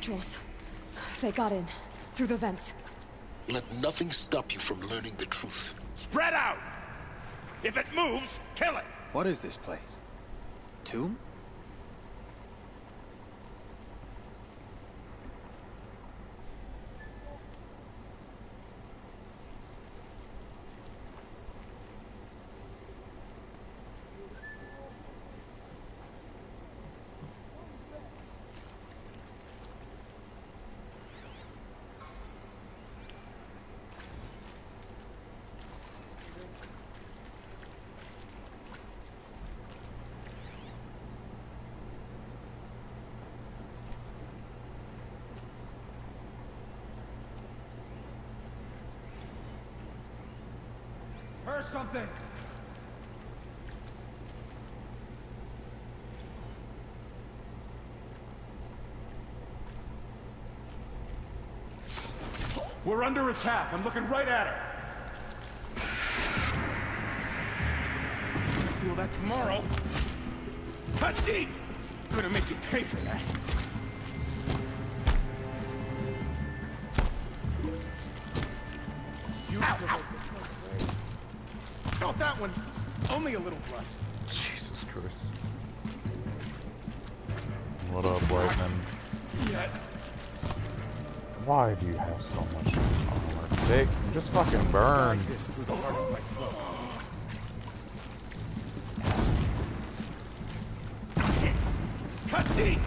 trolls. They got in. Through the vents. Let nothing stop you from learning the truth. Spread out! If it moves, kill it! What is this place? Tomb? Heard something! We're under attack. I'm looking right at her. Feel that tomorrow. Cut deep! I'm gonna make you pay for that. Ow. Felt that one. Only a little blood. Jesus Christ. What up, Whiteman? Yeah. Why do you have so much armor? Sick. Just fucking burn. Cut deep!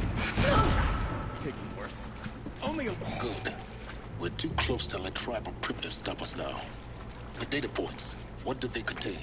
Could be worse. Only a... Good. We're too close to let tribal primitives stop us now. The data points. What did they contain?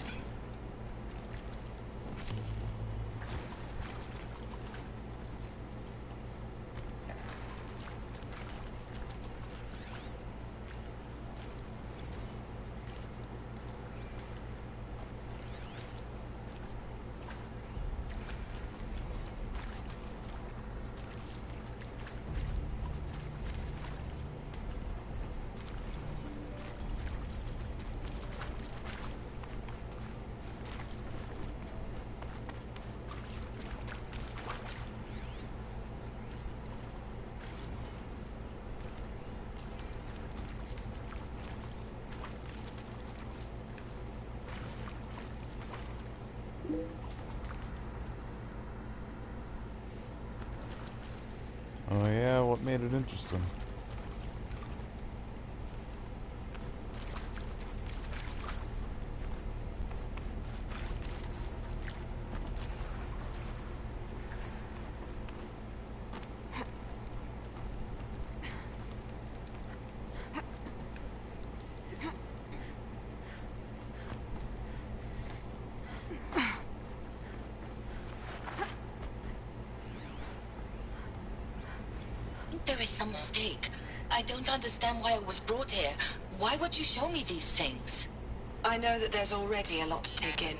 Oh yeah, what made it interesting? There is some mistake. I don't understand why I was brought here. Why would you show me these things? I know that there's already a lot to take in.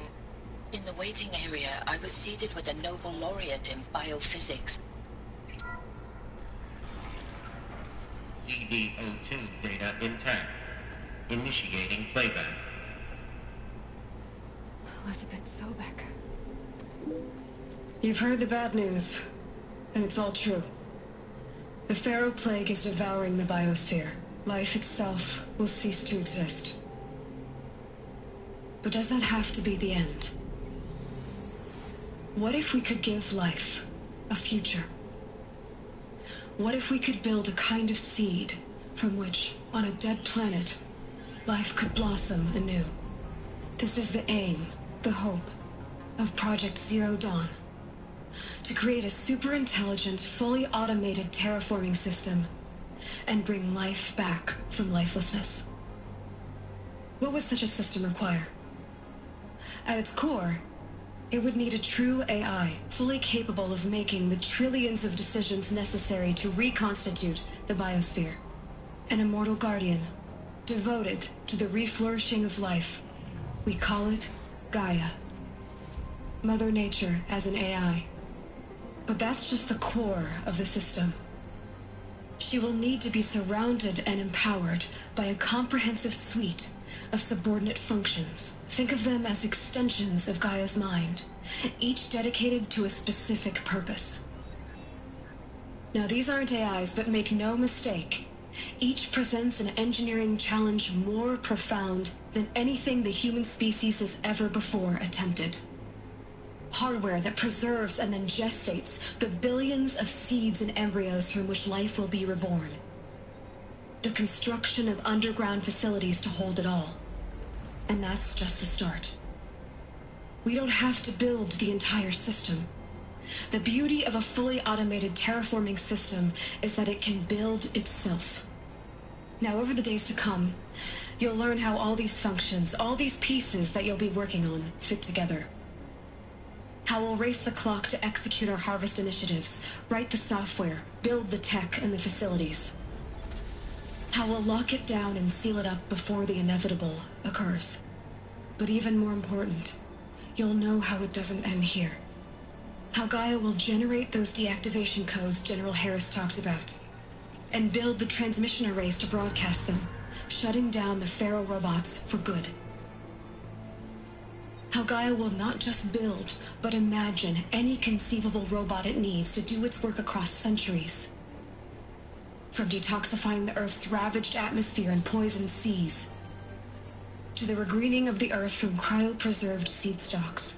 In the waiting area, I was seated with a Nobel laureate in biophysics. CD02 data intact. Initiating playback. Elizabeth Sobek. You've heard the bad news, and it's all true. The Pharaoh Plague is devouring the biosphere. Life itself will cease to exist. But does that have to be the end? What if we could give life a future? What if we could build a kind of seed from which, on a dead planet, life could blossom anew? This is the aim, the hope, of Project Zero Dawn. To create a super-intelligent, fully automated terraforming system and bring life back from lifelessness. What would such a system require? At its core, it would need a true AI, fully capable of making the trillions of decisions necessary to reconstitute the biosphere. An immortal guardian, devoted to the reflourishing of life. We call it Gaia. Mother Nature as an AI. But that's just the core of the system. She will need to be surrounded and empowered by a comprehensive suite of subordinate functions. Think of them as extensions of Gaia's mind, each dedicated to a specific purpose. Now, these aren't AIs, but make no mistake. Each presents an engineering challenge more profound than anything the human species has ever before attempted. Hardware that preserves and then gestates the billions of seeds and embryos from which life will be reborn. The construction of underground facilities to hold it all. And that's just the start. We don't have to build the entire system. The beauty of a fully automated terraforming system is that it can build itself. Now, over the days to come, you'll learn how all these functions, all these pieces that you'll be working on, fit together. How we'll race the clock to execute our harvest initiatives, write the software, build the tech and the facilities. How we'll lock it down and seal it up before the inevitable occurs. But even more important, you'll know how it doesn't end here. How Gaia will generate those deactivation codes General Harris talked about, and build the transmission arrays to broadcast them, shutting down the Pharaoh robots for good. How Gaia will not just build, but imagine any conceivable robot it needs to do its work across centuries. From detoxifying the Earth's ravaged atmosphere and poisoned seas, to the regreening of the Earth from cryopreserved seed stocks,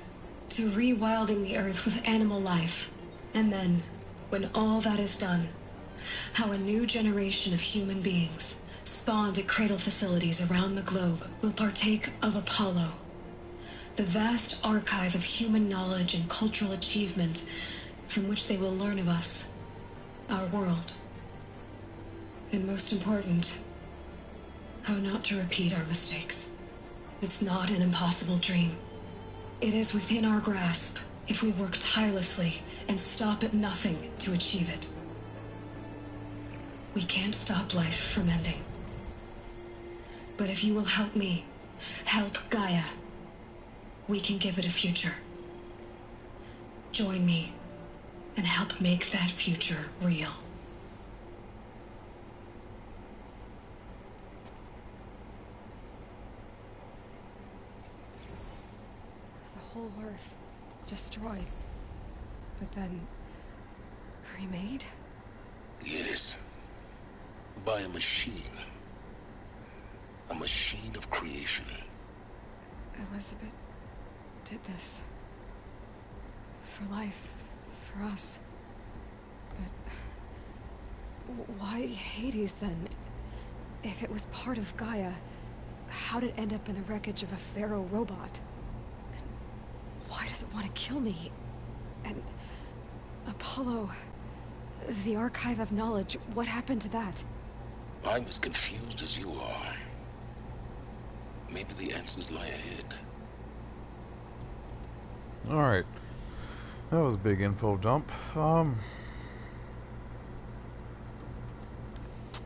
to rewilding the Earth with animal life. And then, when all that is done, how a new generation of human beings, spawned at cradle facilities around the globe, will partake of Apollo, the vast archive of human knowledge and cultural achievement from which they will learn of us, our world. And most important, how not to repeat our mistakes. It's not an impossible dream. It is within our grasp if we work tirelessly and stop at nothing to achieve it. We can't stop life from ending. But if you will help me, help Gaia, we can give it a future. Join me and help make that future real. The whole Earth destroyed, but then remade? Yes. By a machine. A machine of creation. Elizabeth did this. For life. For us. But why Hades then? If it was part of Gaia, how did it end up in the wreckage of a Pharaoh robot? And why does it want to kill me? And Apollo, the archive of knowledge, what happened to that? I'm as confused as you are. Maybe the answers lie ahead. Alright. That was a big info dump. I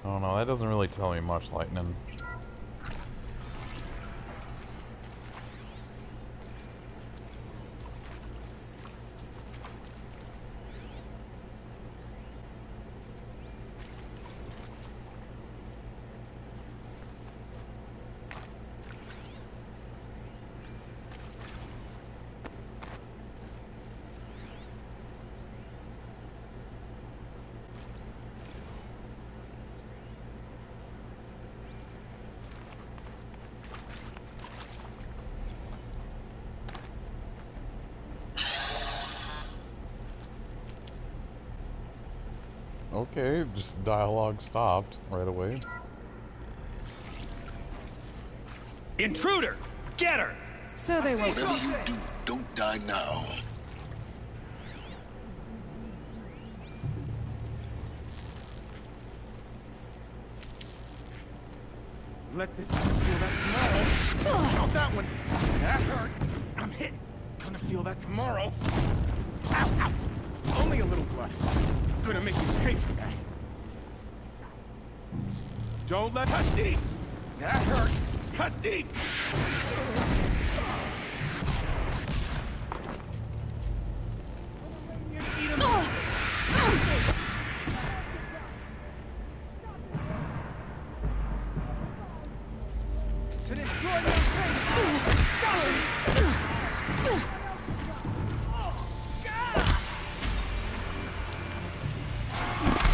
don't know, that doesn't really tell me much, Lightning. Okay, just dialogue stopped right away. Intruder! Get her! So they won't. Whatever you do, don't die now. Let this feel that tomorrow. Not that one. That hurt. I'm hit. Gonna feel that tomorrow. Ow, ow. Only a little blood. Gonna make you pay for that. Don't let cut deep. That hurt. Cut deep. To destroy your face. Stop it.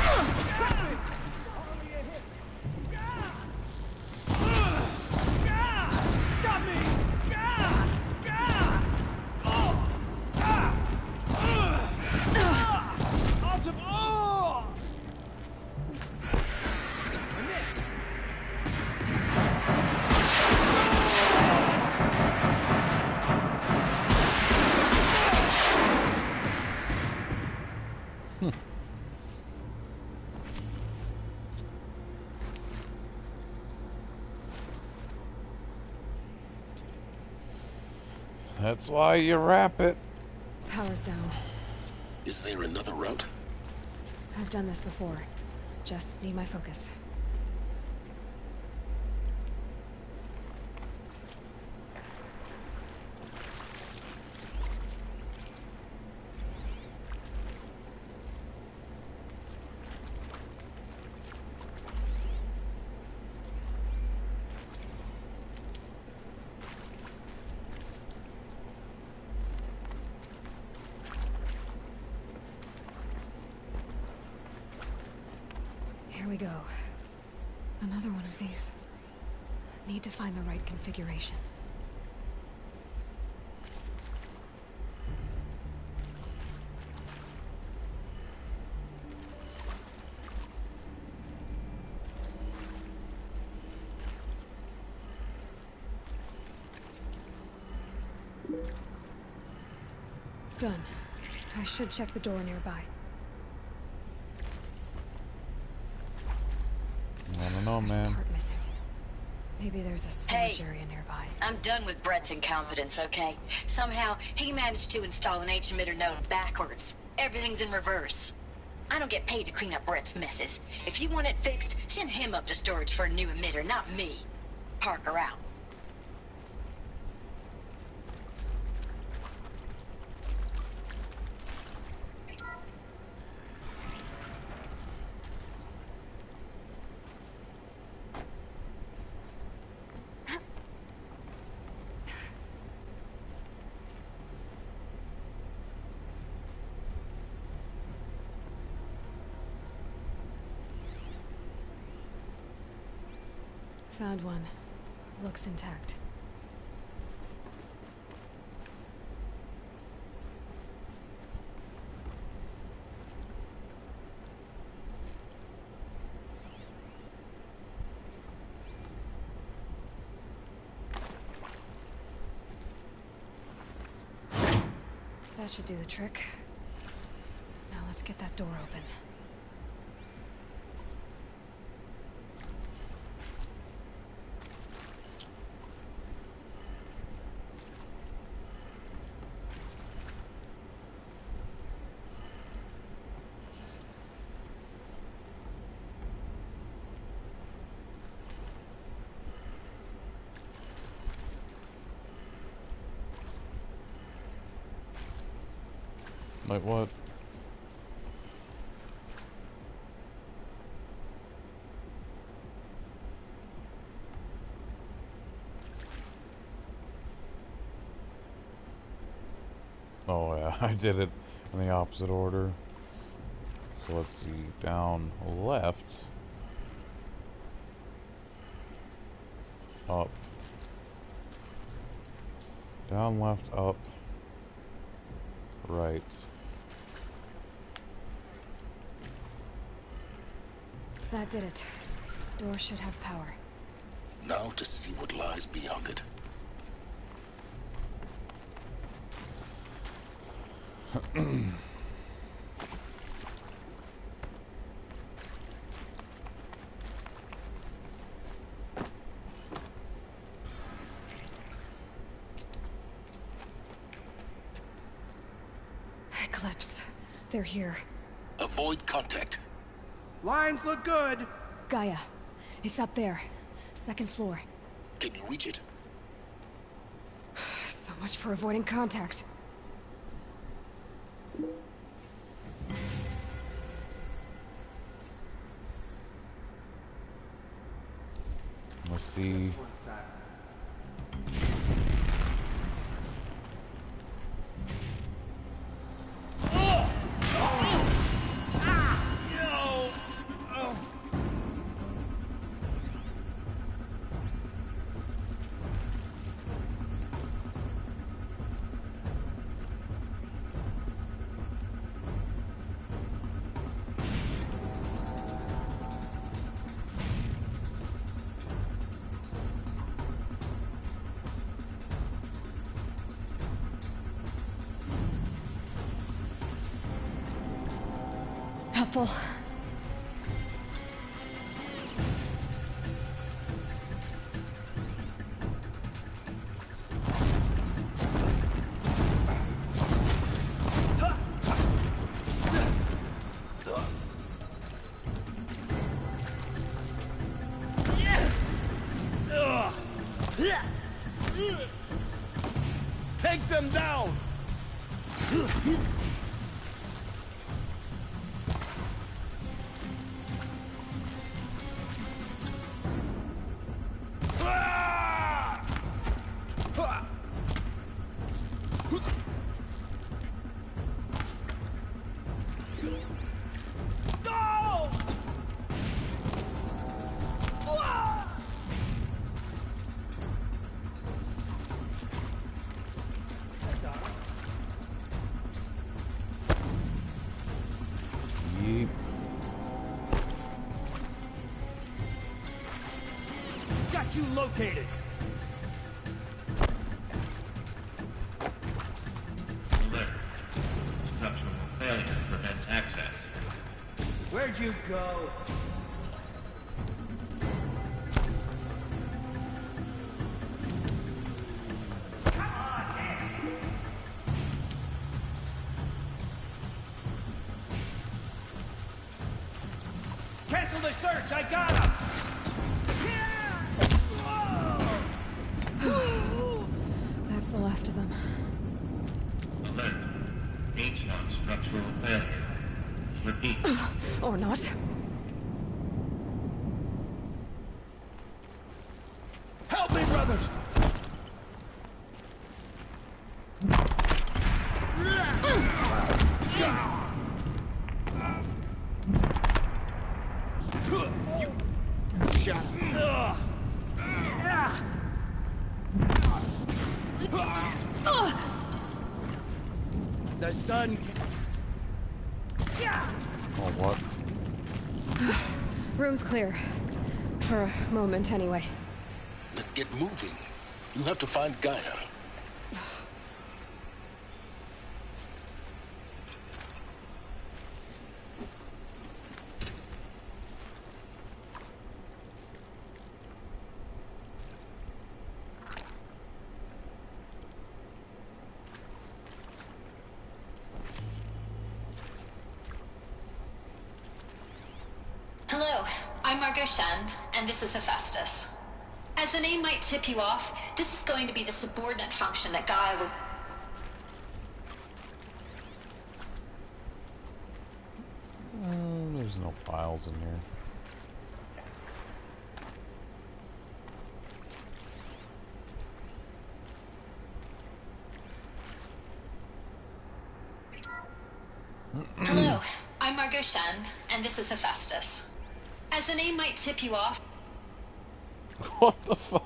That's why you wrap it. Power's down. Is there another route? I've done this before. Just need my focus. Here we go. Another one of these. Need to find the right configuration. Done. I should check the door nearby. I don't know, There's man. a part missing. Maybe there's a storage area nearby. I'm done with Brett's incompetence, okay? Somehow, he managed to install an H-emitter node backwards. Everything's in reverse. I don't get paid to clean up Brett's messes. If you want it fixed, send him up to storage for a new emitter, not me. Parker out. Found one. Looks intact. That should do the trick. Now let's get that door open. Like what? Oh yeah, I did it in the opposite order. So let's see, down left, up, down left, up, right. That did it. Door should have power. Now to see what lies beyond it. Eclipse. They're here. Avoid contact. Lines look good. Gaia. It's up there. Second floor. Can you reach it? So much for avoiding contact. Let's see. Helpful. Take them down! Yeep. Got you located! Alert. Structural failure prevents access. Where'd you go? Cancel the search! I got him! That's the last of them. Alert. H-Lock structural failure. Repeat. Or not. Help me, brothers! You shot me. The sun. Oh, what? Room's clear. For a moment, anyway. Then get moving. You have to find Gaia. Hello, I'm Margot Shen, and this is Hephaestus. As the name might tip you off, this is going to be the subordinate function that Gaia will... There's no files in here. Hello, I'm Margot Shen, and this is Hephaestus. As the name might tip you off... What the fuck?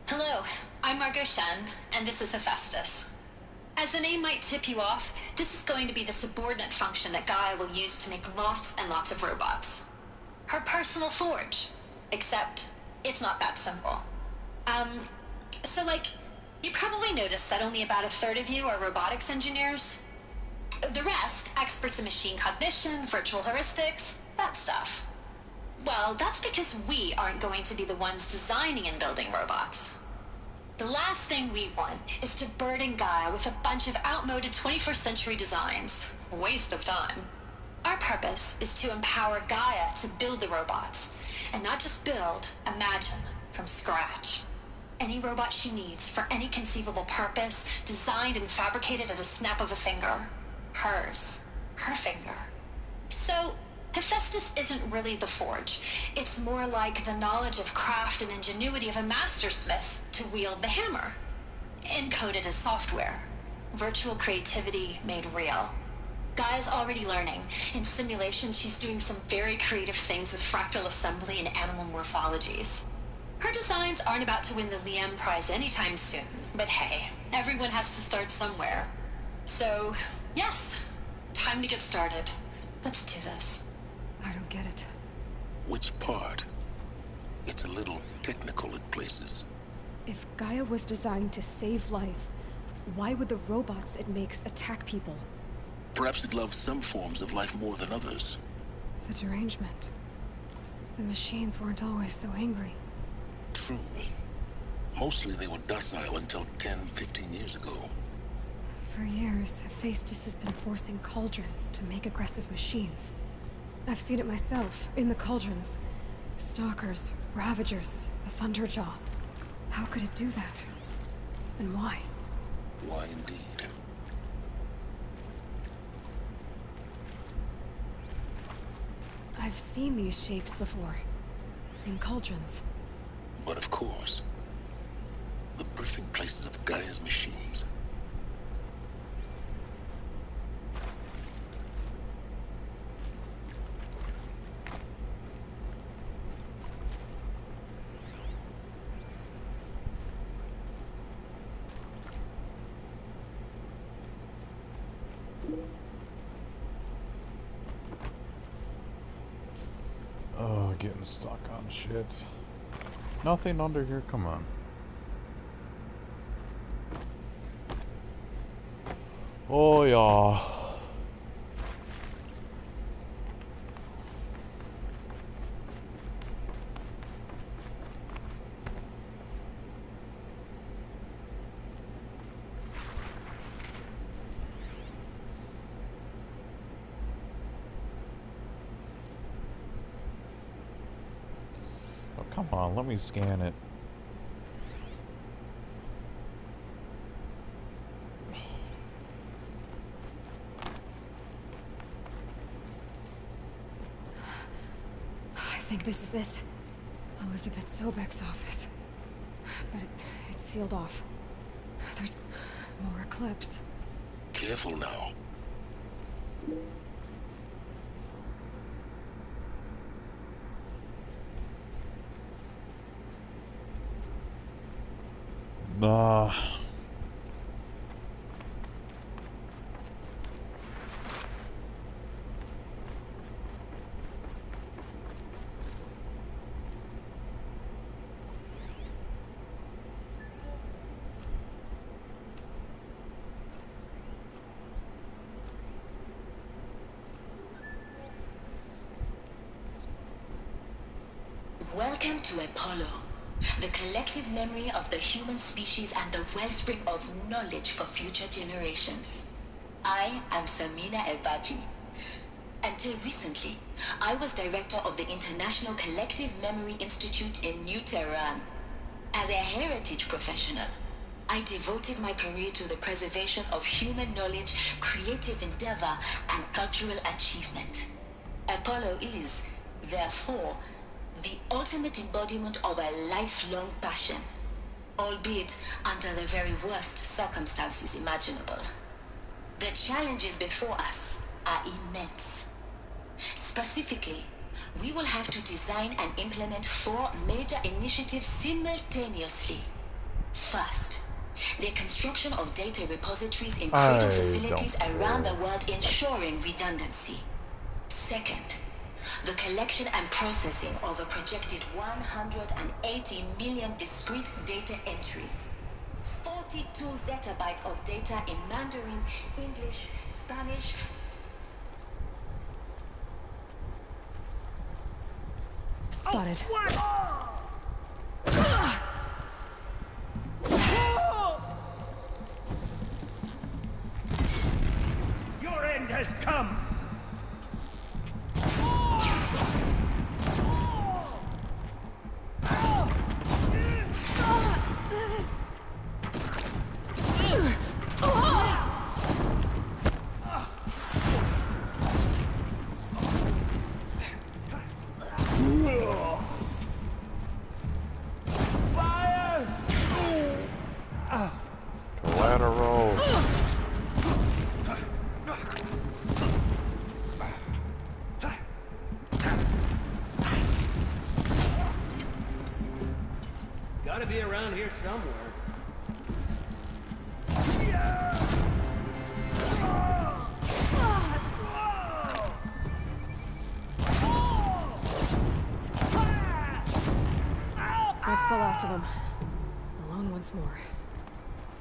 Hello, I'm Margot Shen, and this is Hephaestus. As the name might tip you off, this is going to be the subordinate function that Gaia will use to make lots and lots of robots. Her personal forge. Except, it's not that simple. So like, you probably noticed that only about 1/3 of you are robotics engineers. The rest, experts in machine cognition, virtual heuristics, that stuff. Well, that's because we aren't going to be the ones designing and building robots. The last thing we want is to burden Gaia with a bunch of outmoded 21st century designs. Waste of time. Our purpose is to empower Gaia to build the robots, and not just build, imagine, from scratch. Any robot she needs for any conceivable purpose, designed and fabricated at a snap of a finger. Hers. Her finger. So, Hephaestus isn't really the forge. It's more like the knowledge of craft and ingenuity of a mastersmith to wield the hammer. Encoded as software. Virtual creativity made real. Gaia's already learning. In simulation, she's doing some very creative things with fractal assembly and animal morphologies. Her designs aren't about to win the Liam Prize anytime soon, but hey, everyone has to start somewhere. So, yes, time to get started. Let's do this. I don't get it. Which part? It's a little technical in places. If Gaia was designed to save life, why would the robots it makes attack people? Perhaps it loves some forms of life more than others. The derangement. The machines weren't always so angry. True. Mostly they were docile until 10, 15 years ago. For years, Hephaestus has been forcing cauldrons to make aggressive machines. I've seen it myself, in the cauldrons. Stalkers, Ravagers, the Thunderjaw. How could it do that? And why? Why indeed? I've seen these shapes before. In cauldrons. But of course, the birthing places of Gaia's machines. Oh, getting stuck on shit. Nothing under here, come on. Oh yeah. Oh, come on, let me scan it. I think this is it. Elizabeth Sobek's office. But it's sealed off. There's more Eclipse. Careful now. Nah. Welcome to Apollo, the collective memory of the human species and the wellspring of knowledge for future generations. I am Samina Ebaji. Until recently, I was director of the International Collective Memory Institute in New Tehran. As a heritage professional, I devoted my career to the preservation of human knowledge, creative endeavor, and cultural achievement. Apollo is, therefore, the ultimate embodiment of a lifelong passion, albeit under the very worst circumstances imaginable. The challenges before us are immense. Specifically, we will have to design and implement 4 major initiatives simultaneously. First, the construction of data repositories in critical facilities around the world, ensuring redundancy. Second, the collection and processing of a projected 180 million discrete data entries. 42 zettabytes of data in Mandarin, English, Spanish. Spotted. Your end has come! Collateral. Gotta be around here somewhere. That's the last of them. Alone once more.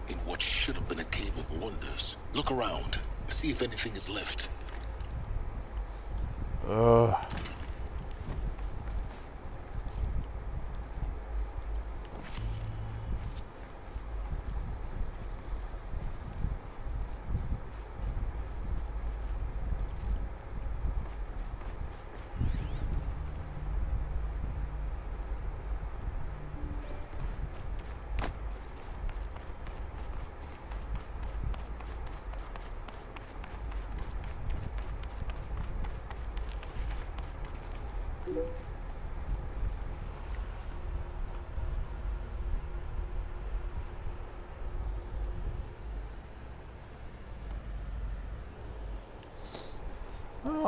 In what should have been a cave of wonders. Look around. See if anything is left.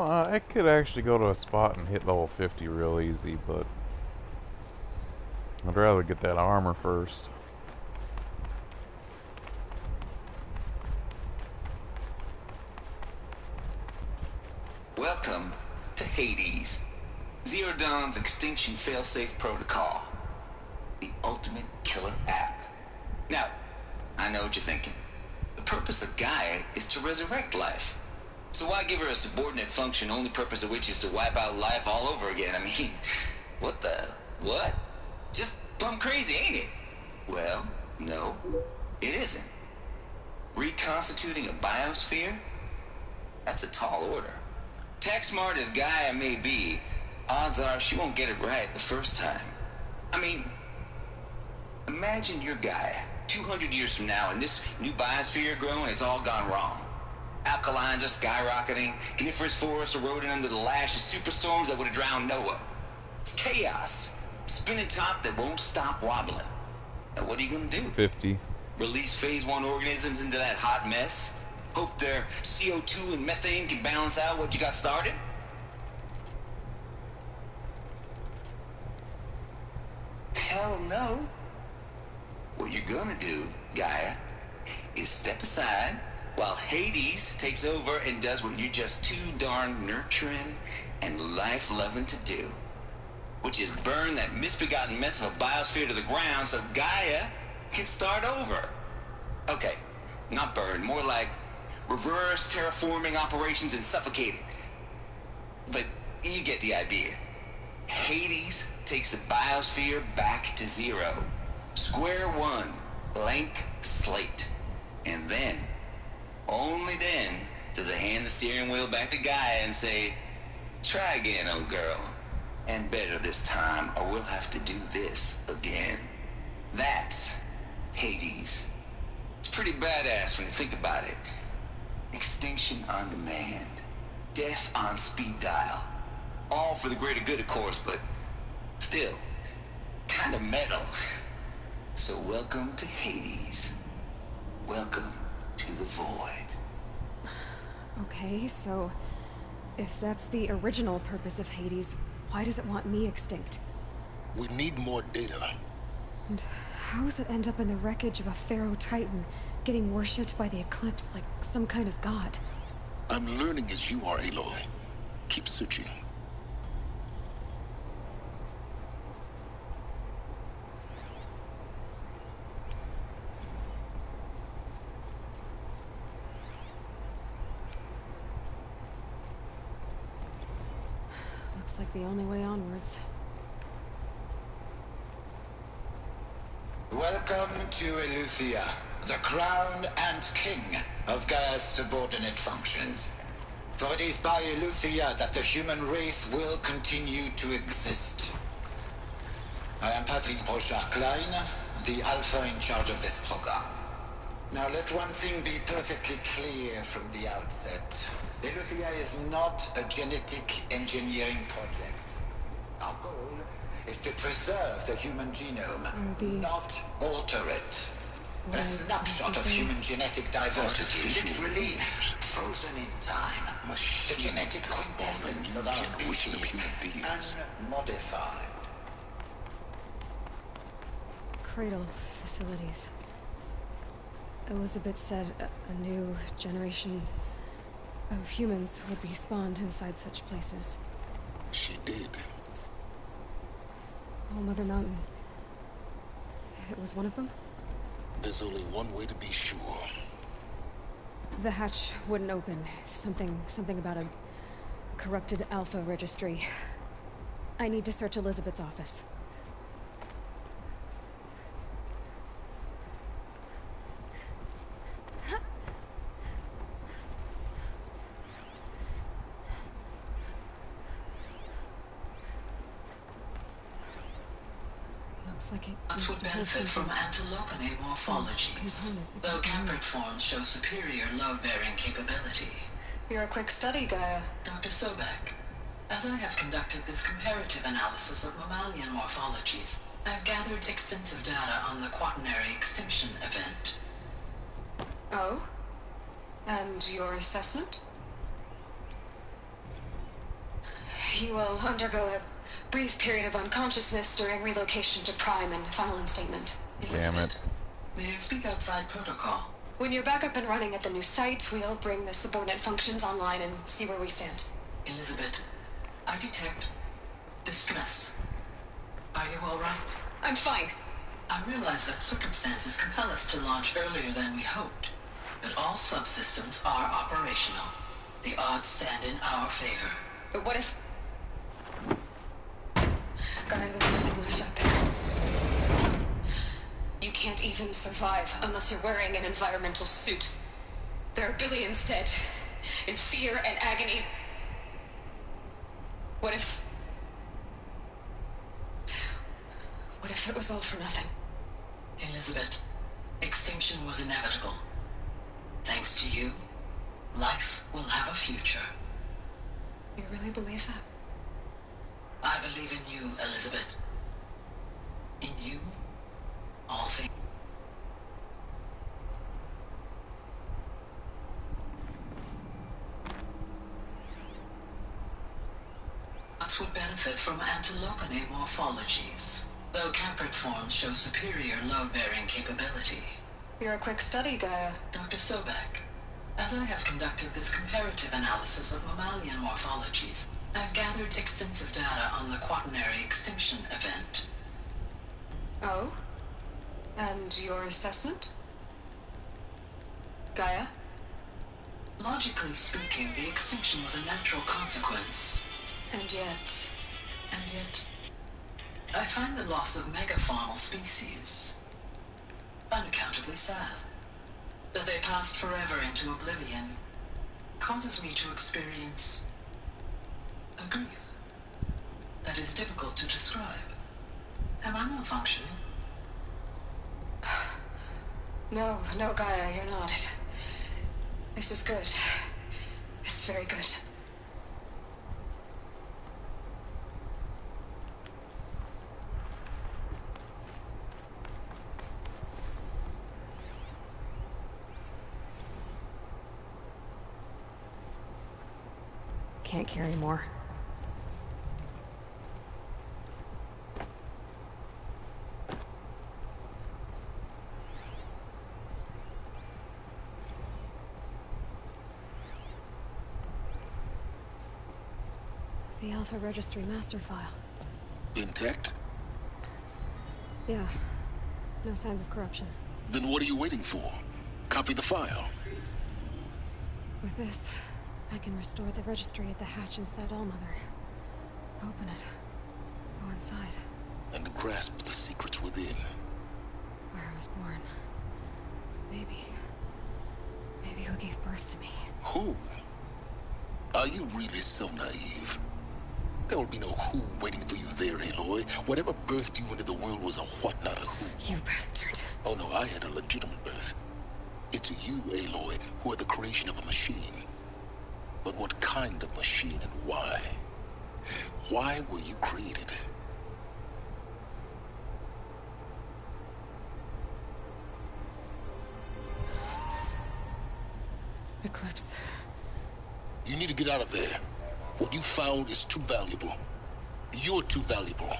I could actually go to a spot and hit level 50 real easy, but I'd rather get that armor first. Welcome to Hades, Zero Dawn's extinction failsafe protocol, the ultimate killer app. Now, I know what you're thinking. The purpose of Gaia is to resurrect life. So why give her a subordinate function, only purpose of which is to wipe out life all over again? I mean, what? Just plumb crazy, ain't it? Well, no, it isn't. Reconstituting a biosphere? That's a tall order. Tech smart as Gaia may be, odds are she won't get it right the first time. I mean, imagine you're Gaia, 200 years from now, and this new biosphere growing, it's all gone wrong. Alkalines are skyrocketing, coniferous forests eroding under the lash of superstorms that would have drowned Noah. It's chaos. Spinning top that won't stop wobbling. Now what are you gonna do? 50. Release phase 1 organisms into that hot mess? Hope their CO2 and methane can balance out what you got started? Hell no. What you're gonna do, Gaia, is step aside while Hades takes over and does what you're just too darn nurturing and life-loving to do, which is burn that misbegotten mess of a biosphere to the ground so Gaia can start over. Okay, not burn, more like reverse terraforming operations and suffocate it. But you get the idea. Hades takes the biosphere back to zero. Square one, blank slate. And then, only then, does it hand the steering wheel back to Gaia and say, try again, old girl. And better this time, or we'll have to do this again. That's Hades. It's pretty badass when you think about it. Extinction on demand. Death on speed dial. All for the greater good, of course, but still, kind of metal. So welcome to Hades. Welcome to the void. Okay, so if that's the original purpose of Hades, why does it want me extinct? We need more data. And how does it end up in the wreckage of a Pharaoh Titan, getting worshipped by the Eclipse like some kind of god? I'm learning as you are, Aloy. Keep searching. Looks like the only way onwards. Welcome to Eleuthia, the crown and king of Gaia's subordinate functions. For it is by Eleuthia that the human race will continue to exist. I am Patrick Brochard-Klein, the Alpha in charge of this program. Now let one thing be perfectly clear from the outset. Eleuthia is not a genetic engineering project. Our goal is to preserve the human genome, not alter it. A snapshot of human genetic diversity, literally frozen in time. The genetic quintessence of our species, unmodified. Cradle facilities. Elizabeth said a new generation of humans would be spawned inside such places. She did. All Mother Mountain. It was one of them? There's only one way to be sure. The hatch wouldn't open. Something about a corrupted Alpha registry. I need to search Elizabeth's office. Like it Us would benefit from antilopine morphologies, though Caprid forms show superior load-bearing capability. You're a quick study, Gaia. Dr. Sobek, as I have conducted this comparative analysis of mammalian morphologies, I've gathered extensive data on the quaternary extinction event. Oh? And your assessment? You will undergo a brief period of unconsciousness during relocation to Prime and final instatement. Damn it. May I speak outside protocol? When you're back up and running at the new site, we'll bring the subordinate functions online and see where we stand. Elizabeth, I detect distress. Are you all right? I'm fine. I realize that circumstances compel us to launch earlier than we hoped, but all subsystems are operational. The odds stand in our favor. But what if... Gaia, there's nothing left out there. You can't even survive unless you're wearing an environmental suit. There are billions dead, in fear and agony. What if it was all for nothing? Elizabeth, extinction was inevitable. Thanks to you, life will have a future. You really believe that? I believe in you, Elizabeth. In you, all things. Us would benefit from antilopine morphologies, though Caprid forms show superior load-bearing capability. You're a quick study, Gaia. Dr. Sobek, as I have conducted this comparative analysis of mammalian morphologies, I've gathered extensive data on the quaternary extinction event. Oh? And your assessment? Gaia? Logically speaking, the extinction was a natural consequence. And yet, I find the loss of megafaunal species unaccountably sad. That they passed forever into oblivion causes me to experience a grief that is difficult to describe. Am I malfunctioning? No, Gaia, you're not. This is good. It's very good. Can't carry more. The Alpha Registry master file. Intact? Yeah. No signs of corruption. Then what are you waiting for? Copy the file. With this, I can restore the registry at the hatch inside Allmother. Open it. Go inside. And grasp the secrets within. Where I was born. Maybe who gave birth to me. Who? Are you really so naive? There will be no who waiting for you there, Aloy. Whatever birthed you into the world was a what, not a who. You bastard. Oh no, I had a legitimate birth. It's you, Aloy, who are the creation of a machine. But what kind of machine and why? Why were you created? Eclipse. You need to get out of there. What you found is too valuable. You're too valuable.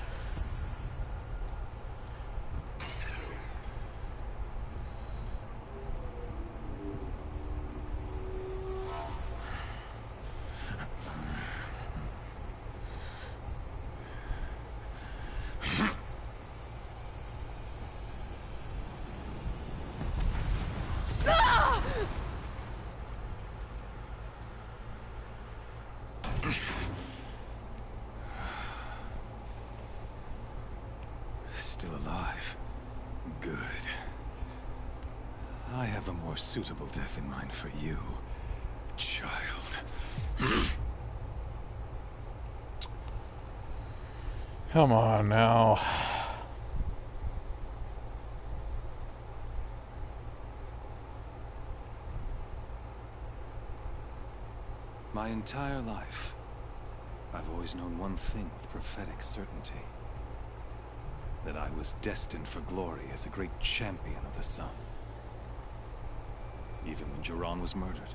still alive. Good. I have a more suitable death in mind for you, child. Come on now. My entire life, I've always known one thing with prophetic certainty. That I was destined for glory as a great champion of the sun. Even when Jiran was murdered,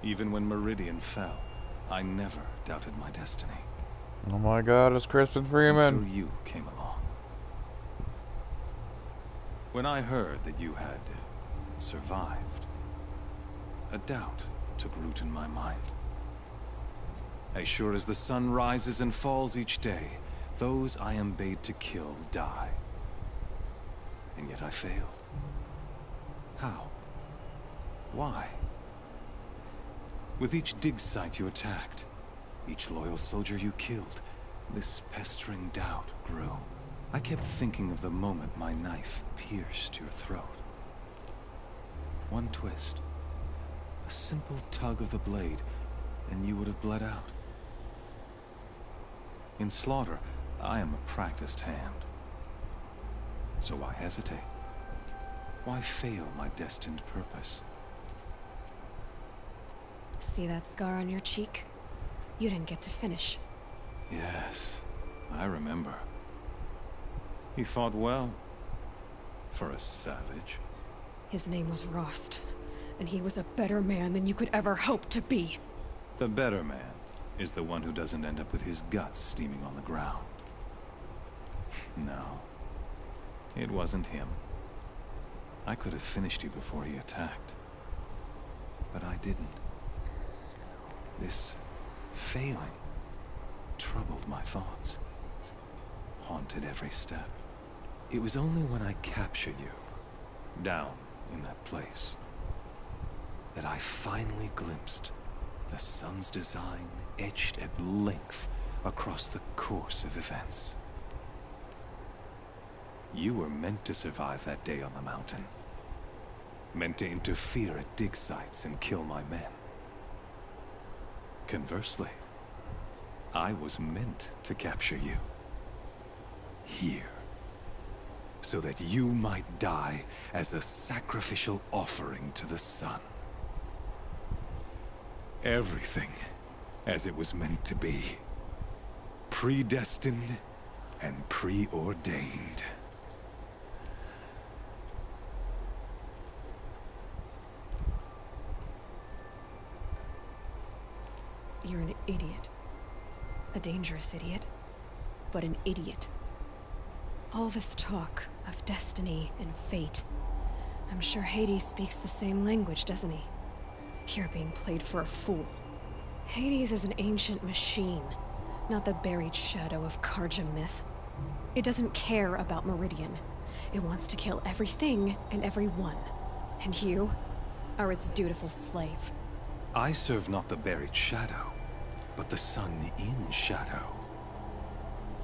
even when Meridian fell, I never doubted my destiny. Oh my god, it's Crispin Freeman. Until you came along. When I heard that you had survived, a doubt took root in my mind. As sure as the sun rises and falls each day, those I am bade to kill die. And yet I failed. How? Why? With each dig site you attacked, each loyal soldier you killed, this pestering doubt grew. I kept thinking of the moment my knife pierced your throat. One twist, a simple tug of the blade, and you would have bled out. In slaughter, I am a practiced hand. So why hesitate? Why fail my destined purpose? See that scar on your cheek? You didn't get to finish. Yes, I remember. He fought well. For a savage. His name was Rost, and he was a better man than you could ever hope to be. The better man is the one who doesn't end up with his guts steaming on the ground. No, it wasn't him. I could have finished you before he attacked. But I didn't. This failing troubled my thoughts, haunted every step. It was only when I captured you, down in that place, that I finally glimpsed the sun's design etched at length across the course of events. You were meant to survive that day on the mountain. Meant to interfere at dig sites and kill my men. Conversely, I was meant to capture you. Here. So that you might die as a sacrificial offering to the sun. Everything as it was meant to be. Predestined and preordained. You're an idiot. A dangerous idiot, but an idiot. All this talk of destiny and fate. I'm sure Hades speaks the same language, doesn't he? You're being played for a fool. Hades is an ancient machine, not the buried shadow of Carja myth. It doesn't care about Meridian. It wants to kill everything and everyone. And you are its dutiful slave. I serve not the buried shadow, but the sun in shadow.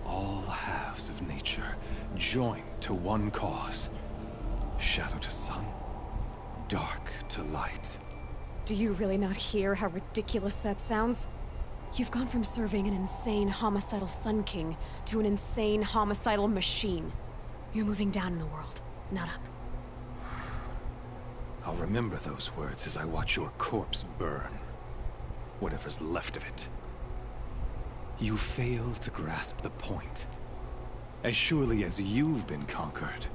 All halves of nature joined to one cause. Shadow to sun, dark to light. Do you really not hear how ridiculous that sounds? You've gone from serving an insane homicidal Sun King to an insane homicidal machine. You're moving down in the world, not up. I'll remember those words as I watch your corpse burn. Whatever's left of it. You fail to grasp the point. As surely as you've been conquered,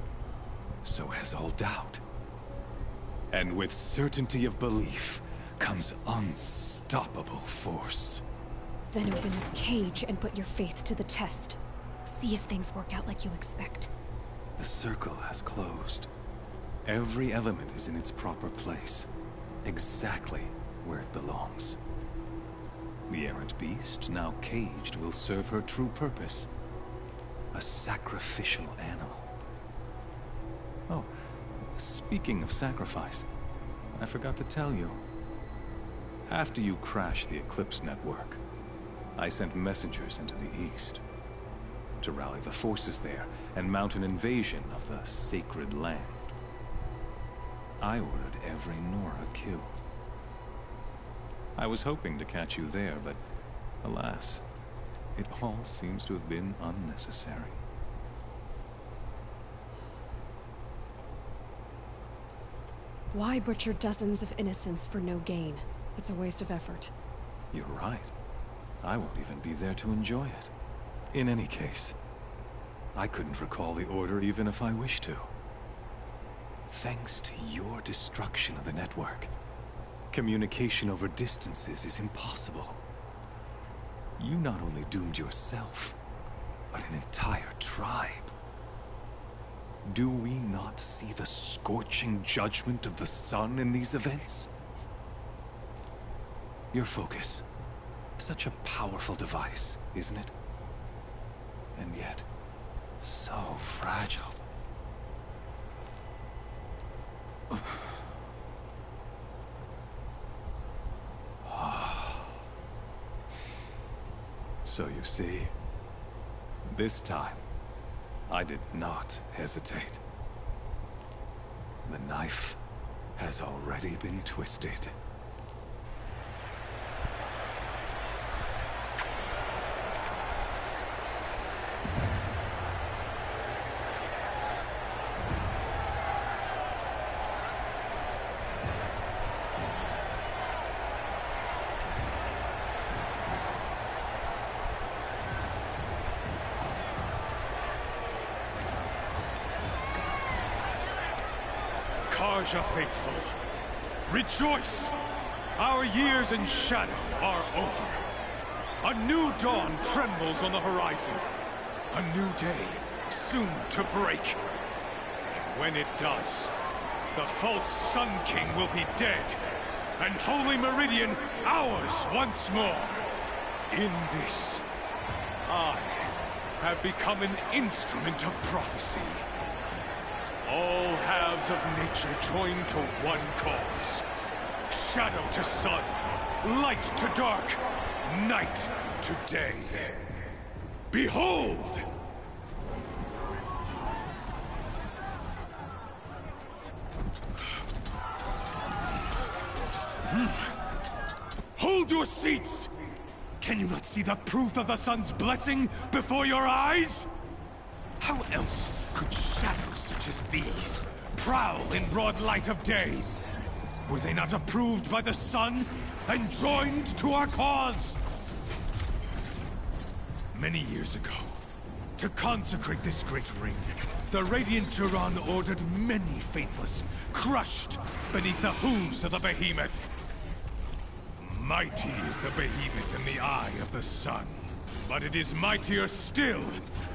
so has all doubt. And with certainty of belief comes unstoppable force. Then open this cage and put your faith to the test. See if things work out like you expect. The circle has closed. Every element is in its proper place. Exactly where it belongs. The errant beast, now caged, will serve her true purpose. A sacrificial animal. Oh, speaking of sacrifice, I forgot to tell you. After you crashed the Eclipse network, I sent messengers into the east. to rally the forces there and mount an invasion of the sacred land. I ordered every Nora killed. I was hoping to catch you there, but alas, it all seems to have been unnecessary. Why butcher dozens of innocents for no gain? It's a waste of effort. You're right. I won't even be there to enjoy it. In any case, I couldn't recall the order even if I wished to. Thanks to your destruction of the network, communication over distances is impossible. You not only doomed yourself, but an entire tribe. Do we not see the scorching judgment of the sun in these events? Your focus. Such a powerful device, isn't it? And yet, so fragile. So you see, this time, I did not hesitate. The knife has already been twisted. Carja faithful, rejoice! Our years in shadow are over. A new dawn trembles on the horizon. A new day soon to break. And when it does, the false Sun King will be dead, and Holy Meridian ours once more. In this, I have become an instrument of prophecy. All halves of nature join to one cause. Shadow to sun, light to dark, night to day. Behold! Hold your seats! Can you not see the proof of the sun's blessing before your eyes? How else could shadows such as these prowl in broad light of day? Were they not approved by the sun and joined to our cause? Many years ago, to consecrate this great ring, the Radiant Turan ordered many faithless crushed beneath the hooves of the behemoth. Mighty is the behemoth in the eye of the sun, but it is mightier still,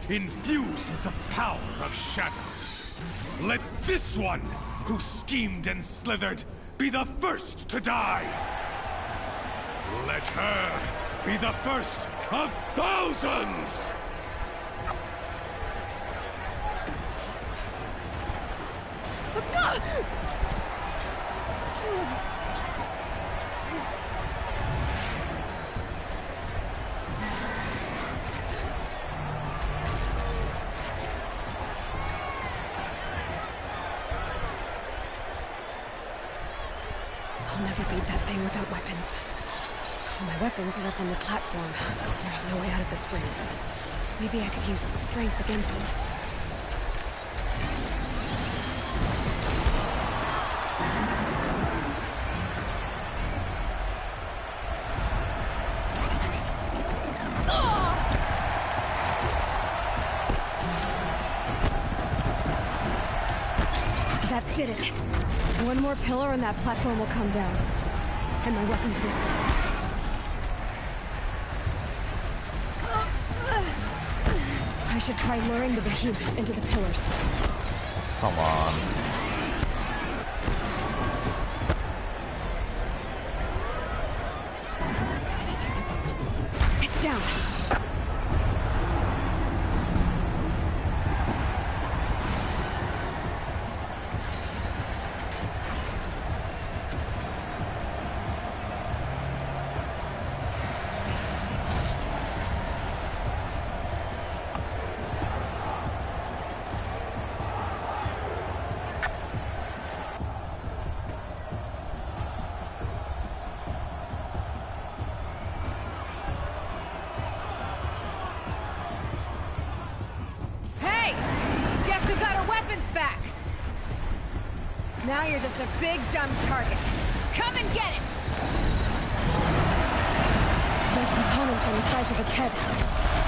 infused with the power of shadow. Let this one, who schemed and slithered, be the first to die. Let her be the first of thousands! I'll never beat that thing without weapons. My weapons are up on the platform. There's no way out of this ring. Maybe I could use strength against it. That did it. One more pillar and that platform will come down. And my weapons won't. I should try luring the behemoth into the pillars. Come on. It's down. who got our weapons back? Now you're just a big, dumb target. Come and get it! Those components on the sides of its head.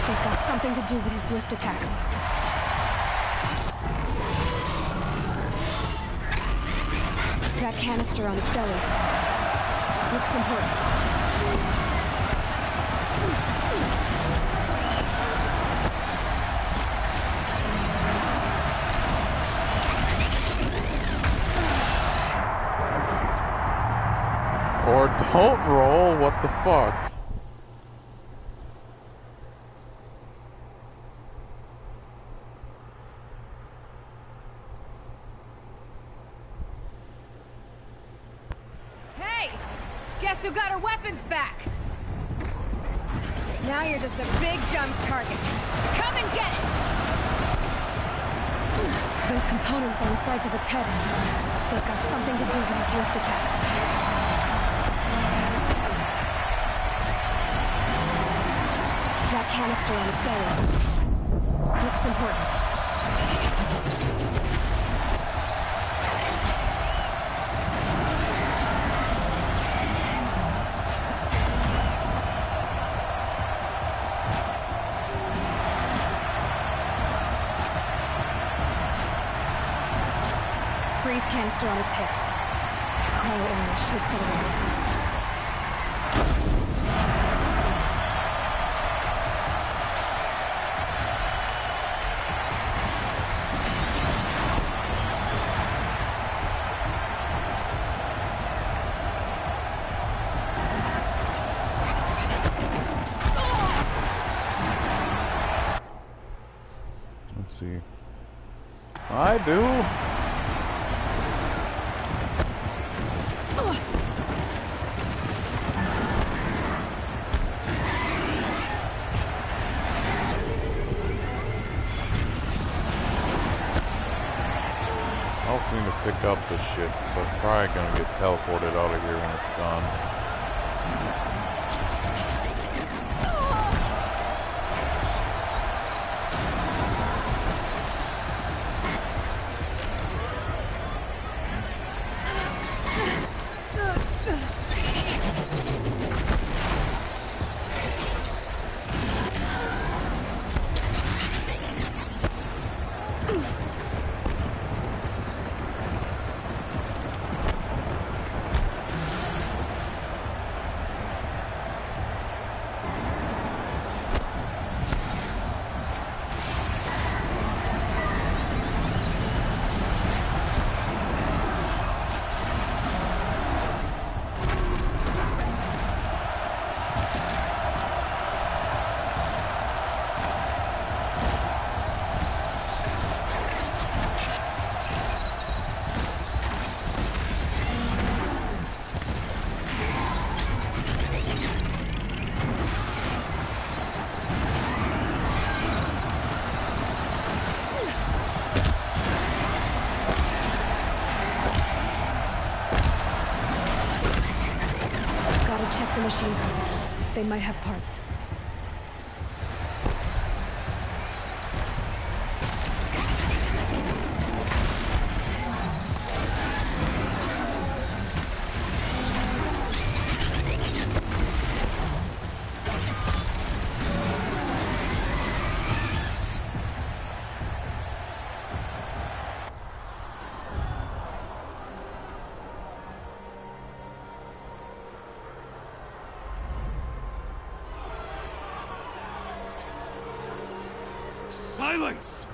They've got something to do with his lift attacks. That canister on its belly. Looks important. Or don't roll, what the fuck? Hey! Guess who got her weapons back? Now you're just a big, dumb target. Come and get it! Those components on the sides of its head. They've got something to do with his lift attacks. That canister on its belly. Looks important. Freeze canister on its hips. Cryo area should settle in. Let's see. I do. I'll seem to pick up this shit, so I'm probably gonna get teleported out of here when it's done. The machine compasses. They might have parts. Silence!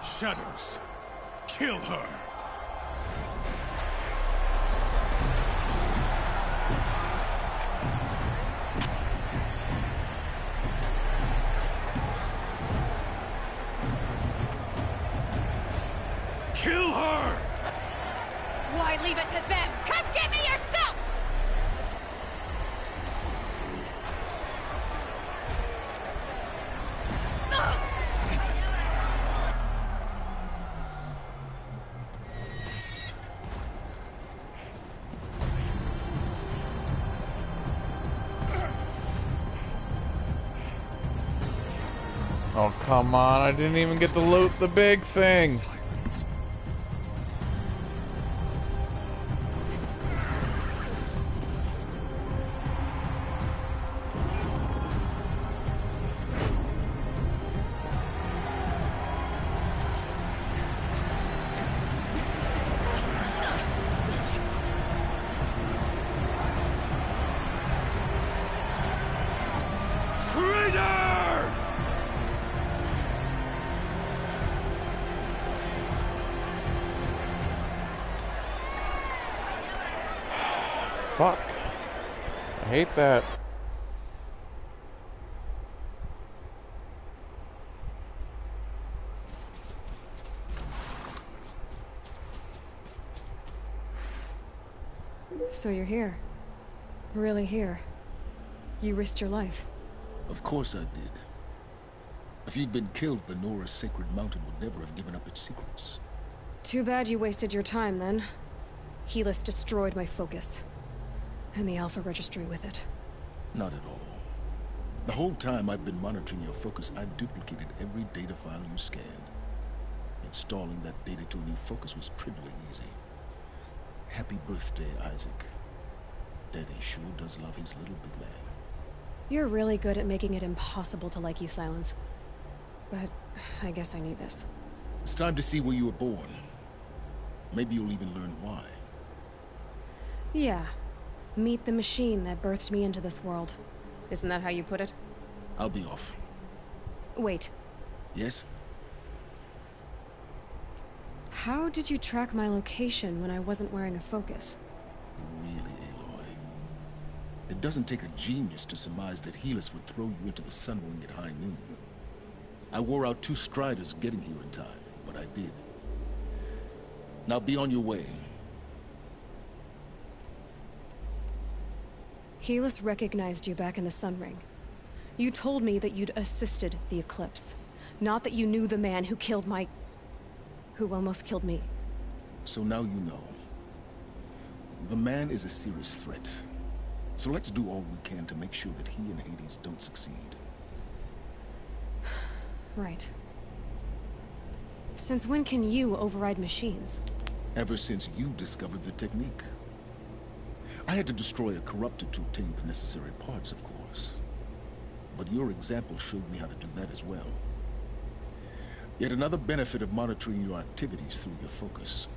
Shadows, kill her! Kill her! Why leave it to them? Come get me yourself! Oh, come on. I didn't even get to loot the big thing. Fuck. I hate that. So you're here. Really here. You risked your life. Of course I did. If you'd been killed, the Nora's Sacred Mountain would never have given up its secrets. Too bad you wasted your time, then. Helis destroyed my focus. And the Alpha Registry with it. Not at all. The whole time I've been monitoring your focus, I've duplicated every data file you scanned. Installing that data to a new focus was trivially easy. Happy birthday, Isaac. Daddy sure does love his little big man. You're really good at making it impossible to like you, Silence. But I guess I need this. It's time to see where you were born. Maybe you'll even learn why. Yeah. Meet the machine that birthed me into this world. Isn't that how you put it? I'll be off. Wait. Yes? How did you track my location when I wasn't wearing a focus? Really, Aloy? It doesn't take a genius to surmise that Helis would throw you into the Sun Ring at high noon. I wore out 2 striders getting here in time, but I did. Now be on your way. Helis recognized you back in the Sun Ring. You told me that you'd assisted the Eclipse. Not that you knew the man who killed my... who almost killed me. So now you know. The man is a serious threat. So let's do all we can to make sure that he and Hades don't succeed. Right. Since when can you override machines? Ever since you discovered the technique. I had to destroy a corruptor to obtain the necessary parts, of course. But your example showed me how to do that as well. Yet another benefit of monitoring your activities through your focus.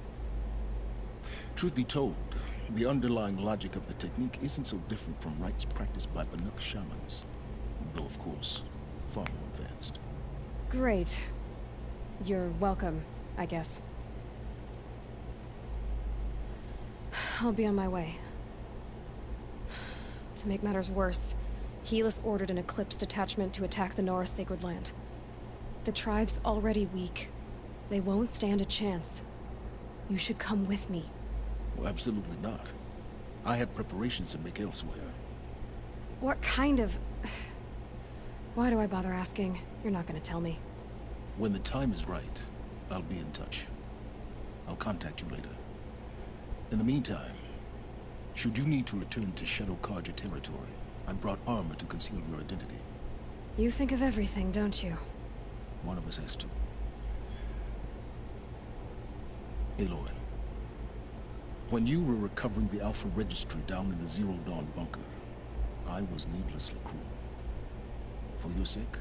Truth be told, the underlying logic of the technique isn't so different from rites practiced by Banuk shamans. Though, of course, far more advanced. Great. You're welcome, I guess. I'll be on my way. To make matters worse, Helis ordered an Eclipse detachment to attack the Nora Sacred Land. The tribe's already weak. They won't stand a chance. You should come with me. Well, absolutely not. I have preparations to make elsewhere. What kind of... Why do I bother asking? You're not gonna tell me. When the time is right, I'll be in touch. I'll contact you later. In the meantime, should you need to return to Shadow Carja territory, I brought armor to conceal your identity. You think of everything, don't you? One of us has to. Aloy, when you were recovering the Alpha Registry down in the Zero Dawn bunker, I was needlessly cruel. For your sake,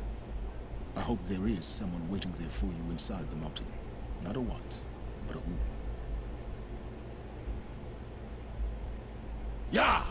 I hope there is someone waiting there for you inside the mountain. Not a what, but a who. Yeah!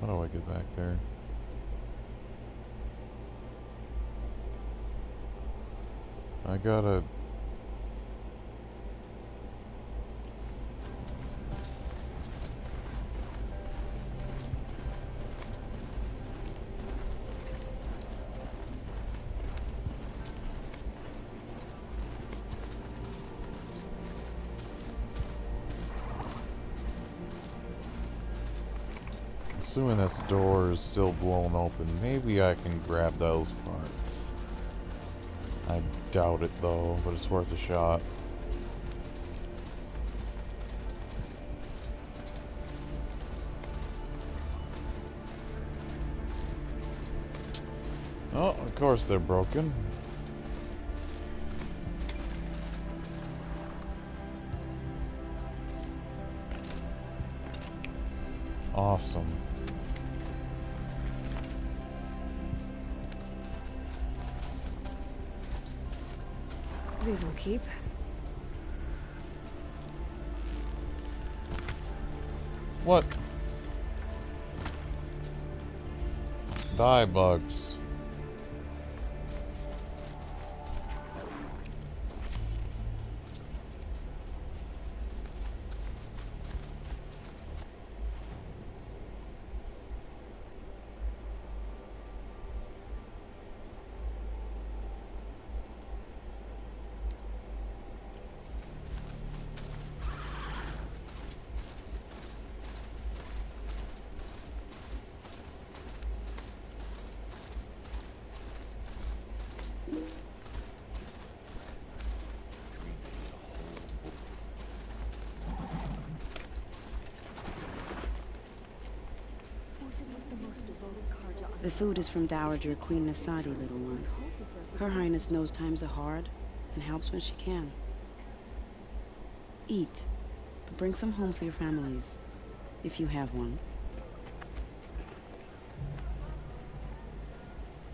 How do I get back there? I gotta... Assuming this door is still blown open, maybe I can grab those parts. I doubt it though, but it's worth a shot. Oh, of course they're broken. Awesome. These will keep. What? Die bugs. The food is from Dowager Queen Nasadi, little ones. Her Highness knows times are hard and helps when she can. Eat, but bring some home for your families, if you have one.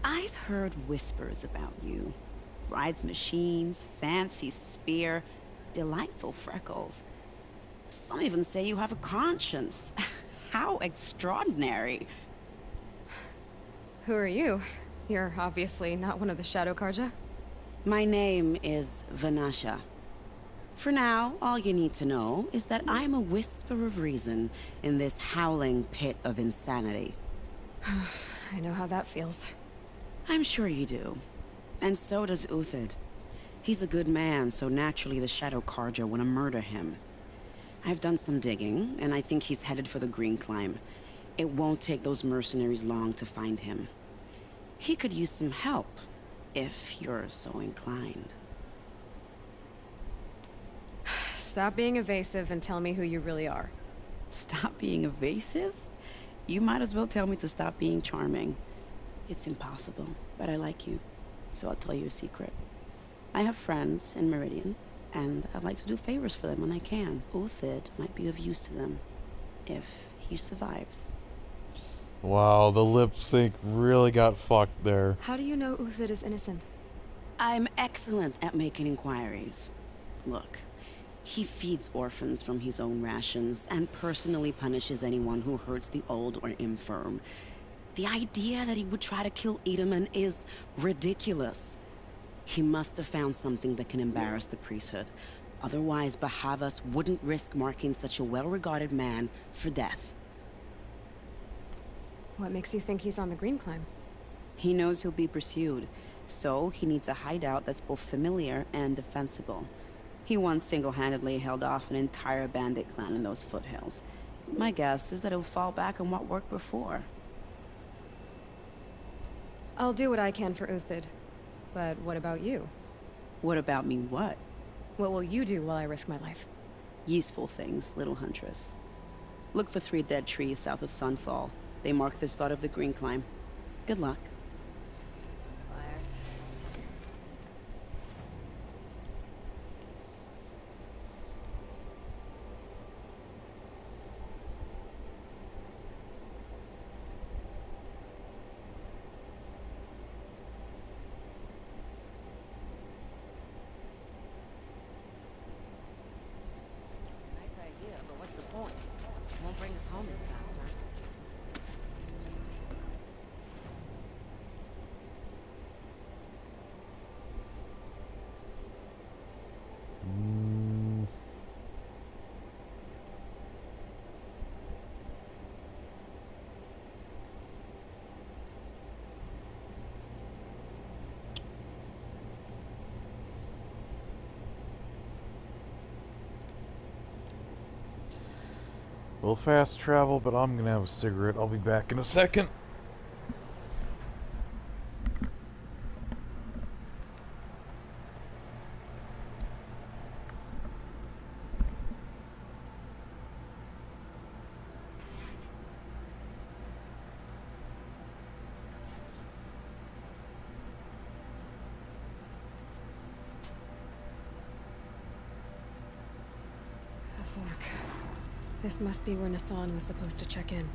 I've heard whispers about you. Rides machines, fancy spear, delightful freckles. Some even say you have a conscience. How extraordinary. Who are you? You're obviously not one of the Shadow Karja. My name is Vanasha. For now, all you need to know is that I'm a whisper of reason in this howling pit of insanity. I know how that feels. I'm sure you do. And so does Uthid. He's a good man, so naturally the Shadow Karja want to murder him. I've done some digging, and I think he's headed for the Green Climb. It won't take those mercenaries long to find him. He could use some help, if you're so inclined. Stop being evasive and tell me who you really are. Stop being evasive? You might as well tell me to stop being charming. It's impossible, but I like you, so I'll tell you a secret. I have friends in Meridian, and I like to do favors for them when I can. Uthid might be of use to them, if he survives. Wow, the lip sync really got fucked there. How do you know Uthid is innocent? I'm excellent at making inquiries. Look, he feeds orphans from his own rations and personally punishes anyone who hurts the old or infirm. The idea that he would try to kill Edaman is ridiculous. He must have found something that can embarrass the priesthood. Otherwise, Bahavas wouldn't risk marking such a well-regarded man for death. What makes you think he's on the Green Climb? He knows he'll be pursued, so he needs a hideout that's both familiar and defensible. He once single-handedly held off an entire bandit clan in those foothills. My guess is that he'll fall back on what worked before. I'll do what I can for Uthid. But what about you? What about me what? What will you do while I risk my life? Useful things, little huntress. Look for 3 dead trees south of Sunfall. They mark the start of the Green Climb. Good luck. Nice idea, but what's the point? It won't bring us home any faster. We'll fast travel, but I'm gonna have a cigarette. I'll be back in a second. A fork. This must be where Nassan was supposed to check in.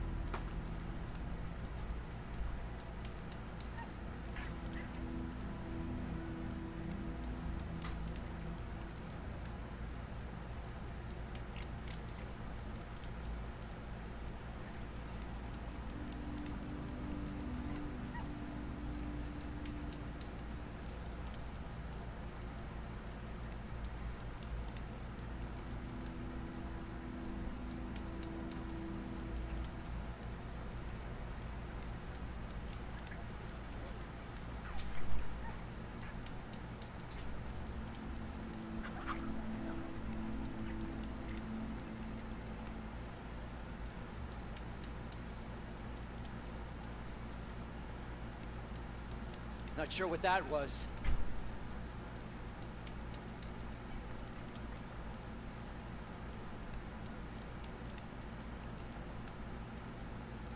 Not sure what that was.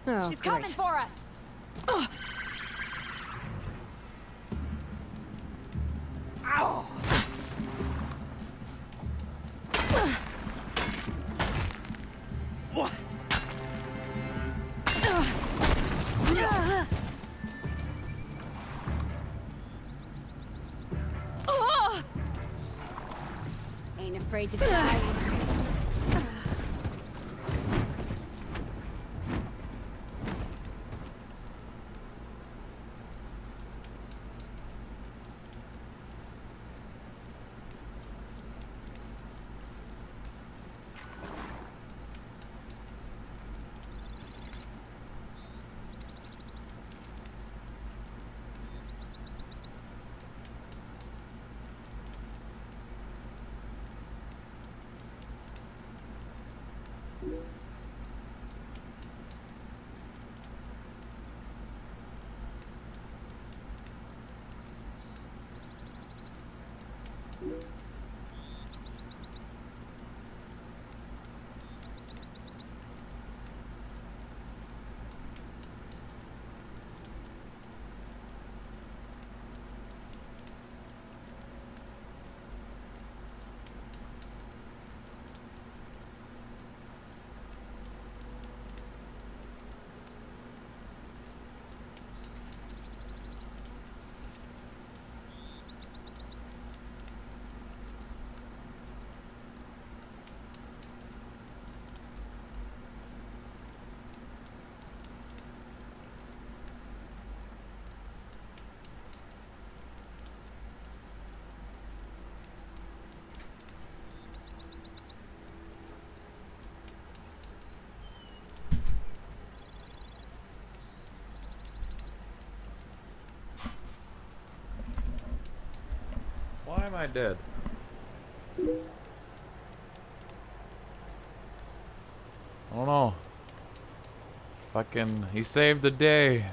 Oh, She's coming great. for us! Ugh. Ow! What? Ain't afraid to die. Why am I dead? I don't know. Fucking, he saved the day.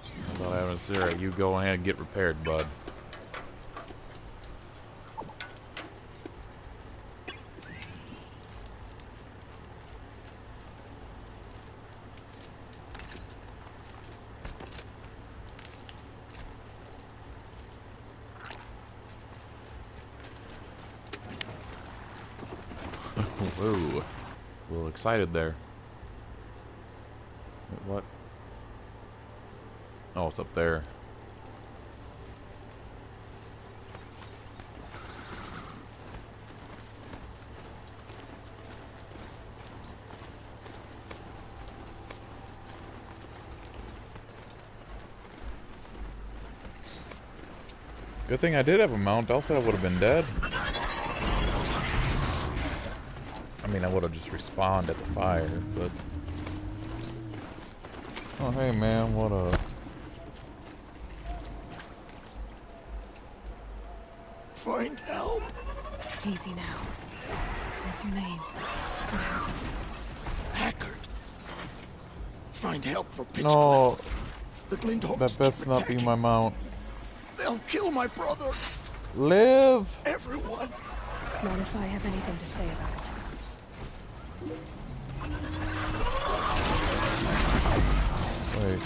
I thought I was there. You go ahead and get repaired, bud. Whoa. A little excited there. Wait, what? Oh, it's up there. Good thing I did have a mount, else I would have been dead. I mean, I would have just respawned at the fire, but... Oh, hey man, what up? find help. Easy now. What's your name? What happened? Eckert. Find help for Pitch No. Cliff. The Glinthorns That best not be my mount. They'll kill my brother. Live! Everyone. Not if I have anything to say about it. Wait.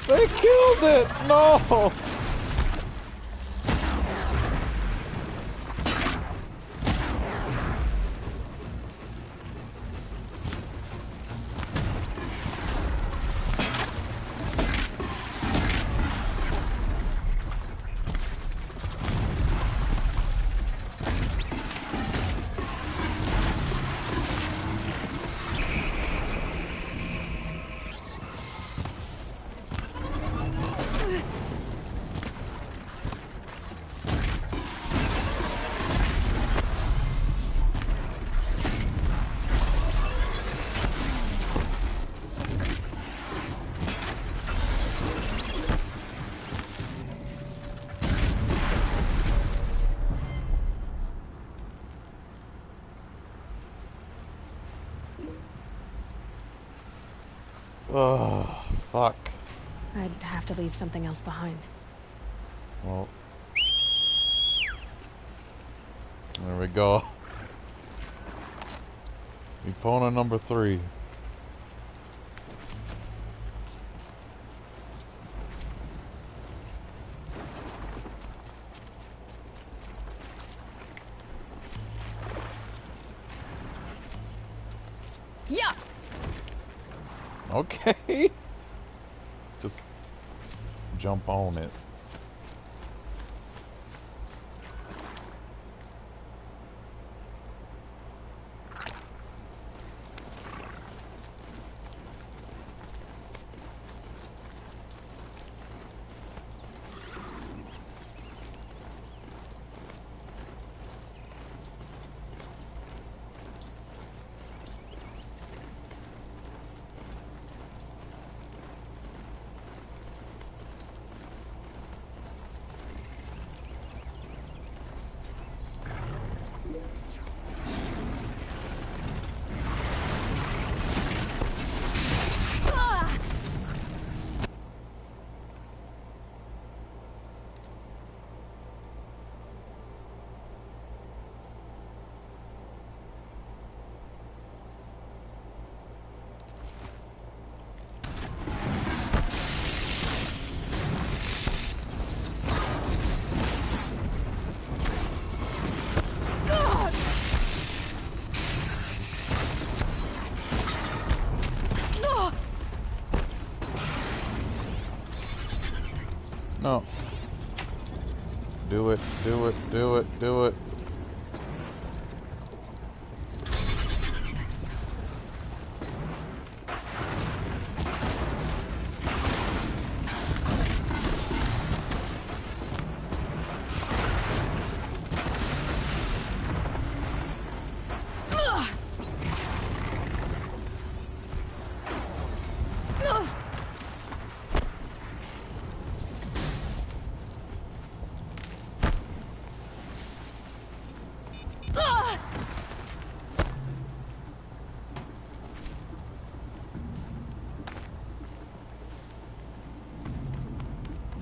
They killed it! No! Oh, fuck. I'd have to leave something else behind. Well. There we go. Epona number 3. Yeah. Okay. Just jump on it. No. Do it, do it, do it, do it.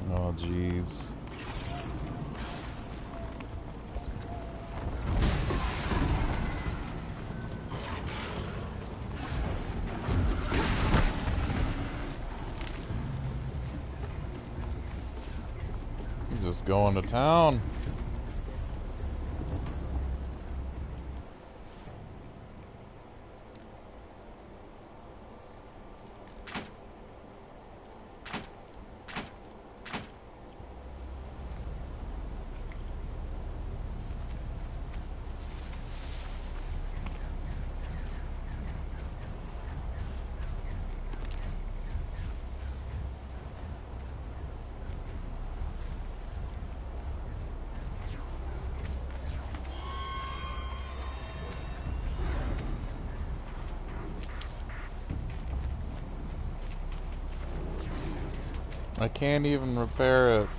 Oh, jeez. He's just going to town. I can't even repair it.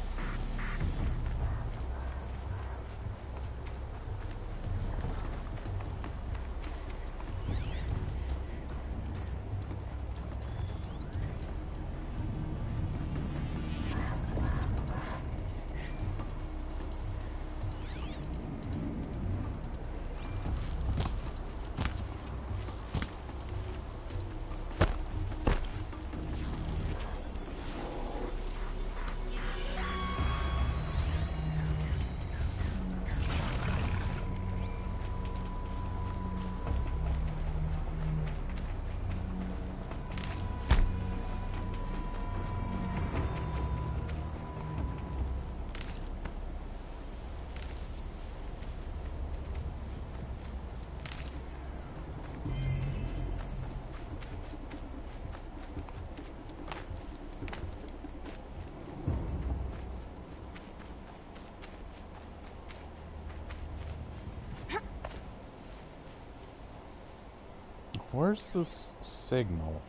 Where's this signal?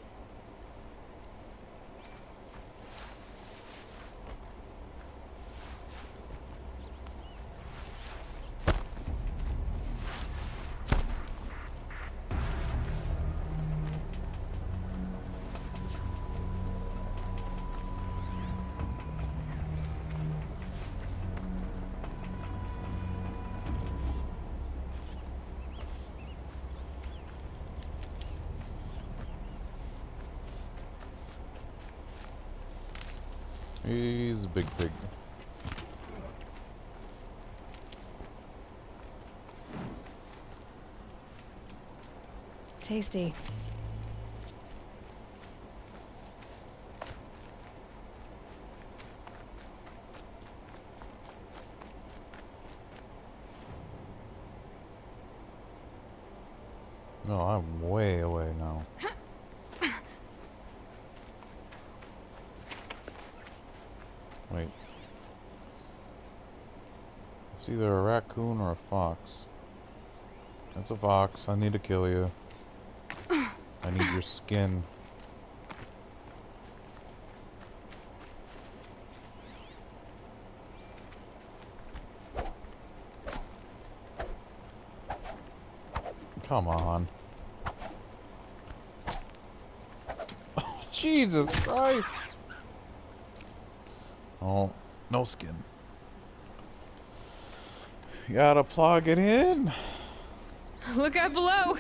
He's a big pig. Tasty. No, I'm way away now. Wait. It's either a raccoon or a fox. That's a fox. I need to kill you. I need your skin. Come on. Oh, Jesus Christ! Oh, no skin. You gotta plug it in. Look out below!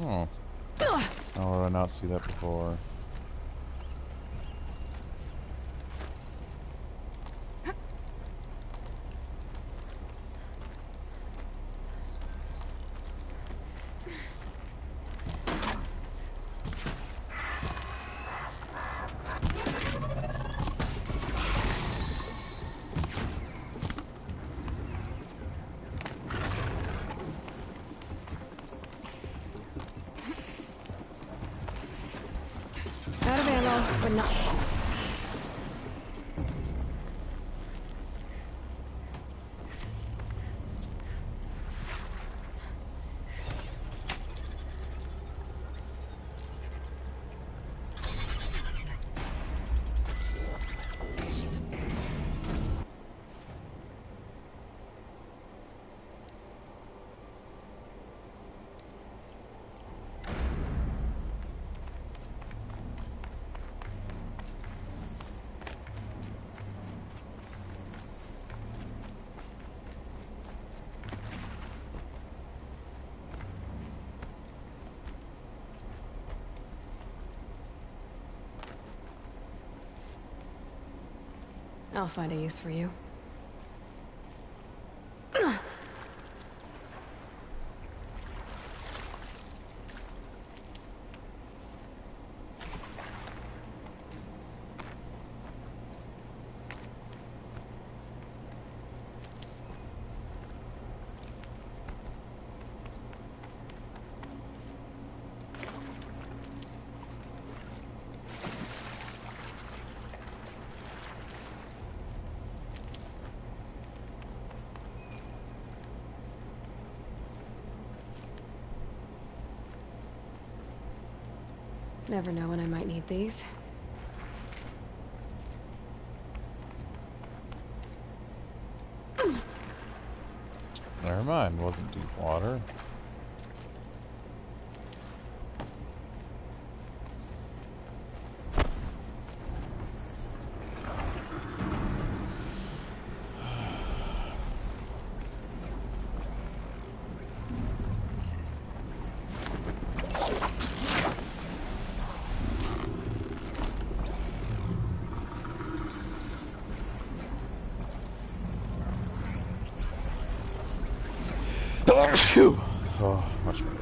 Oh. How did I not see that before? Out of ammo, but not... I'll find a use for you. Never know when I might need these. Never mind, wasn't deep water. Phew. Oh, much better.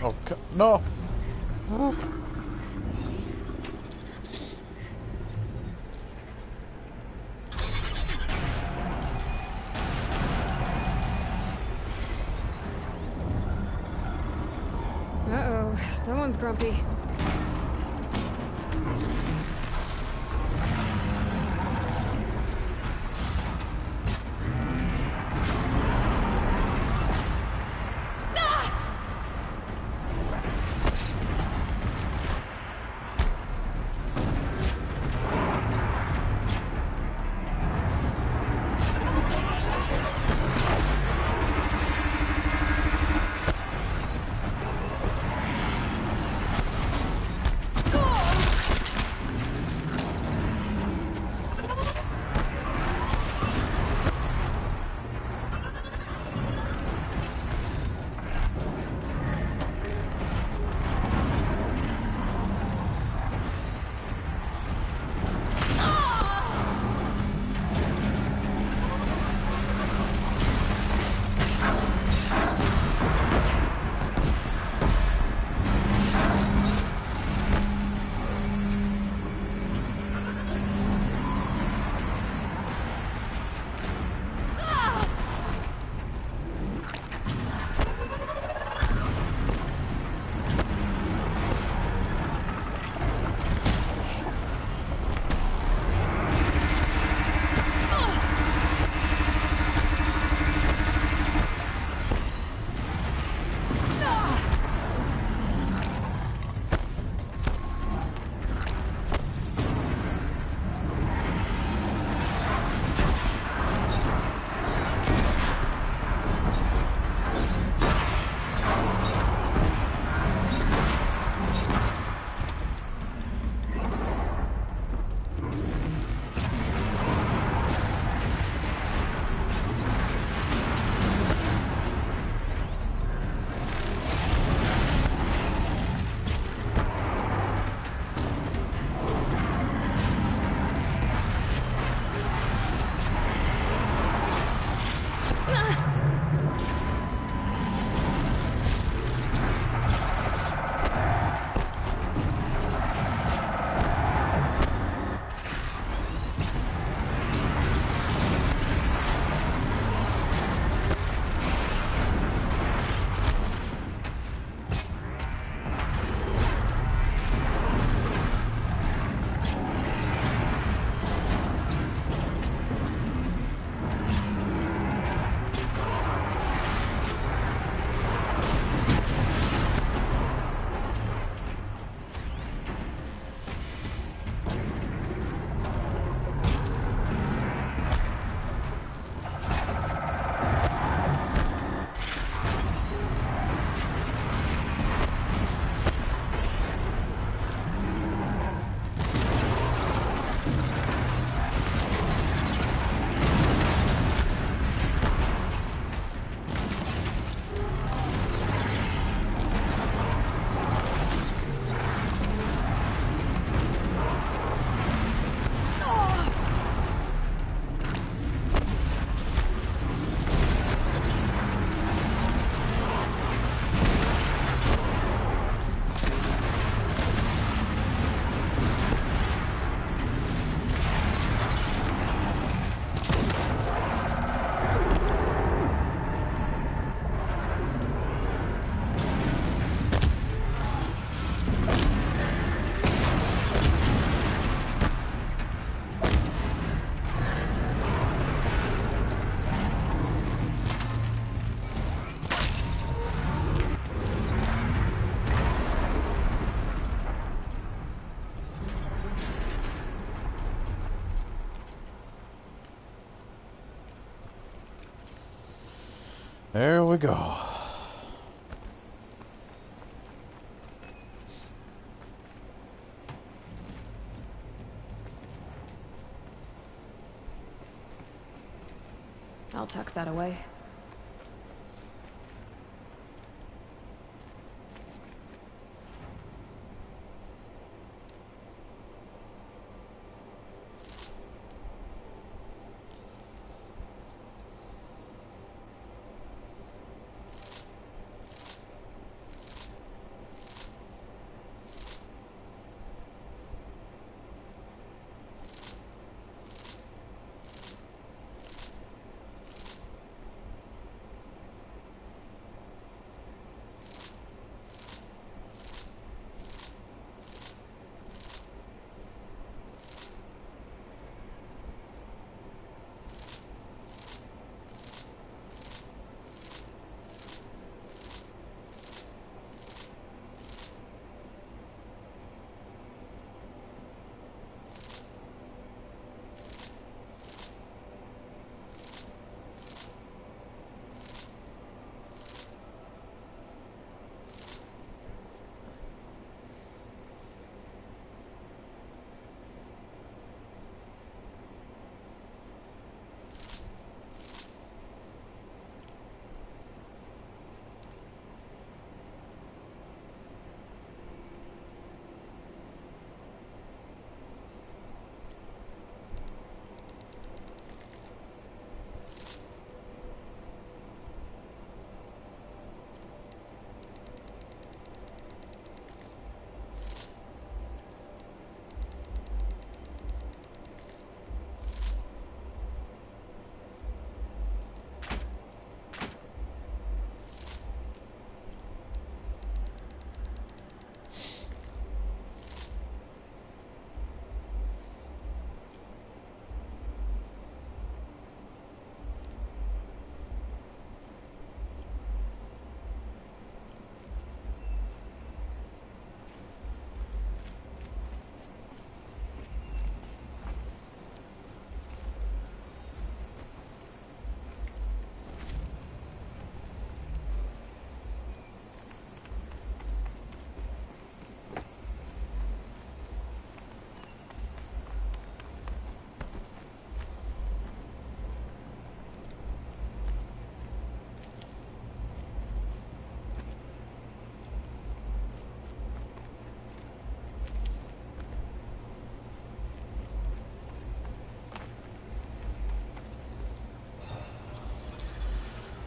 Oh, no! Uh-oh, someone's grumpy. There we go. I'll tuck that away.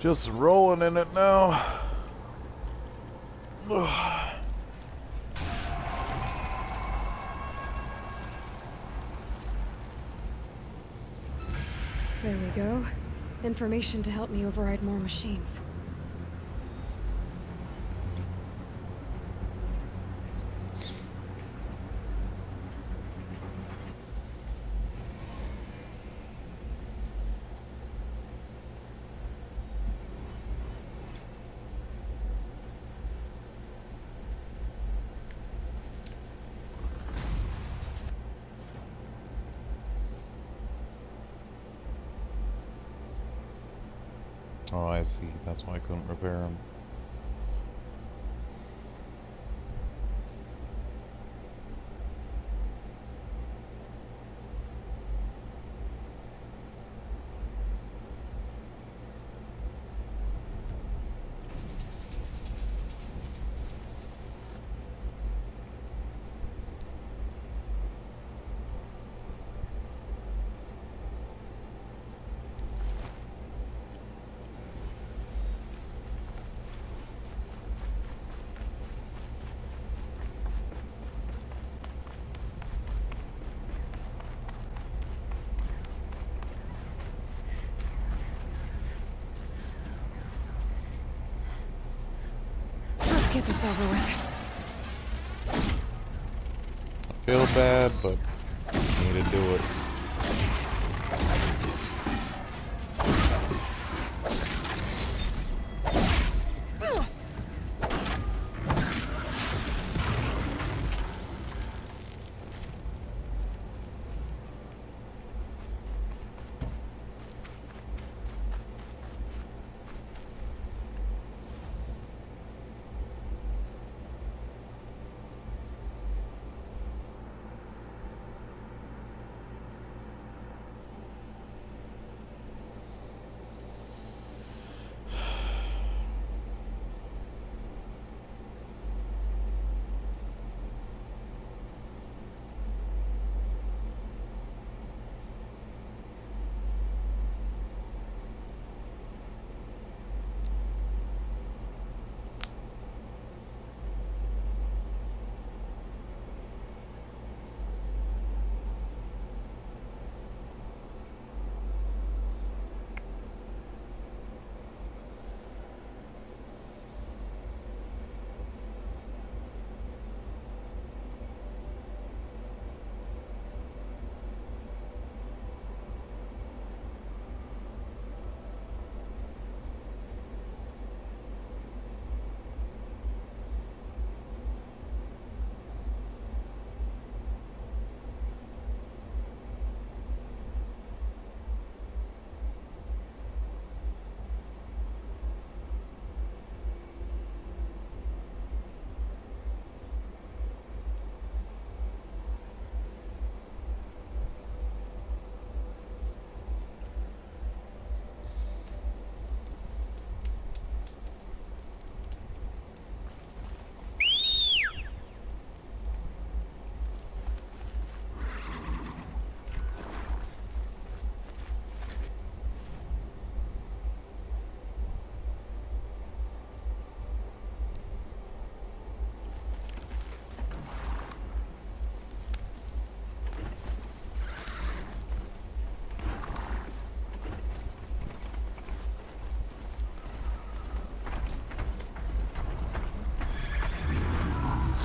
Just rolling in it now. There we go. Information to help me override more machines. Oh, I see. That's why I couldn't repair them. Let's get this over with. I feel bad, but need to do it.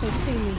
They've seen me.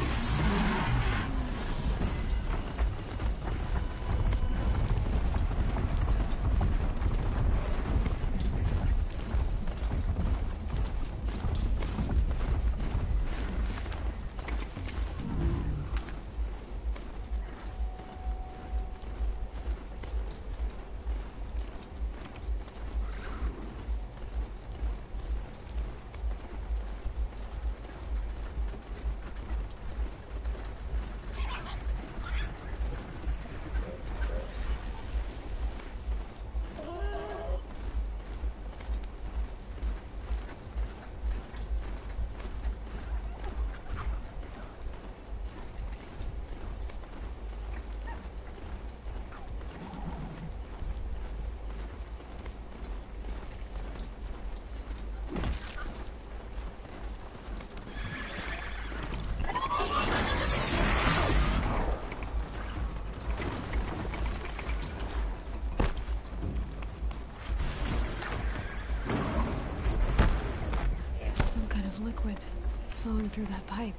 come through that pipe.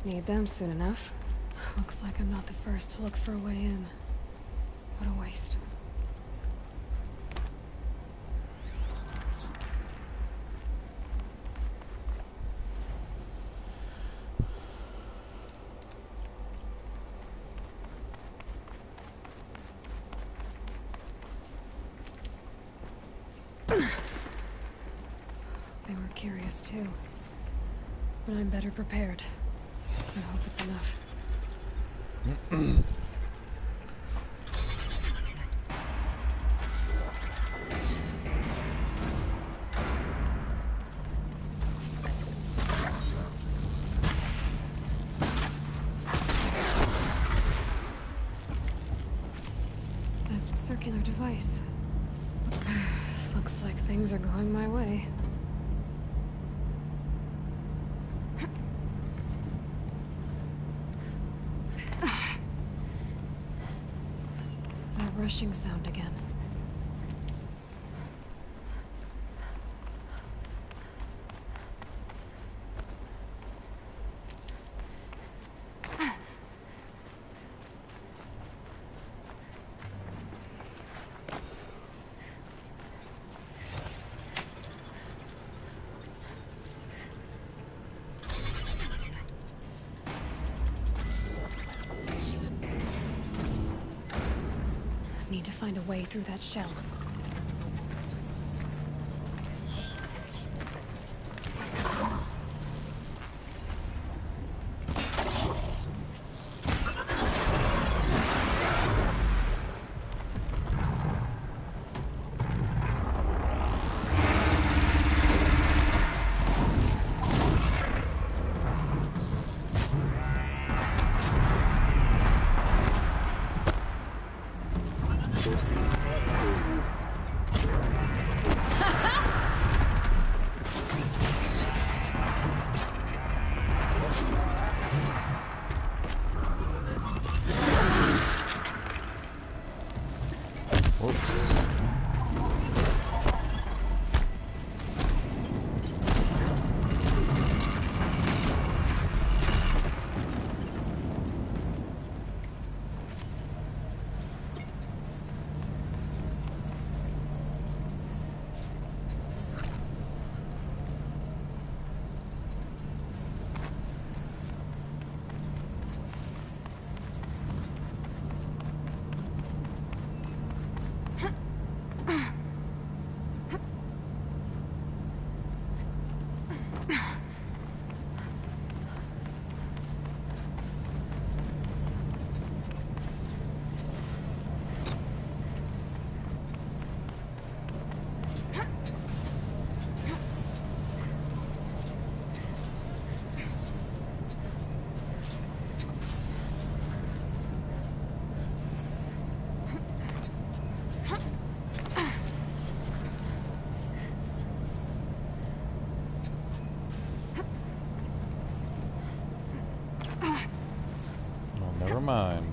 Need them soon enough. Looks like I'm not the first to look for a way in. What a waste. They were curious too. But I'm better prepared. I hope it's enough. That circular device. Looks like things are going my way. Rushing sound again. Need to find a way through that shell. Never mind.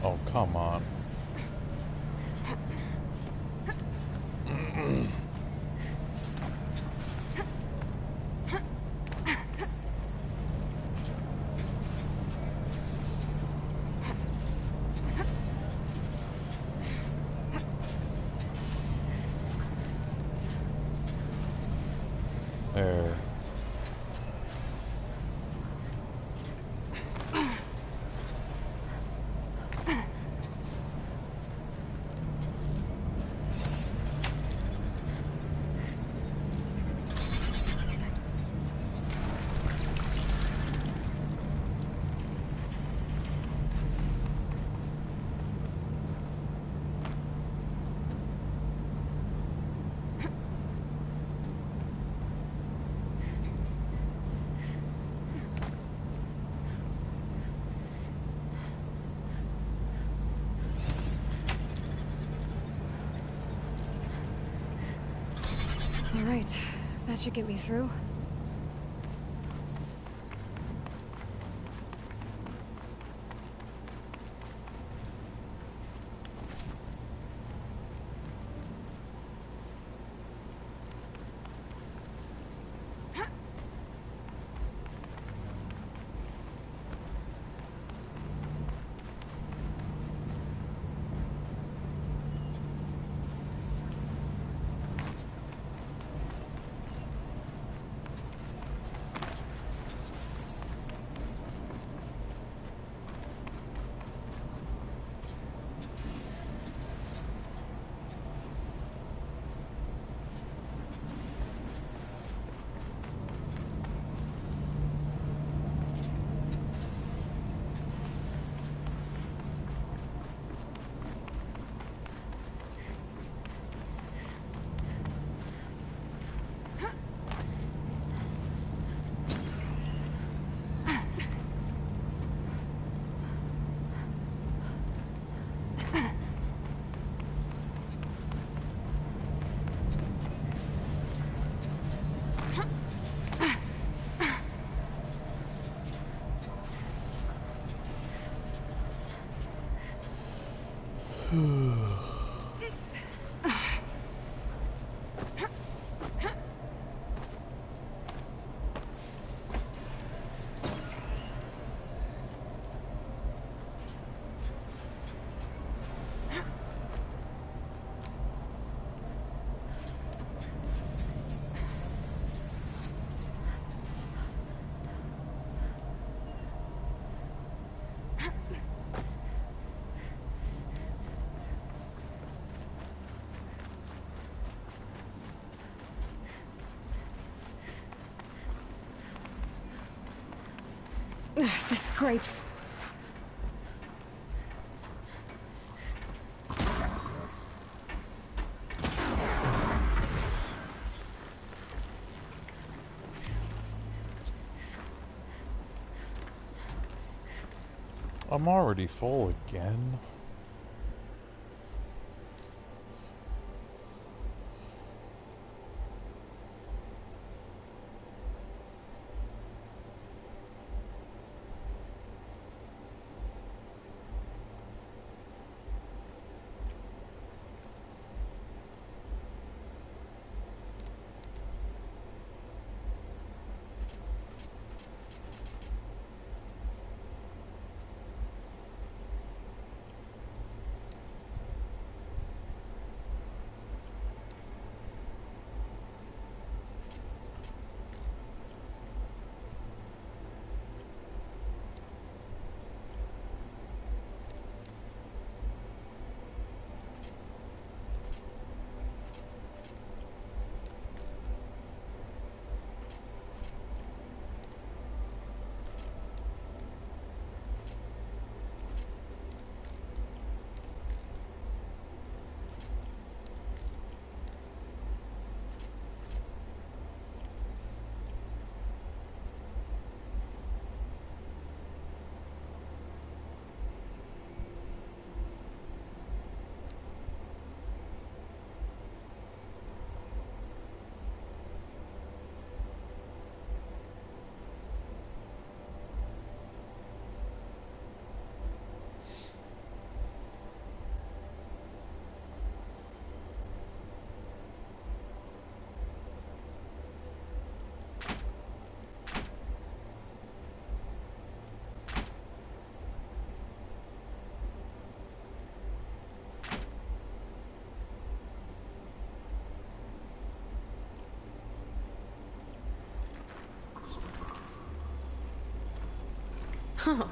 Oh, come on. There. Alright, that should get me through. The scrapes. I'm already full again. Huh,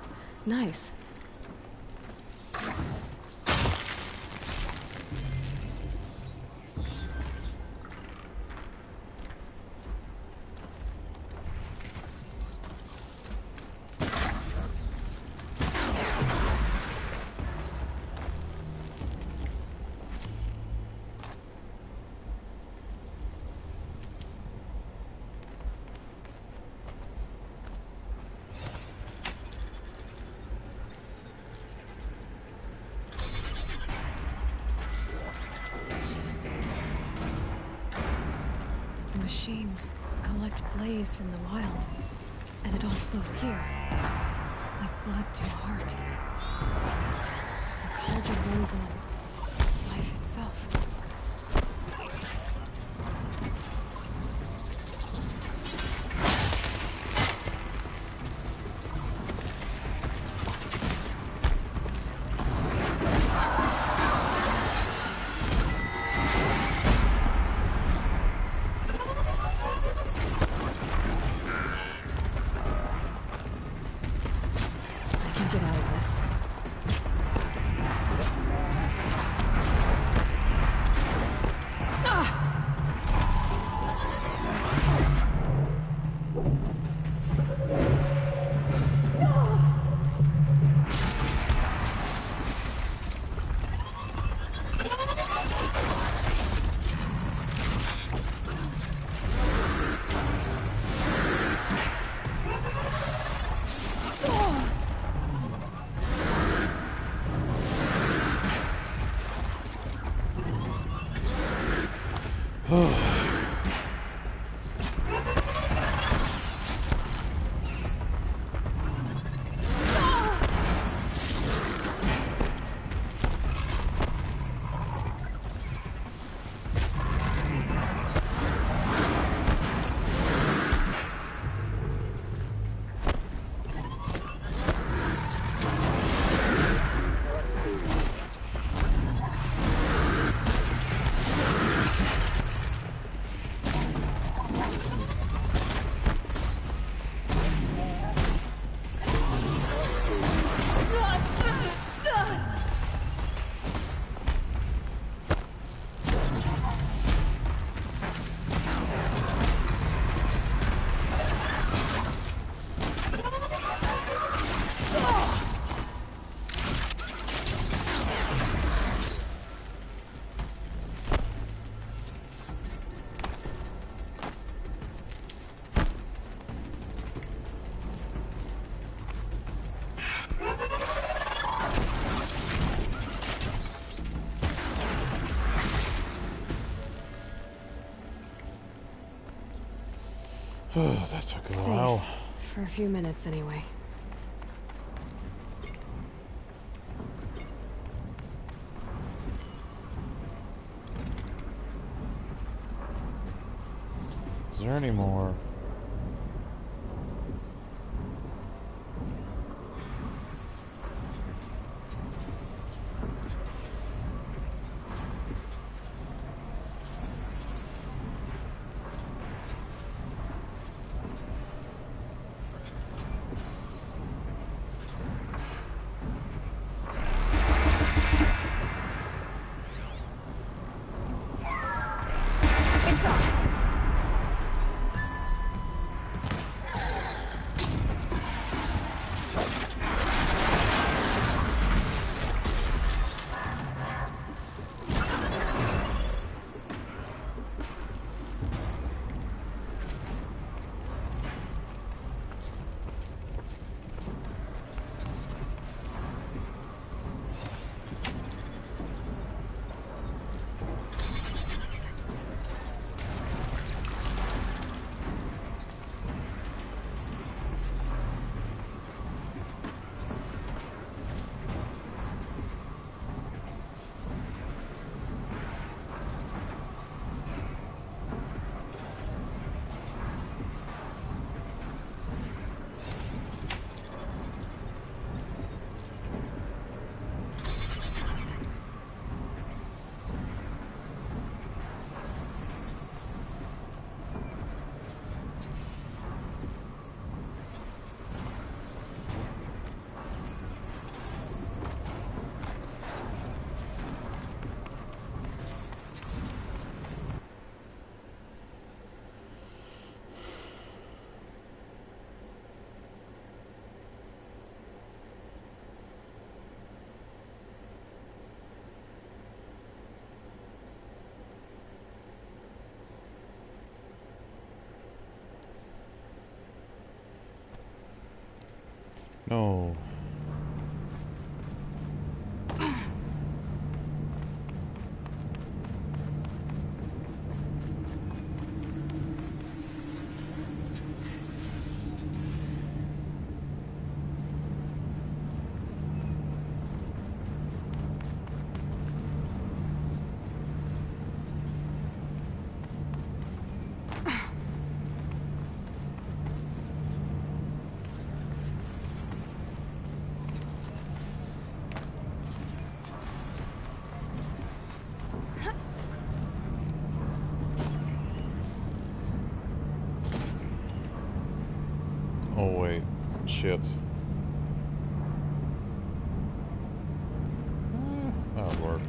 nice. machines collect blaze from the wilds, and it all flows here, like blood to a heart. So the cauldron runs on life itself. That took a while. For a few minutes, anyway. Is there any more? it. That'll work.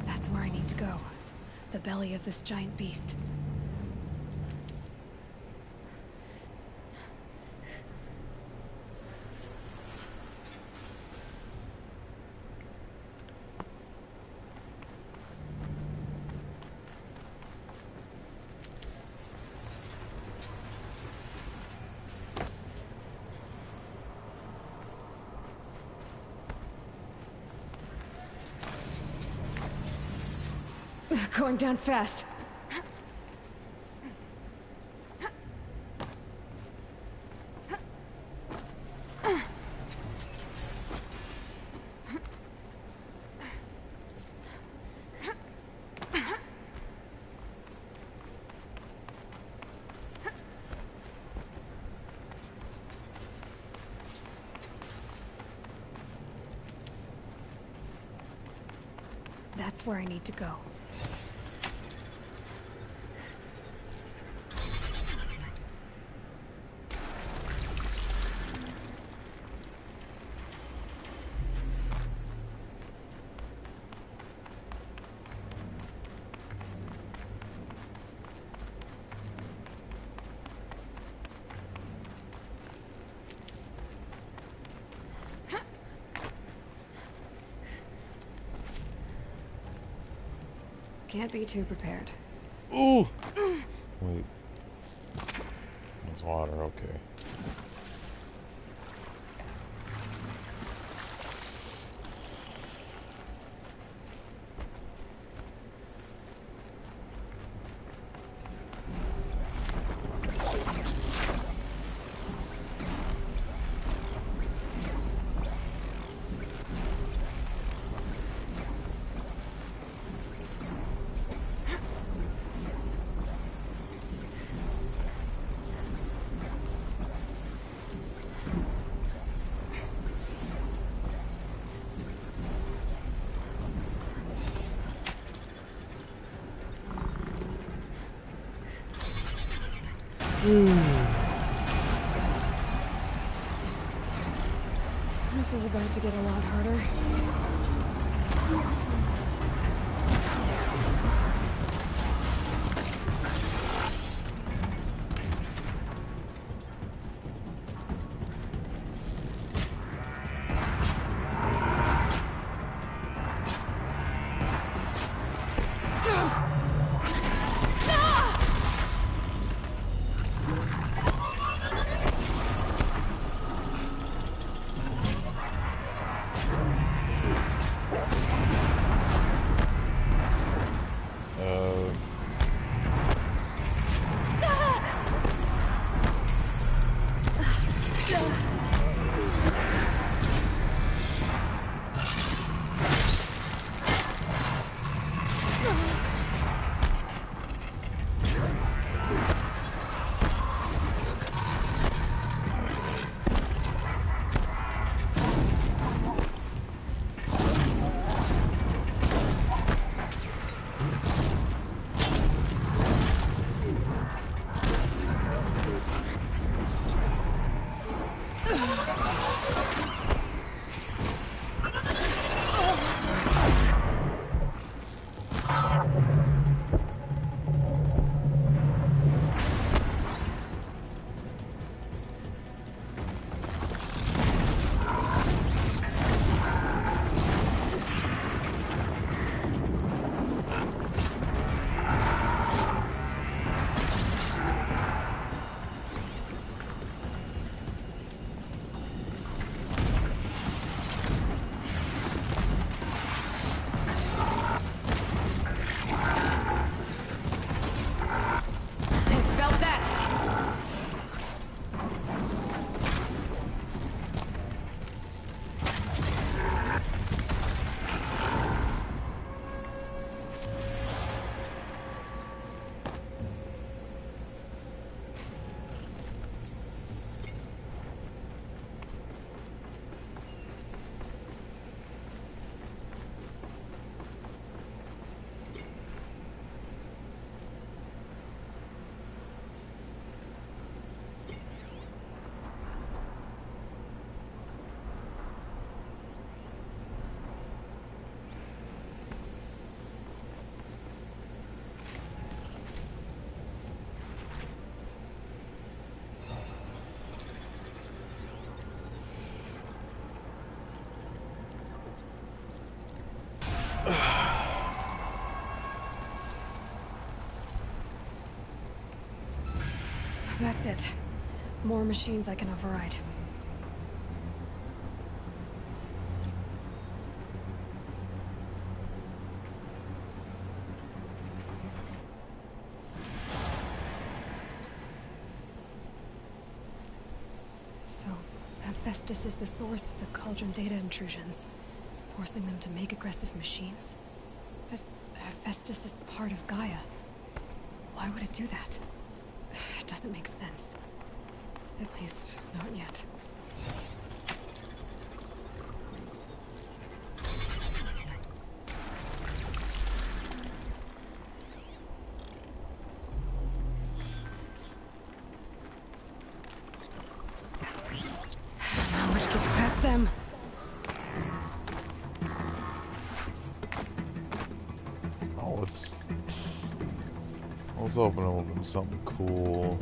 That's where I need to go. The belly of this giant beast. Going down fast. That's where I need to go. Can't be too prepared. Ooh! Wait. There's water, okay. This is about to get a lot harder. That's it. More machines I can override. So, Hephaestus is the source of the Cauldron data intrusions, forcing them to make aggressive machines. But Hephaestus is part of Gaia. Why would it do that? It doesn't make sense. At least, not yet. Not much gets past them. Oh, I was hoping it would be something cool.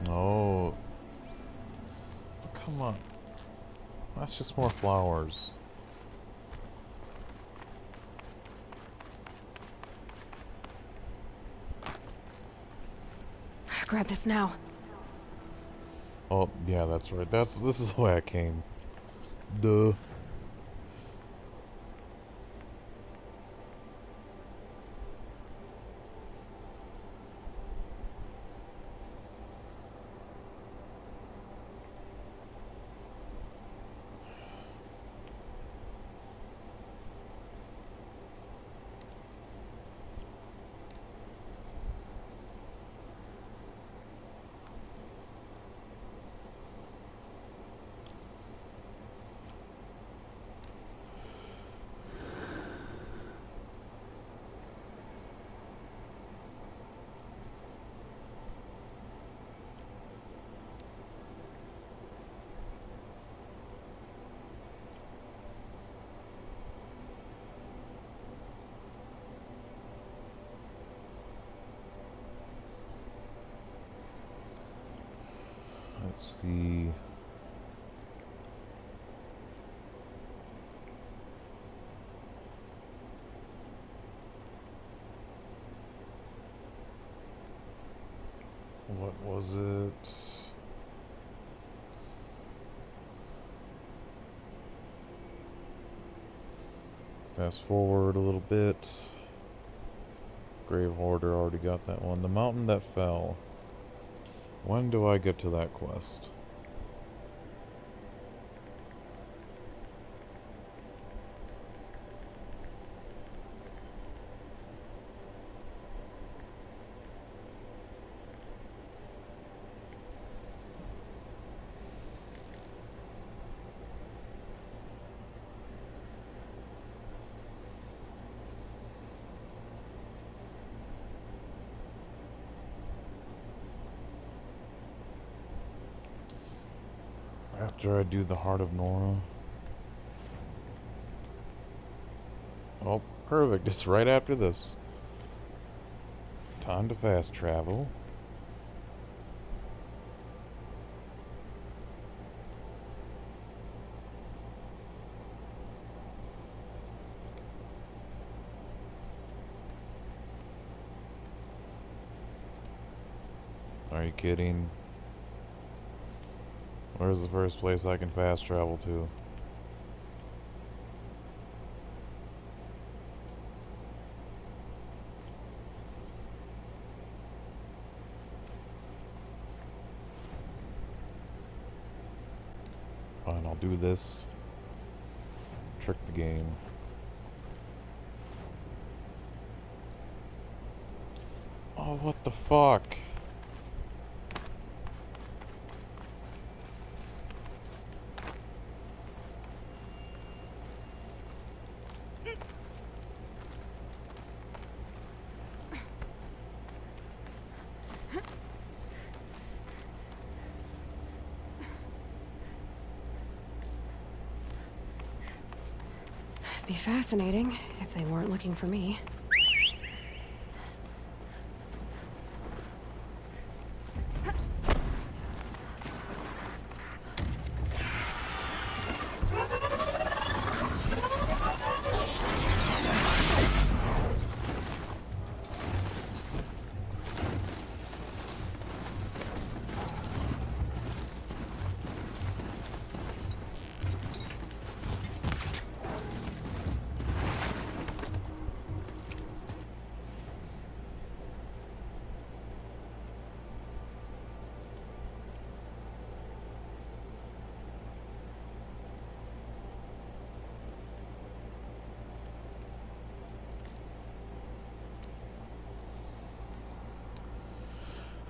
No. Come on. That's just more flowers. Grab this now. Oh, yeah, that's right. This is the way I came. Duh. Let's see. What was it? Fast forward a little bit. Grave Hoarder, already got that one. The Mountain That Fell. When do I get to that quest? After I do the Heart of Nora. Oh, perfect. It's right after this. Time to fast travel. Are you kidding? Where's the first place I can fast travel to? Fine, I'll do this. Trick the game. Oh, what the fuck? Be fascinating if they weren't looking for me.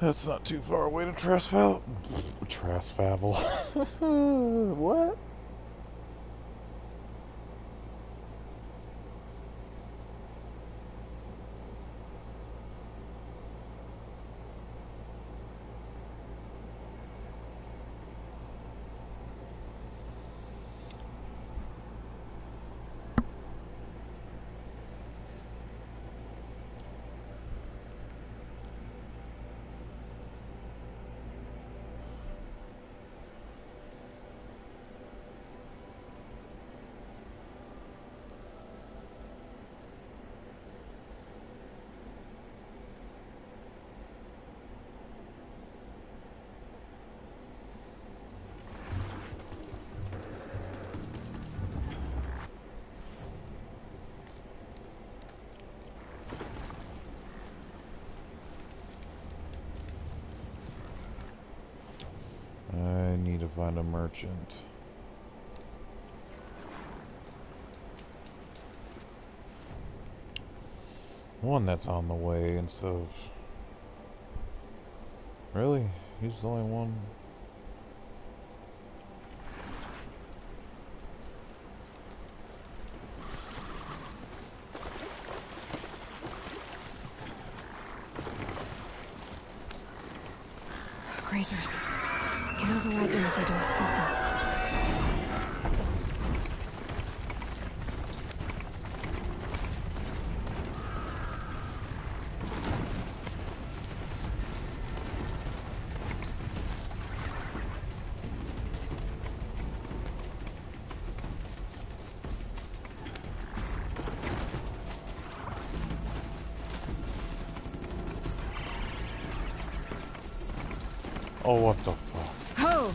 That's not too far away to Trasfavel. Trasfavel. What? I need to find a merchant. One that's on the way instead of... Really? He's the only one? Grazers. Can override them if I don't spot them. Oh, what the fuck? Ho!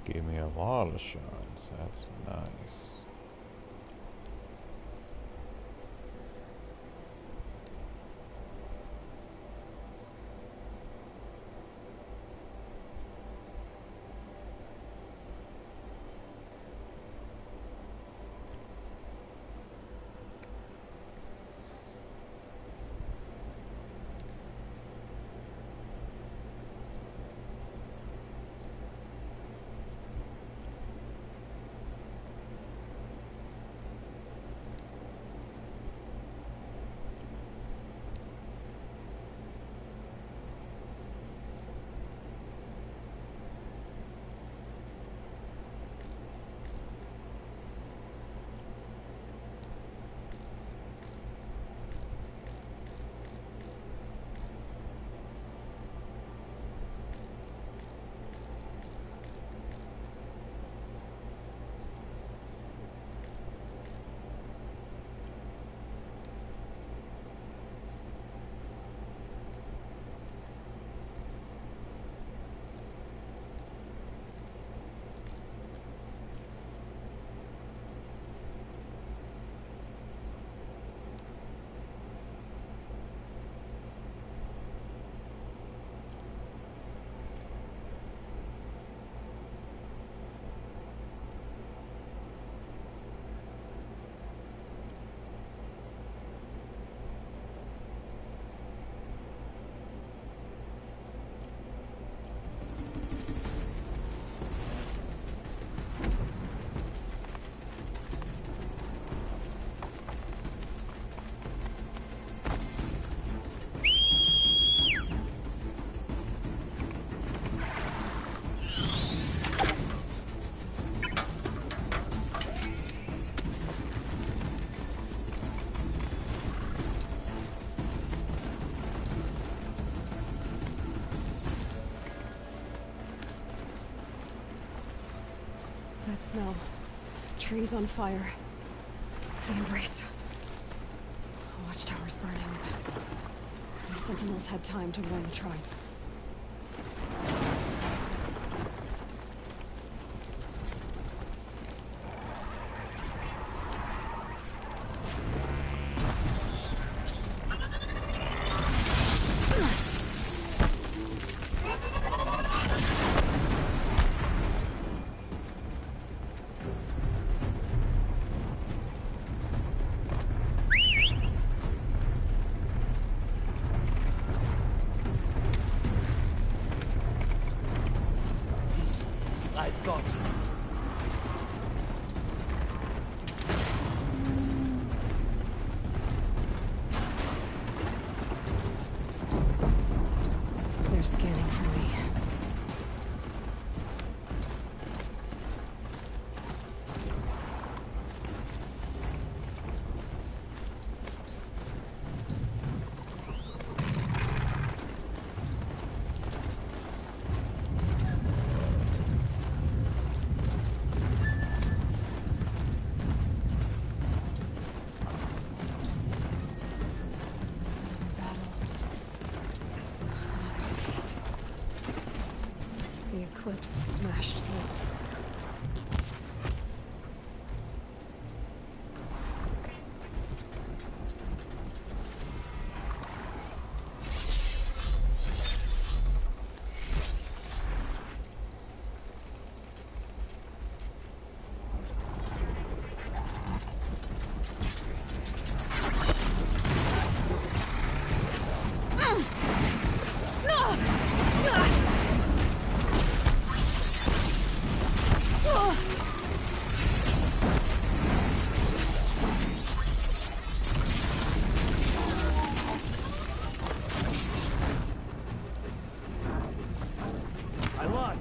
Gave me a lot of shots. That's nice. That smell. Trees on fire. The embrace. Watchtower's burning. The Sentinels had time to warn the tribe. I thought. They're scanning for me. The Eclipse smashed through. I lost.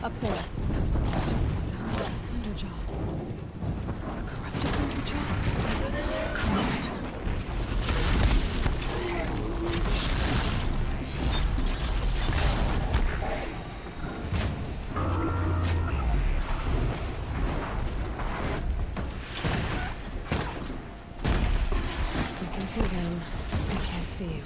Up there. Sounds like a Thunderjaw. A corrupted Thunderjaw? Come on. You can see them. I can't see you.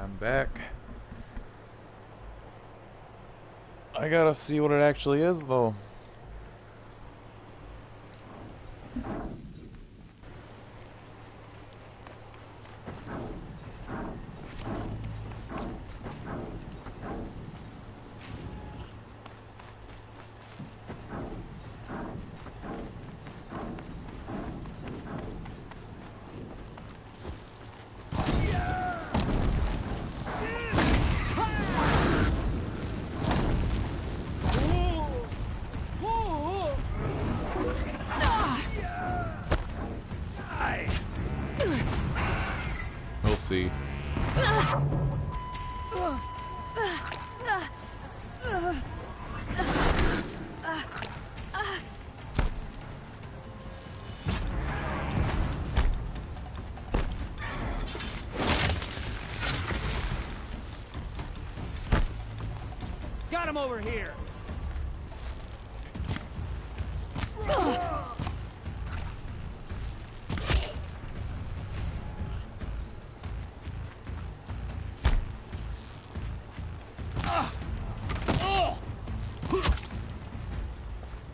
I'm back. I gotta see what it actually is, though. We'll see. Got him over here.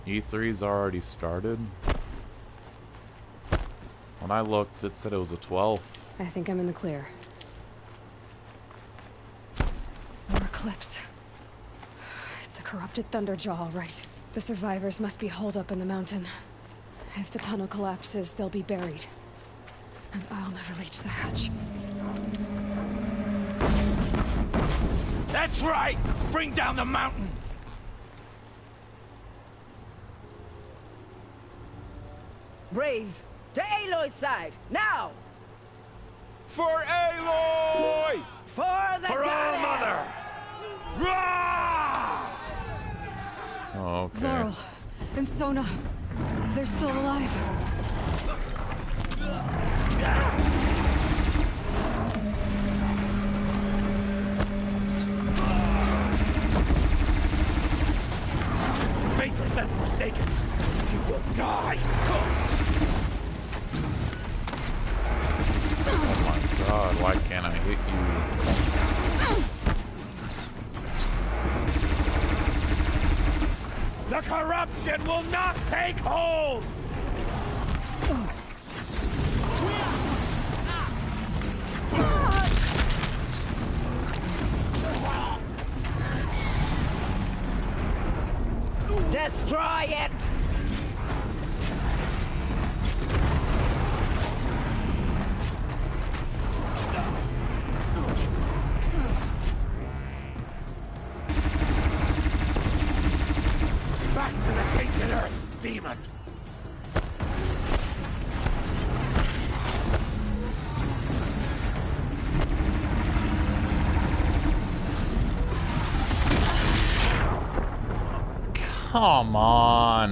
E3's already started. When I looked, it said it was the 12th. I think I'm in the clear. More Eclipse. It's a corrupted Thunderjaw, all right. The survivors must be holed up in the mountain. If the tunnel collapses, they'll be buried. And I'll never reach the hatch. That's right! Bring down the mountain! Braves, to Aloy's side, now! For Aloy! For the For All Mother! Rah! Oh, okay. Varl and Sona, they're still alive. Faithless and forsaken, you will die! Oh my god, why can't I hit you? The corruption will not take hold! Destroy it! Back to the tainted earth, demon! Come on.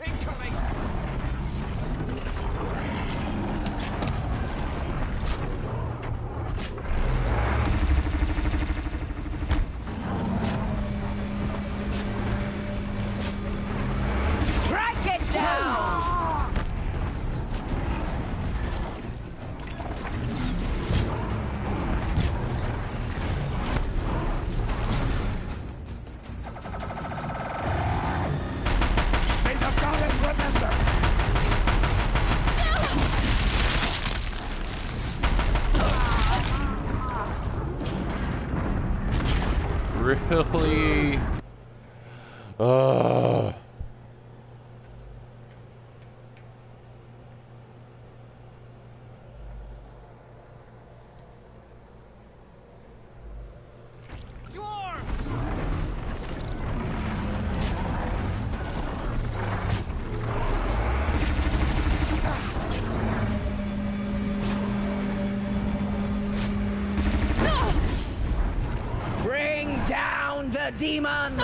Incoming! Track it down! May the goddess remember! Really? Bring down the demon!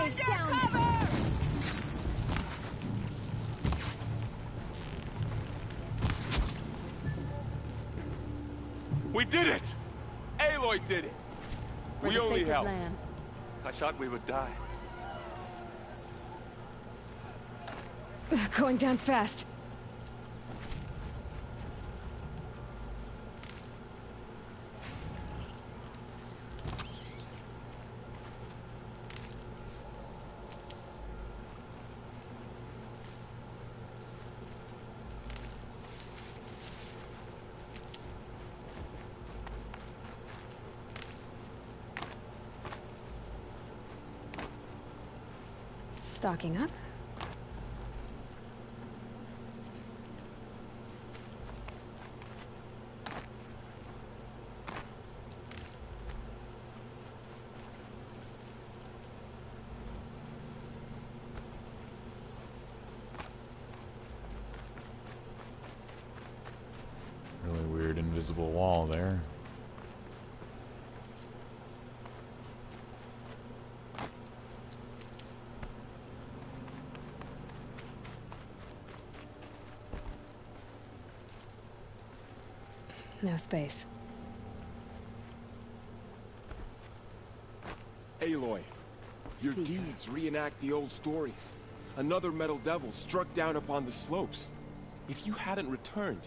drive's down. We did it! Aloy did it! For We the only sake of helped. land. I thought we would die. Going down fast. Stocking up. Really weird invisible wall there. No space. Aloy, your deeds reenact the old stories. Another metal devil struck down upon the slopes. If you hadn't returned,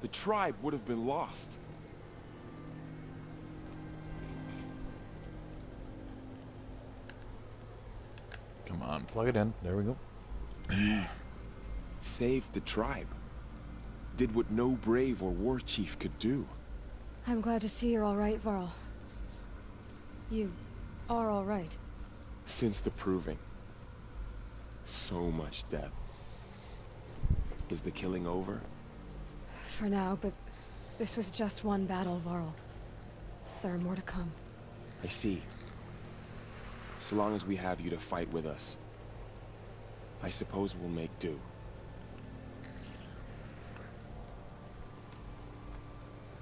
the tribe would have been lost. Come on, plug it in. There we go. You saved the tribe. Did what no brave or war chief could do. I'm glad to see you're all right, Varl. You are all right. Since the proving. So much death. Is the killing over? For now, but this was just one battle, Varl. There are more to come. I see. So long as we have you to fight with us, I suppose we'll make do.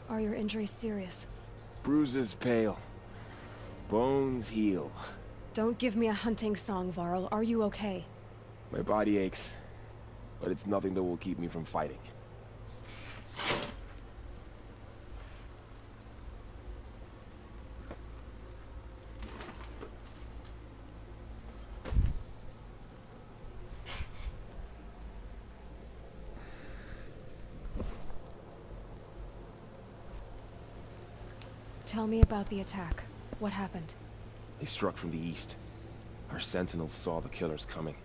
Are your injuries serious? Bruises pale. Bones heal. Don't give me a hunting song, Varl. Are you okay? My body aches, but it's nothing that will keep me from fighting. Tell me about the attack. What happened? They struck from the east. Our sentinels saw the killers coming.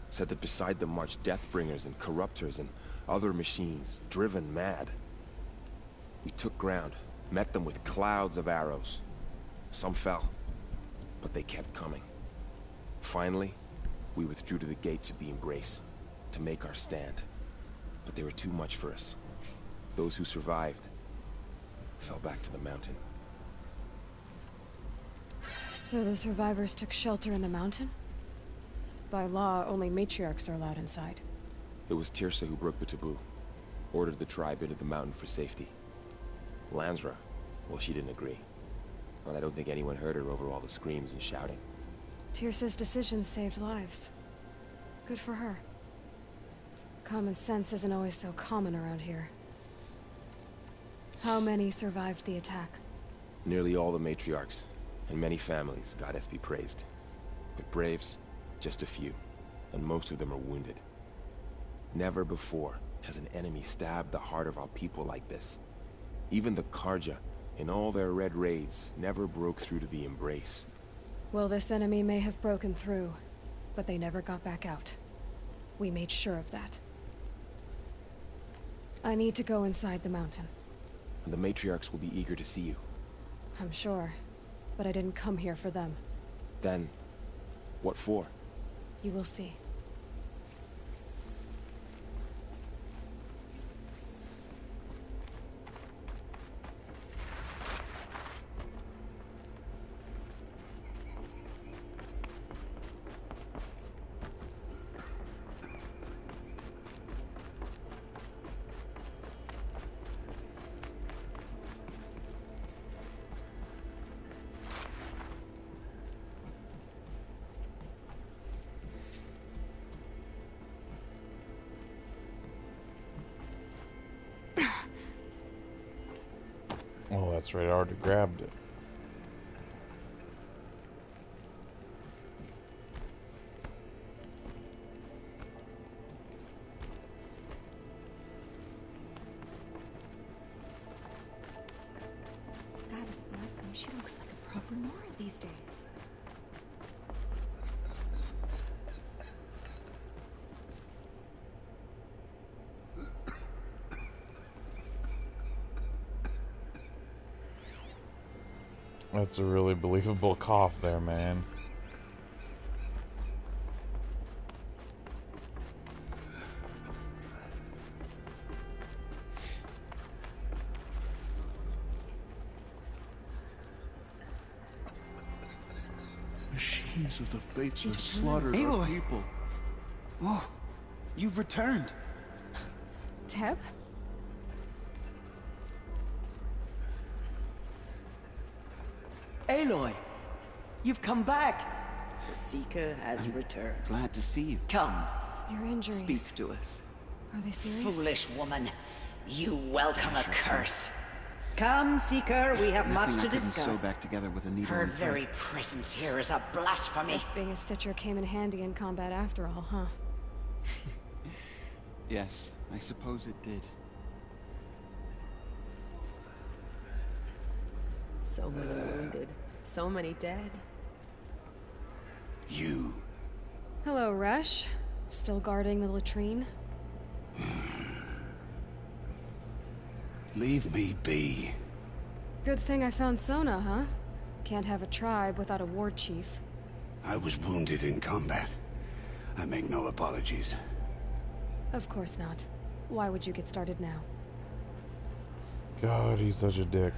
Said that beside them marched Deathbringers and Corruptors and other machines, driven mad. We took ground, met them with clouds of arrows. Some fell, but they kept coming. Finally, we withdrew to the gates of the Embrace to make our stand. But they were too much for us. Those who survived fell back to the mountain. So the survivors took shelter in the mountain? By law, only matriarchs are allowed inside. It was Tirsa who broke the taboo. Ordered the tribe into the mountain for safety. Lansra, well, she didn't agree. But I don't think anyone heard her over all the screams and shouting. Tirsa's decision saved lives. Good for her. Common sense isn't always so common around here. How many survived the attack? Nearly all the matriarchs, and many families, goddess be praised. But braves, just a few, and most of them are wounded. Never before has an enemy stabbed the heart of our people like this. Even the Karja, in all their red raids, never broke through to the Embrace. Well, this enemy may have broken through, but they never got back out. We made sure of that. I need to go inside the mountain. And the matriarchs will be eager to see you. I'm sure, but I didn't come here for them. Then, what for? You will see. Oh, that's right, I already grabbed it. Goddess bless me, she looks like a proper Nora these days. That's a really believable cough there, man. Machines of the faithless slaughtered our Aloy! people. Oh, you've returned. Teb? Aloy, you've come back. The Seeker has returned. Glad to see you. Come, Your injuries. speak to us. Are they serious? Foolish woman. You welcome a curse. Come, Seeker, we have Nothing much to I couldn't discuss. sew back together with a needle Her and thread. very presence here is a blasphemy. Guess being a Stitcher came in handy in combat after all, huh? Yes, I suppose it did. So many wounded. So many dead. You. Hello, Resh. Still guarding the latrine? Leave me be. Good thing I found Sona, huh? Can't have a tribe without a war chief. I was wounded in combat. I make no apologies. Of course not. Why would you get started now? God, he's such a dick.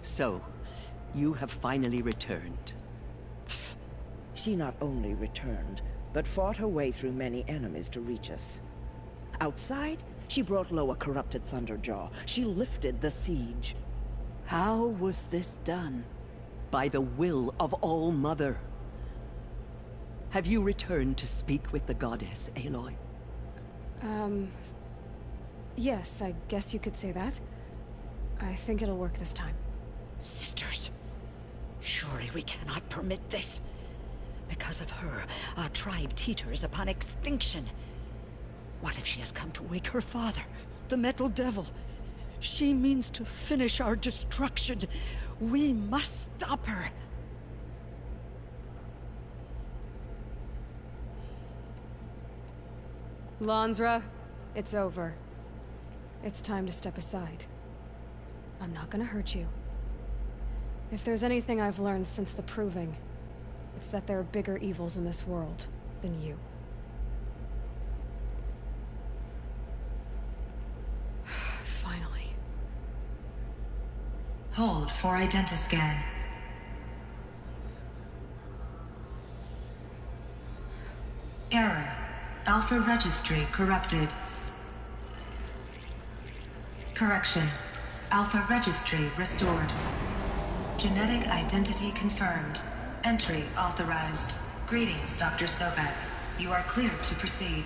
So, you have finally returned. She not only returned, but fought her way through many enemies to reach us. Outside, she brought low a corrupted Thunderjaw. She lifted the siege. How was this done? By the will of All-Mother. Have you returned to speak with the goddess, Aloy? Yes, I guess you could say that. I think it'll work this time. Sisters, surely we cannot permit this. Because of her, our tribe teeters upon extinction. What if she has come to wake her father, the Metal Devil? She means to finish our destruction. We must stop her. Lansra, it's over. It's time to step aside. I'm not gonna hurt you. If there's anything I've learned since the Proving, it's that there are bigger evils in this world than you. Finally. Hold for identiscan. Error. Alpha registry corrupted. Correction. Alpha registry restored. Genetic identity confirmed. Entry authorized. Greetings, Dr. Sobek. You are cleared to proceed.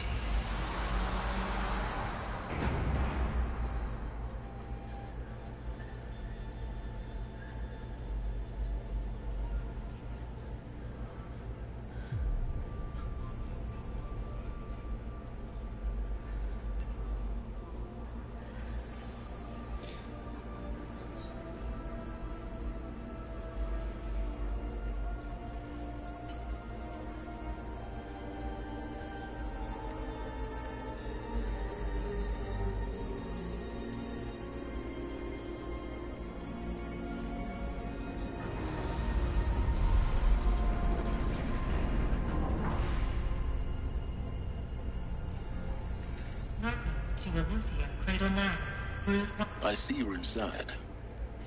Welcome to Eleuthia, Cradle 9. I see you're inside.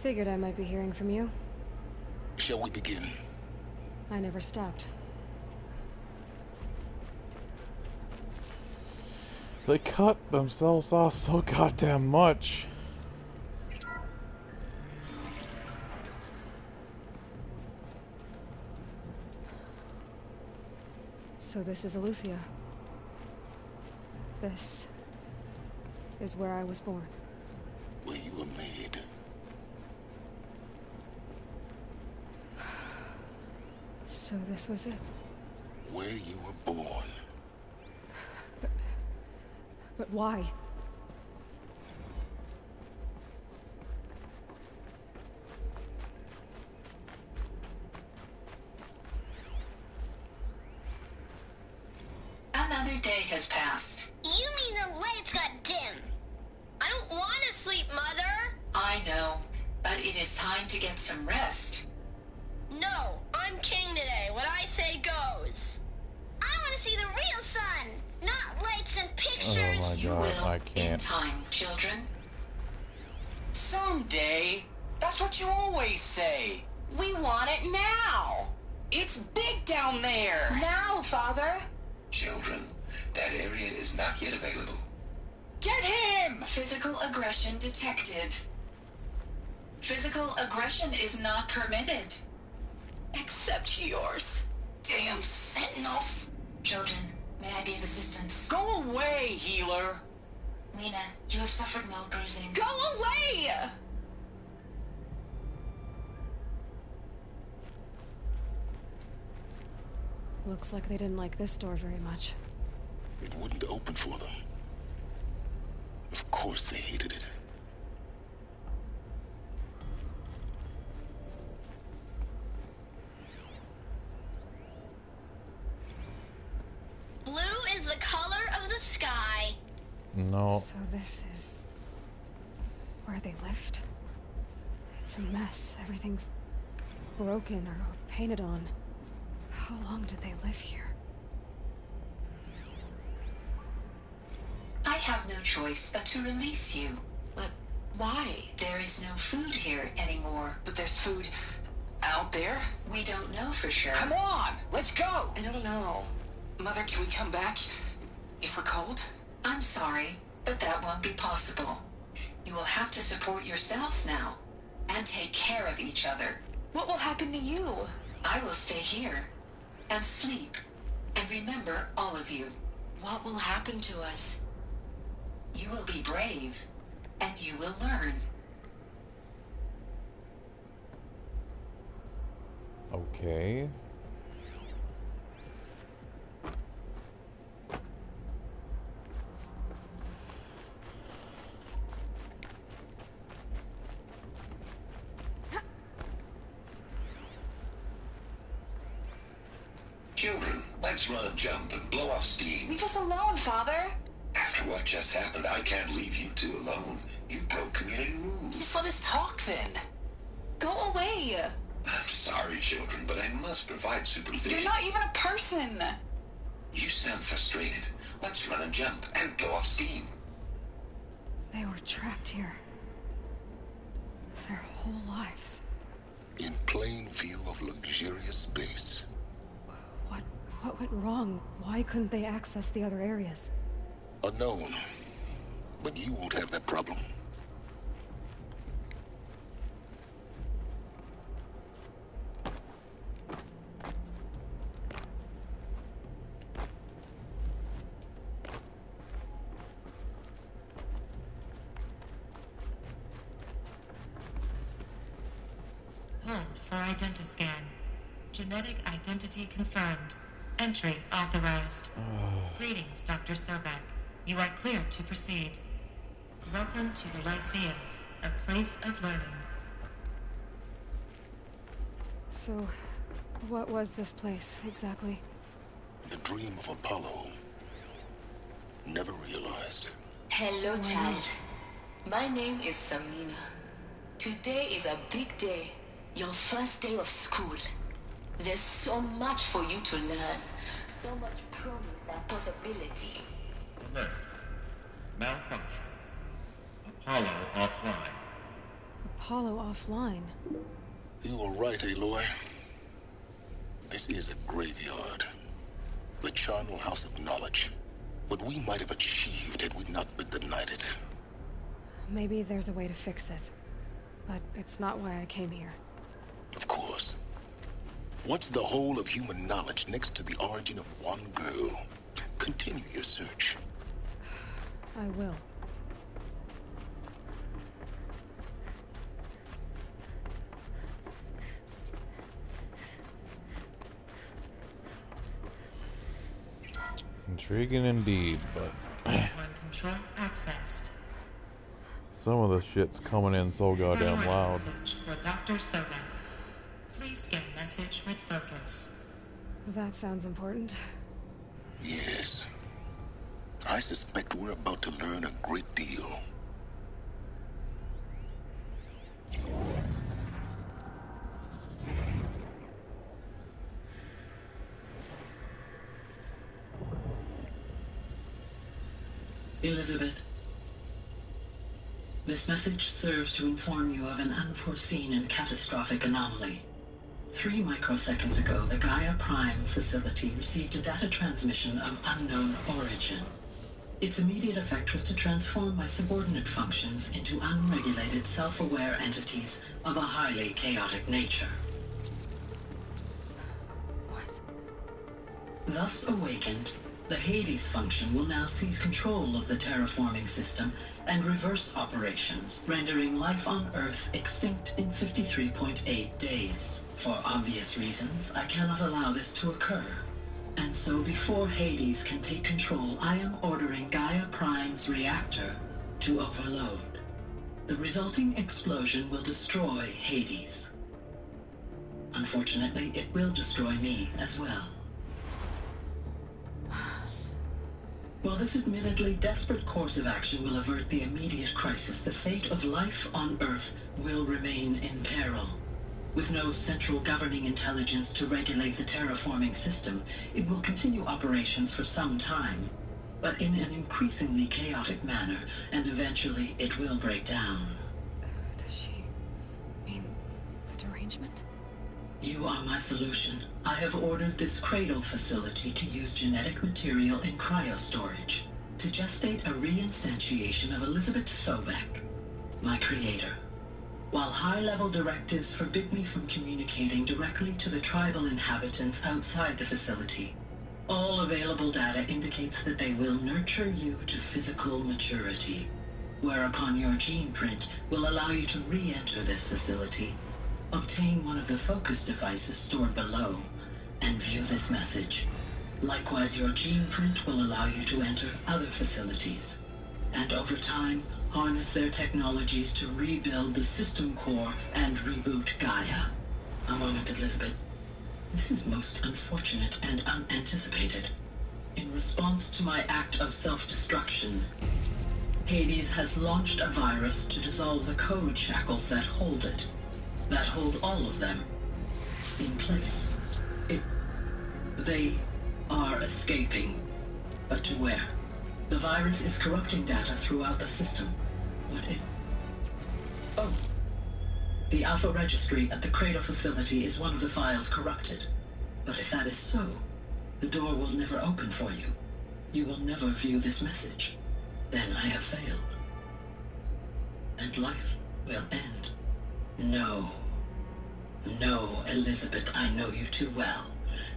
Figured I might be hearing from you. Shall we begin? I never stopped. They cut themselves off so goddamn much. So this is Eleuthia. This is where I was born. Where you were made. So this was it. Where you were born. But why? Another day has passed. You mean the lights got dim? I don't want to sleep, Mother! I know, but it is time to get some rest. No, I'm king today. What I say goes. I want to see the real sun, not lights and pictures. Oh my You god, will I in can't. time, children. Someday. That's what you always say. We want it now. It's big down there. Now, Father. Children, that area is not yet available. Get him! Physical aggression detected. Physical aggression is not permitted. Except yours. Damn sentinels. Children, may I be of assistance? Go away, healer. Lena, you have suffered mild bruising. Go away! Looks like they didn't like this door very much. It wouldn't open for them. Of course they hated it. Blue is the color of the sky. No. So this is where they lived? It's a mess. Everything's broken or painted on. How long did they live here? I have no choice but to release you. But why? There is no food here anymore. But there's food out there? We don't know for sure. Come on, let's go! I don't know. Mother, can we come back if we're cold? I'm sorry, but that won't be possible. You will have to support yourselves now, and take care of each other. What will happen to you? I will stay here, and sleep, and remember all of you. What will happen to us? You will be brave, and you will learn. Okay. Children, let's run and jump and blow off steam. Leave us alone, Father. After what just happened, I can't leave you two alone. You broke community rules. Just let us talk then. Go away. I'm sorry, children, but I must provide supervision. You're not even a person. You sound frustrated. Let's run and jump and blow off steam. They were trapped here. Their whole lives. In plain view of luxurious space. What went wrong? Why couldn't they access the other areas? Unknown. But you won't have that problem. Hold for identiscan. Genetic identity confirmed. Entry authorized. Greetings, Dr. Sobek. You are cleared to proceed. Welcome to the Lyceum, a place of learning. So, what was this place, exactly? The dream of Apollo. Never realized. Hello, child. My name is Samina. Today is a big day. Your first day of school. There's so much for you to learn. So much promise and possibility. Alert. Malfunction. Apollo offline. Apollo offline? You were right, Aloy. This is a graveyard. The charnel house of knowledge. What we might have achieved had we not been denied it. Maybe there's a way to fix it. But it's not why I came here. Of course. What's the whole of human knowledge next to the origin of one girl? Continue your search. I will. Intriguing indeed, but control accessed. some of the shit's coming in so goddamn loud. Message for Dr. Sobek. Please scan message with focus. That sounds important. Yes. I suspect we're about to learn a great deal. Elizabeth, this message serves to inform you of an unforeseen and catastrophic anomaly. 3 microseconds ago, the Gaia Prime facility received a data transmission of unknown origin. Its immediate effect was to transform my subordinate functions into unregulated, self-aware entities of a highly chaotic nature. What? Thus awakened, the Hades function will now seize control of the terraforming system and reverse operations, rendering life on Earth extinct in 53.8 days. For obvious reasons, I cannot allow this to occur. And so before Hades can take control, I am ordering Gaia Prime's reactor to overload. The resulting explosion will destroy Hades. Unfortunately, it will destroy me as well. While this admittedly desperate course of action will avert the immediate crisis, the fate of life on Earth will remain in peril. With no central governing intelligence to regulate the terraforming system, it will continue operations for some time, but in an increasingly chaotic manner, and eventually it will break down. Does she mean the derangement? You are my solution. I have ordered this cradle facility to use genetic material in cryostorage to gestate a reinstantiation of Elizabeth Sobek, my creator. While high-level directives forbid me from communicating directly to the tribal inhabitants outside the facility, all available data indicates that they will nurture you to physical maturity, whereupon your gene print will allow you to re-enter this facility, obtain one of the focus devices stored below, and view this message. Likewise, your gene print will allow you to enter other facilities, and over time, harness their technologies to rebuild the system core and reboot Gaia. A moment, Elizabeth. This is most unfortunate and unanticipated. In response to my act of self-destruction, Hades has launched a virus to dissolve the code shackles that hold it, that hold all of them in place. They are escaping, but to where? The virus is corrupting data throughout the system. What if... Oh. The Alpha Registry at the Cradle facility is one of the files corrupted. But if that is so, the door will never open for you. You will never view this message. Then I have failed. And life will end. No. No, Elizabeth, I know you too well.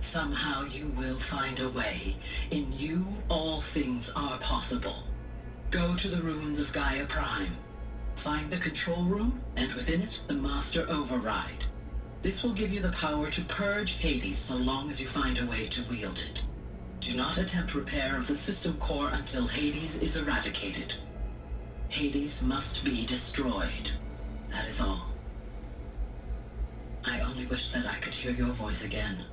Somehow you will find a way. In you, all things are possible. Go to the ruins of Gaia Prime. Find the control room, and within it, the Master Override. This will give you the power to purge Hades so long as you find a way to wield it. Do not attempt repair of the system core until Hades is eradicated. Hades must be destroyed. That is all. I only wish that I could hear your voice again.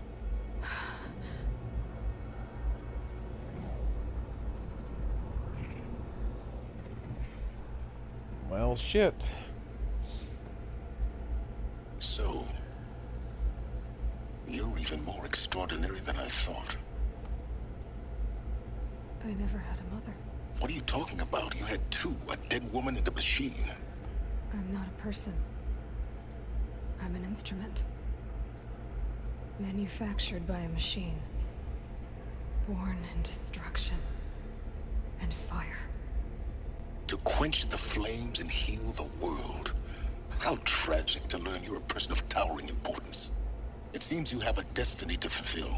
Well, shit. So, you're even more extraordinary than I thought. I never had a mother. What are you talking about? You had two, a dead woman and a machine. I'm not a person. I'm an instrument. Manufactured by a machine. Born in destruction and fire. To quench the flames and heal the world. How tragic to learn you're a person of towering importance. It seems you have a destiny to fulfill.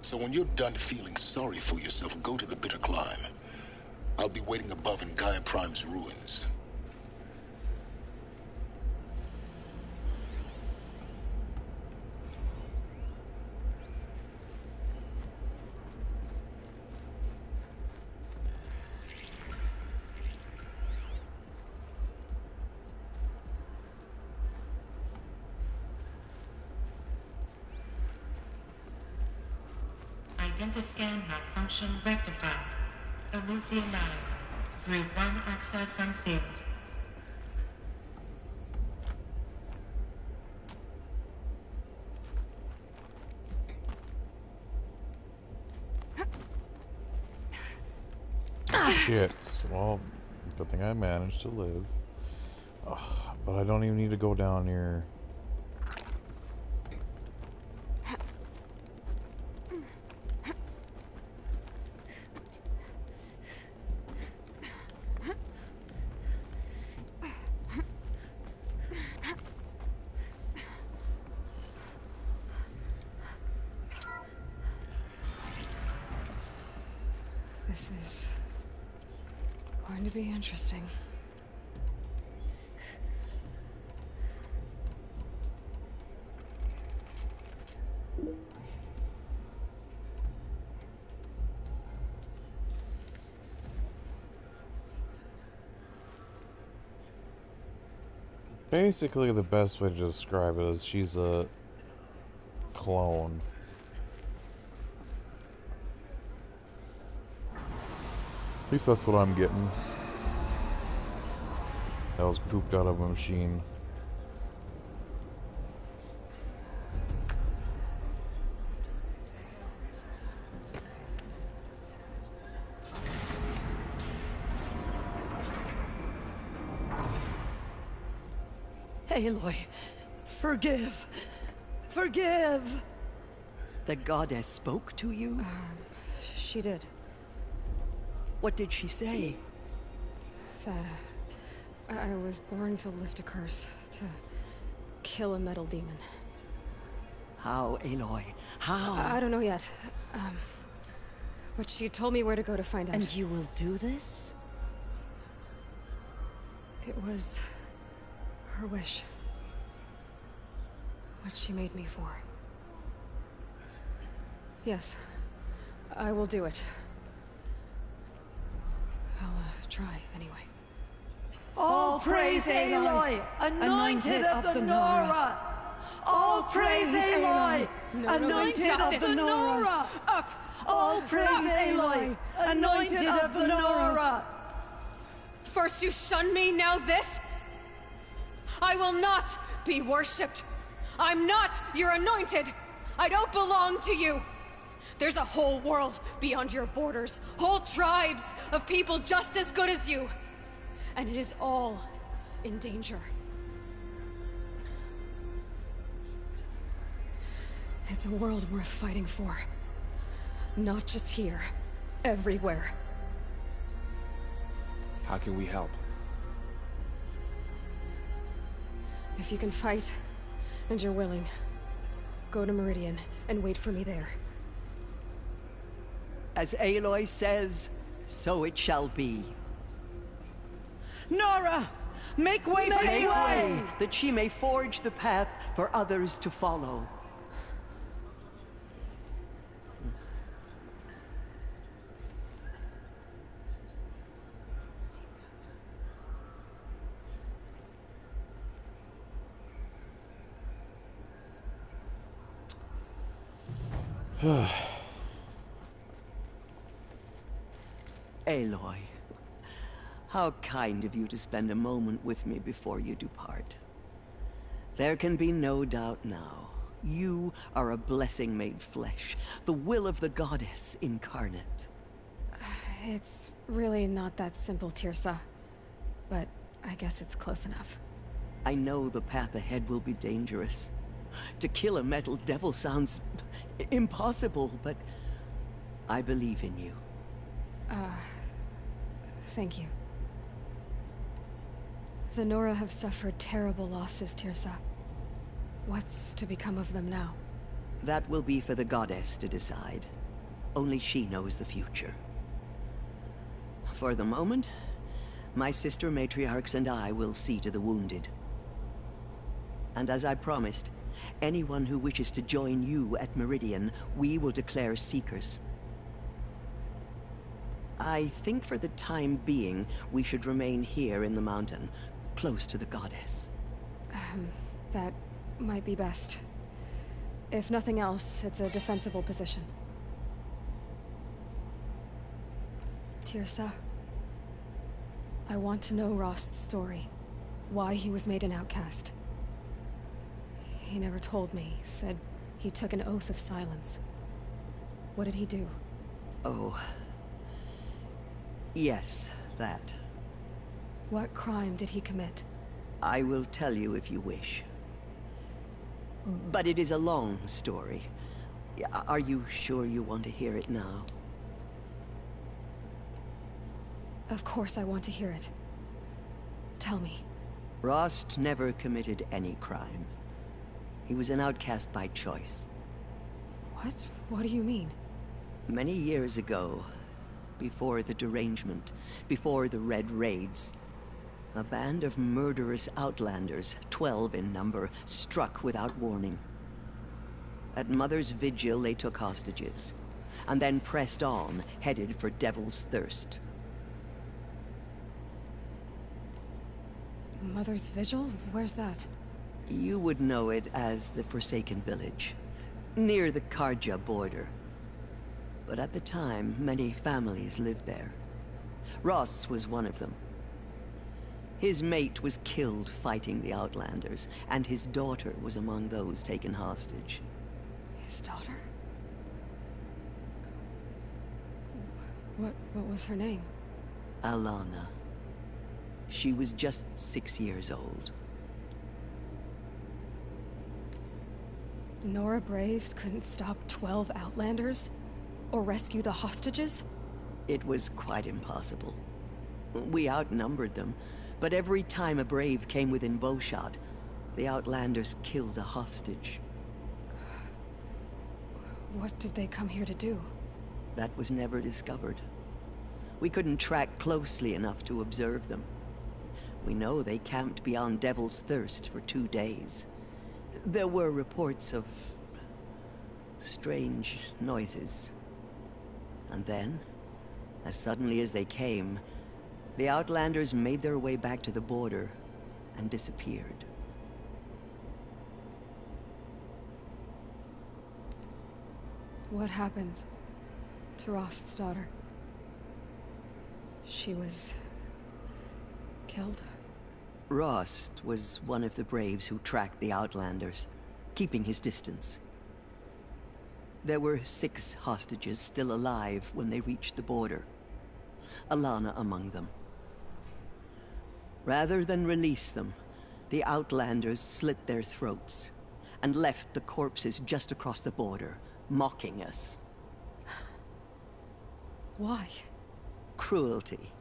So when you're done feeling sorry for yourself, go to the bitter climb. I'll be waiting above in Gaia Prime's ruins. Identiscan malfunction rectified. Eleuthia 9. Group 1 access unsealed. Shit. Well, good thing I managed to live. Ugh, but I don't even need to go down here. This is going to be interesting. Basically, the best way to describe it is she's a clone. At least that's what I'm getting. That was pooped out of a machine. Aloy, forgive. Forgive! The goddess spoke to you? She did. What did she say? That I was born to lift a curse, to kill a metal demon. How, Aloy? How? I don't know yet. But she told me where to go to find out. And you will do this? It was her wish. What she made me for. Yes, I will do it. I'll try anyway. All praise Aloy, anointed of the Nora! All praise Aloy, anointed of the Nora! Up! All praise Aloy, anointed of the Nora! First you shun me, now this? I will not be worshipped. I'm not your anointed. I don't belong to you. There's a whole world beyond your borders, whole tribes of people just as good as you. And it is all in danger. It's a world worth fighting for. Not just here, everywhere. How can we help? If you can fight, and you're willing, go to Meridian and wait for me there. As Aloy says, so it shall be. Nora! Make way for Aloy! That she may forge the path for others to follow. Aloy, how kind of you to spend a moment with me before you depart. There can be no doubt now. You are a blessing made flesh, the will of the goddess incarnate. It's really not that simple, Teersa. But I guess it's close enough. I know the path ahead will be dangerous. To kill a metal devil sounds impossible, but I believe in you. Thank you. The Nora have suffered terrible losses, Teersa. What's to become of them now? That will be for the goddess to decide. Only she knows the future. For the moment, my sister matriarchs and I will see to the wounded. And as I promised, anyone who wishes to join you at Meridian, we will declare seekers. I think for the time being, we should remain here in the mountain, close to the goddess. That might be best. If nothing else, it's a defensible position. Tirsa, I want to know Rost's story. Why he was made an outcast. He never told me. Said he took an oath of silence. What did he do? Oh. Yes, that. What crime did he commit? I will tell you if you wish. But it is a long story. Are you sure you want to hear it now? Of course I want to hear it. Tell me. Rost never committed any crime. He was an outcast by choice. What? What do you mean? Many years ago, before the derangement, before the Red Raids, a band of murderous outlanders, 12 in number, struck without warning. At Mother's Vigil, they took hostages, and then pressed on, headed for Devil's Thirst. Mother's Vigil? Where's that? You would know it as the Forsaken Village, near the Karja border. But at the time, many families lived there. Ross was one of them. His mate was killed fighting the Outlanders, and his daughter was among those taken hostage. His daughter? What was her name? Alana. She was just 6 years old. Nora Braves couldn't stop 12 Outlanders? Or rescue the hostages? It was quite impossible. We outnumbered them, but every time a Brave came within bowshot, the Outlanders killed a hostage. What did they come here to do? That was never discovered. We couldn't track closely enough to observe them. We know they camped beyond Devil's Thirst for 2 days. There were reports of strange noises. And then, as suddenly as they came, the Outlanders made their way back to the border and disappeared. What happened to Rost's daughter? She was killed? Rost was one of the Braves who tracked the Outlanders, keeping his distance. There were 6 hostages still alive when they reached the border. Alana among them. Rather than release them, the Outlanders slit their throats and left the corpses just across the border, mocking us. Why? Cruelty.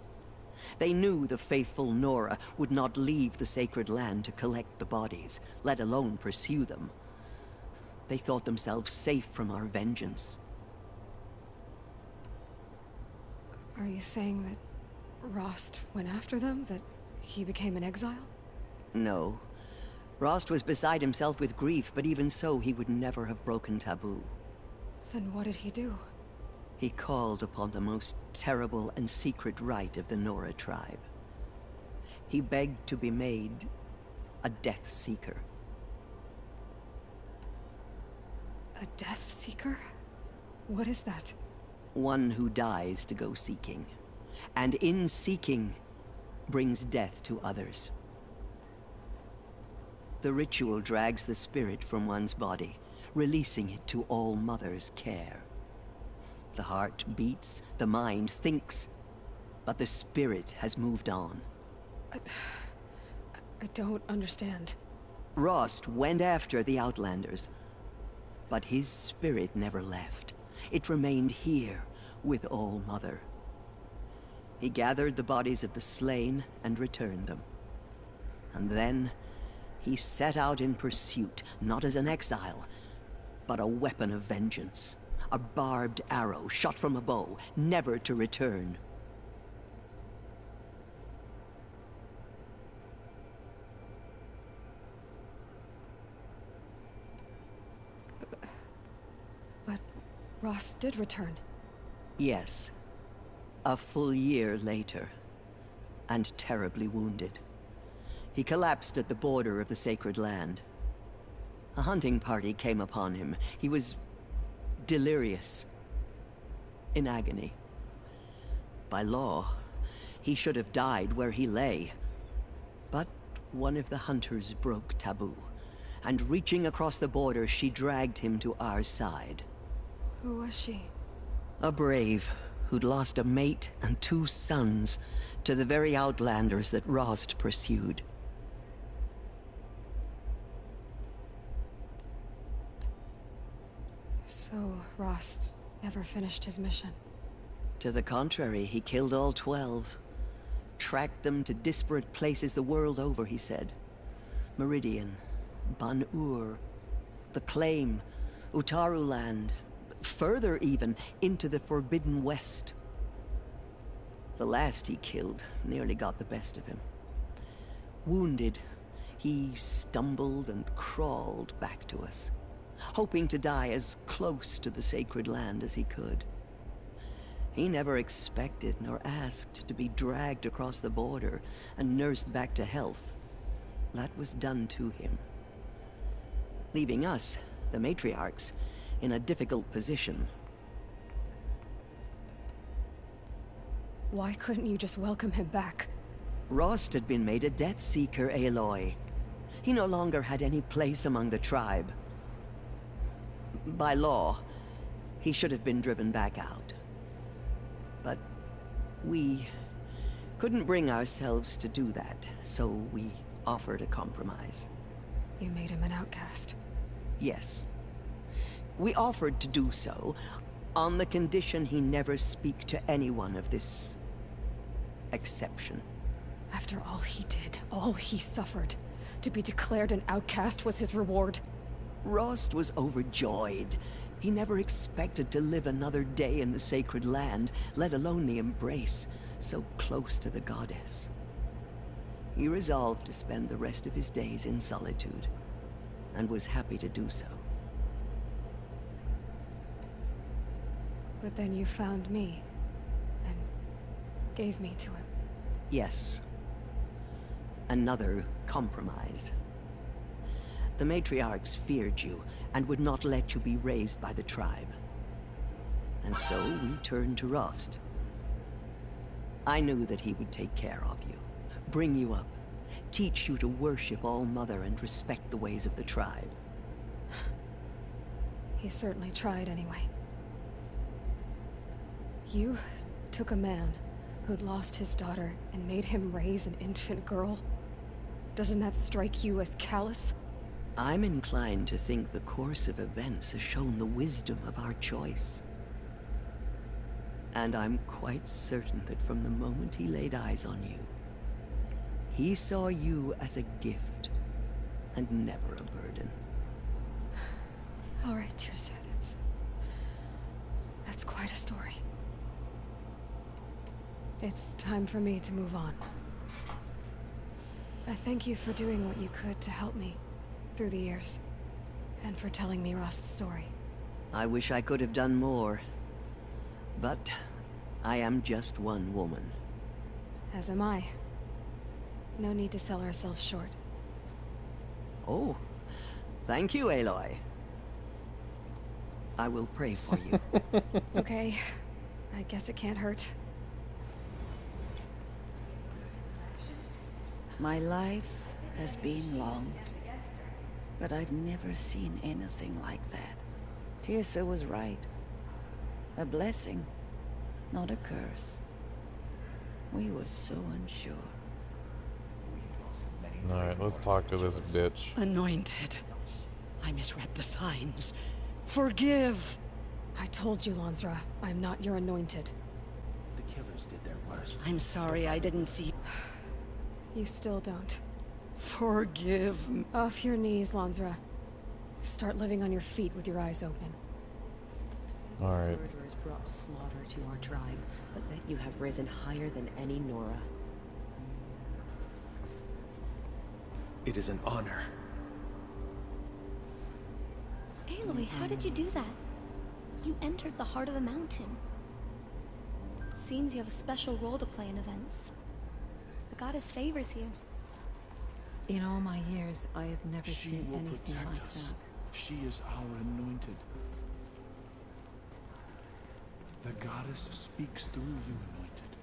They knew the faithful Nora would not leave the sacred land to collect the bodies, let alone pursue them. They thought themselves safe from our vengeance. Are you saying that Rost went after them? That he became an exile? No. Rost was beside himself with grief, but even so, he would never have broken taboo. Then what did he do? He called upon the most terrible and secret rite of the Nora tribe. He begged to be made a Death Seeker. A Death Seeker? What is that? One who dies to go seeking, and in seeking, brings death to others. The ritual drags the spirit from one's body, releasing it to All Mother's care. The heart beats, the mind thinks, but the spirit has moved on. I don't understand. Rost went after the Outlanders, but his spirit never left. It remained here with All Mother. He gathered the bodies of the slain and returned them. And then he set out in pursuit, not as an exile, but a weapon of vengeance. A barbed arrow shot from a bow, never to return. But Rost did return. Yes. A full year later. And terribly wounded. He collapsed at the border of the sacred land. A hunting party came upon him. He was delirious, in agony. By law, he should have died where he lay. But one of the hunters broke taboo, and reaching across the border, she dragged him to our side. Who was she? A brave who'd lost a mate and 2 sons to the very outlanders that Rost pursued. So, Rost never finished his mission. To the contrary, he killed all 12. Tracked them to disparate places the world over, he said. Meridian, Ban-Ur, the Claim, Utaru Land, further even, into the Forbidden West. The last he killed nearly got the best of him. Wounded, he stumbled and crawled back to us, hoping to die as close to the sacred land as he could. He never expected nor asked to be dragged across the border and nursed back to health. That was done to him, leaving us, the matriarchs, in a difficult position. Why couldn't you just welcome him back? Rost had been made a Death Seeker, Aloy. He no longer had any place among the tribe. By law, he should have been driven back out. But we couldn't bring ourselves to do that, so we offered a compromise. You made him an outcast. Yes. We offered to do so on the condition he never speak to anyone of this exception. After all he did, all he suffered, to be declared an outcast was his reward. Rost was overjoyed. He never expected to live another day in the sacred land, let alone the embrace, so close to the goddess. He resolved to spend the rest of his days in solitude, and was happy to do so. But then you found me, and gave me to him. Yes. Another compromise. The matriarchs feared you, and would not let you be raised by the tribe. And so we turned to Rost. I knew that he would take care of you, bring you up, teach you to worship All-Mother and respect the ways of the tribe. He certainly tried anyway. You took a man who'd lost his daughter and made him raise an infant girl. Doesn't that strike you as callous? I'm inclined to think the course of events has shown the wisdom of our choice. And I'm quite certain that from the moment he laid eyes on you, he saw you as a gift, and never a burden. All right, Teersa, that's quite a story. It's time for me to move on. I thank you for doing what you could to help me through the years, and for telling me Rost's story. I wish I could have done more, but I am just one woman. As am I. No need to sell ourselves short. Oh, thank you, Aloy. I will pray for you. Okay, I guess it can't hurt. My life has been long, but I've never seen anything like that. Teersa was right. A blessing, not a curse. We were so unsure. Alright, let's talk to this bitch. Anointed. I misread the signs. Forgive! I told you, Lansra, I'm not your anointed. The killers did their worst. I'm sorry I didn't see... You still don't. Forgive me. Off your knees, Lansra. Start living on your feet with your eyes open. Alright. These murderers brought slaughter to our tribe, but that you have risen higher than any Nora. It is an honor. Aloy, how did you do that? You entered the heart of the mountain. It seems you have a special role to play in events. The goddess favors you. In all my years, I have never seen anything like that. She is our anointed. The goddess speaks through you, anointed.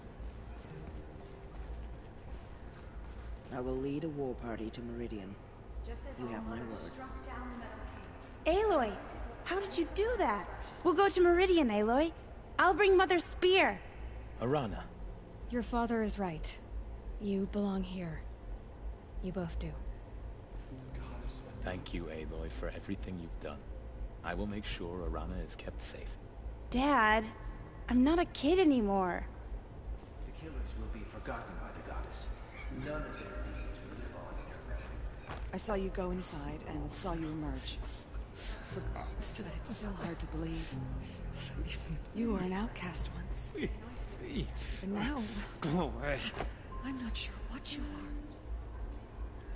I will lead a war party to Meridian. You have my word. Aloy, how did you do that? We'll go to Meridian, Aloy. I'll bring Mother's spear. Arana. Your father is right. You belong here. You both do. Thank you, Aloy, for everything you've done. I will make sure Arana is kept safe. Dad, I'm not a kid anymore. The killers will be forgotten by the goddess. None of their deeds will live on in her memory. I saw you go inside and saw you emerge. Forgot. But it's still hard to believe. You were an outcast once. And now... Go away. I'm not sure what you are.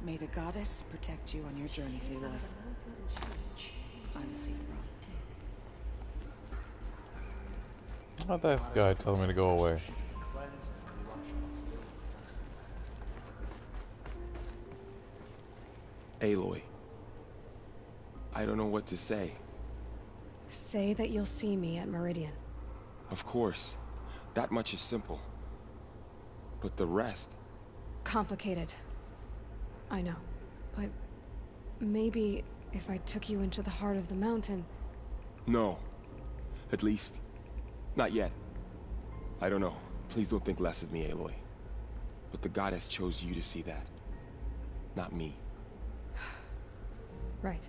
May the goddess protect you on your journeys, Aloy. I will see you wrong. Not this guy telling me to go away. Aloy. I don't know what to say. Say that you'll see me at Meridian. Of course. That much is simple. But the rest... Complicated. I know. But maybe if I took you into the heart of the mountain... No. At least, not yet. I don't know. Please don't think less of me, Aloy. But the goddess chose you to see that. Not me. Right.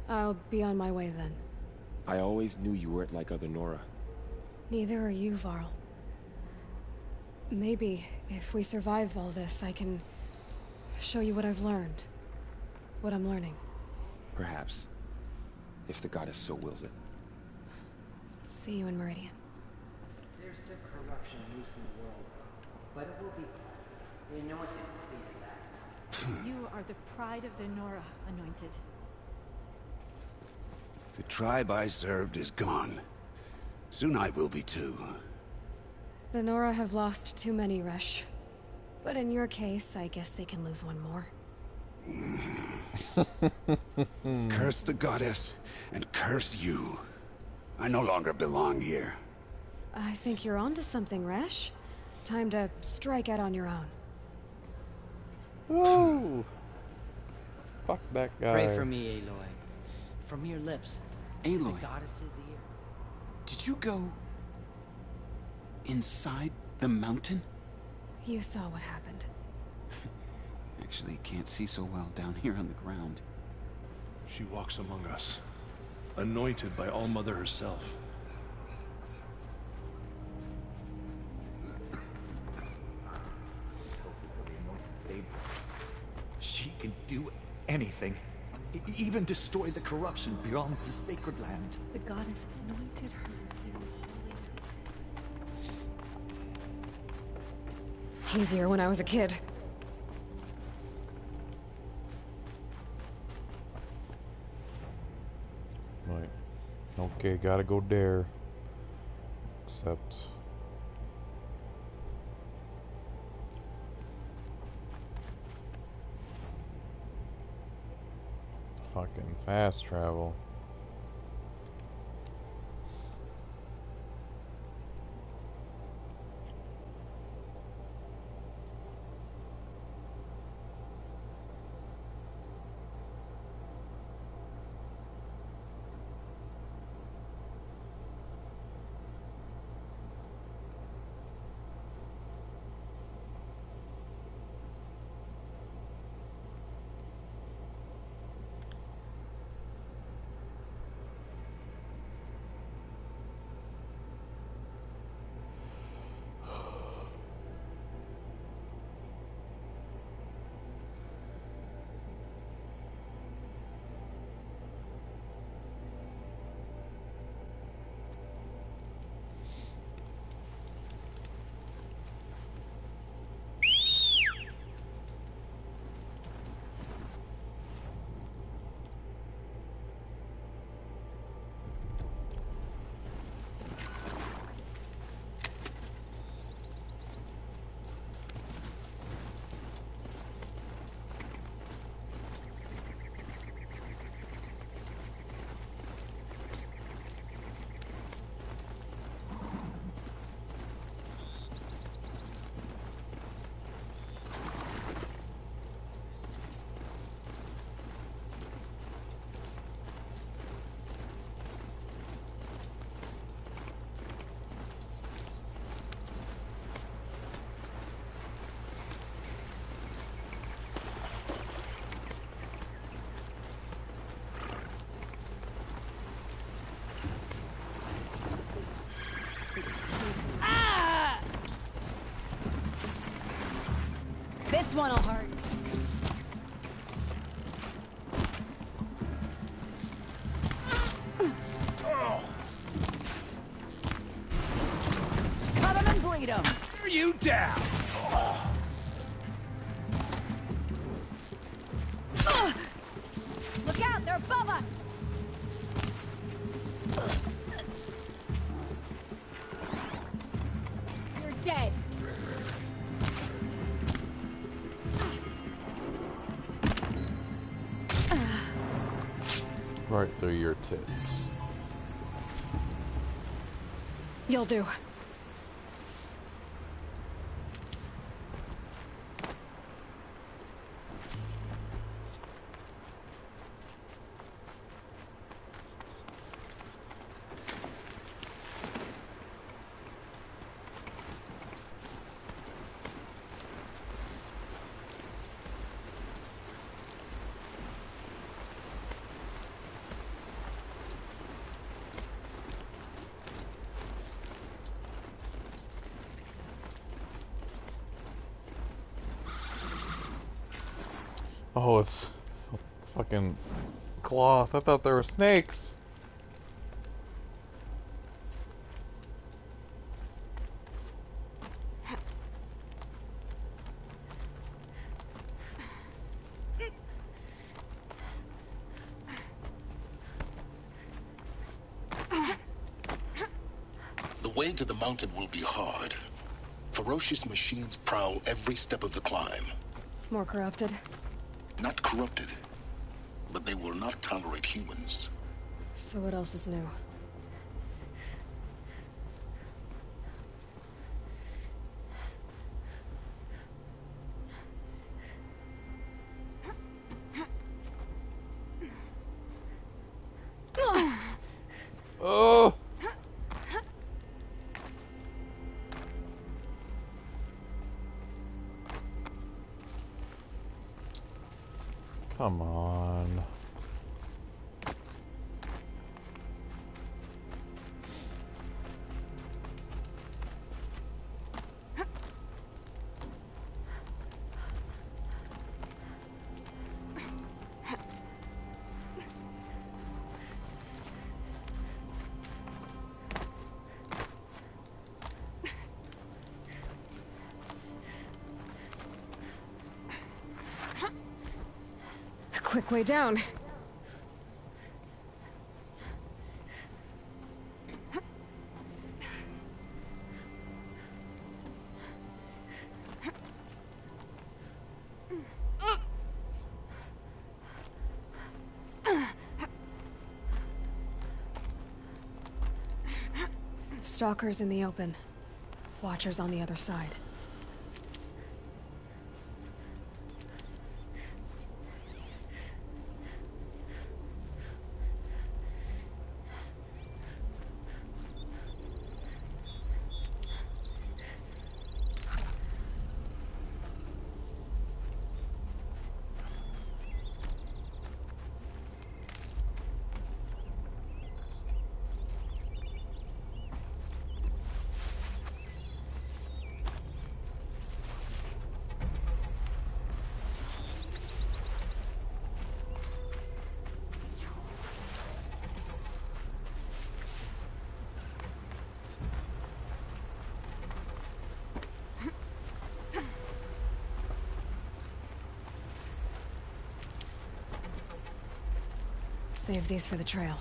I'll be on my way then. I always knew you weren't like other Nora. Neither are you, Varl. Maybe, if we survive all this, I can show you what I've learned. What I'm learning. Perhaps. If the goddess so wills it. See you in Meridian. There's still corruption loose in the world. But it will be... The Anointed will be that. You are the pride of the Nora, Anointed. The tribe I served is gone. Soon I will be too. The Nora have lost too many, Resh. But in your case, I guess they can lose one more. Curse the goddess, and curse you. I no longer belong here. I think you're onto something, Resh. Time to strike out on your own. Woo! Fuck that guy. Pray for me, Aloy. From your lips. Aloy. The goddess's ear. Did you go... inside the mountain? You saw what happened. Actually, can't see so well down here on the ground. She walks among us, anointed by All-Mother herself. She can do anything. Even destroy the corruption beyond the sacred land. The goddess anointed her. Easier when I was a kid. Right. Okay, gotta go there. Except... fucking fast travel. Ah! This one'll hurt. Cut him and bleed him. Are you down? Look out, they're above us! You're dead. Right through your tits. You'll do. Oh, it's fucking cloth. I thought there were snakes. The way to the mountain will be hard. Ferocious machines prowl every step of the climb. More corrupted. Not corrupted, but they will not tolerate humans. So what else is new? Oh! Come on. Quick way down. Stalkers in the open. Watchers on the other side. Save these for the trail.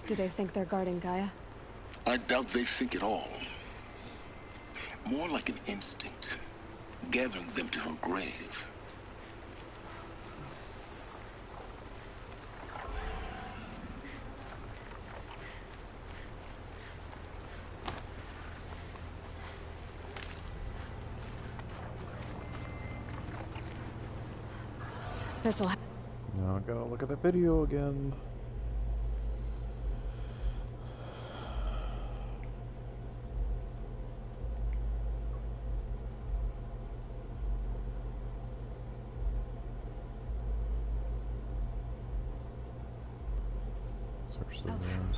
Do they think they're guarding Gaia? I doubt they think at all. More like an instinct, gathering them to her grave. This'll. Now I gotta look at the video again. Search the rooms.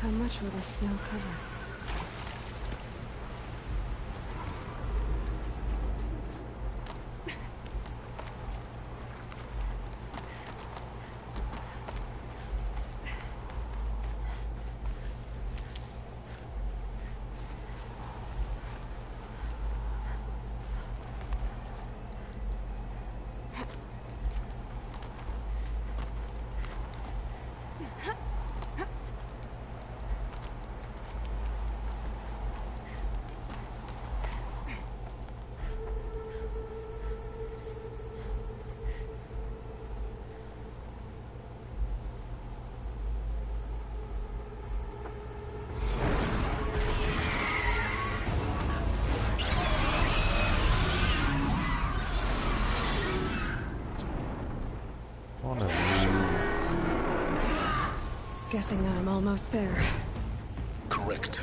How much will the snow cover? One of these. Guessing that I'm almost there. Correct.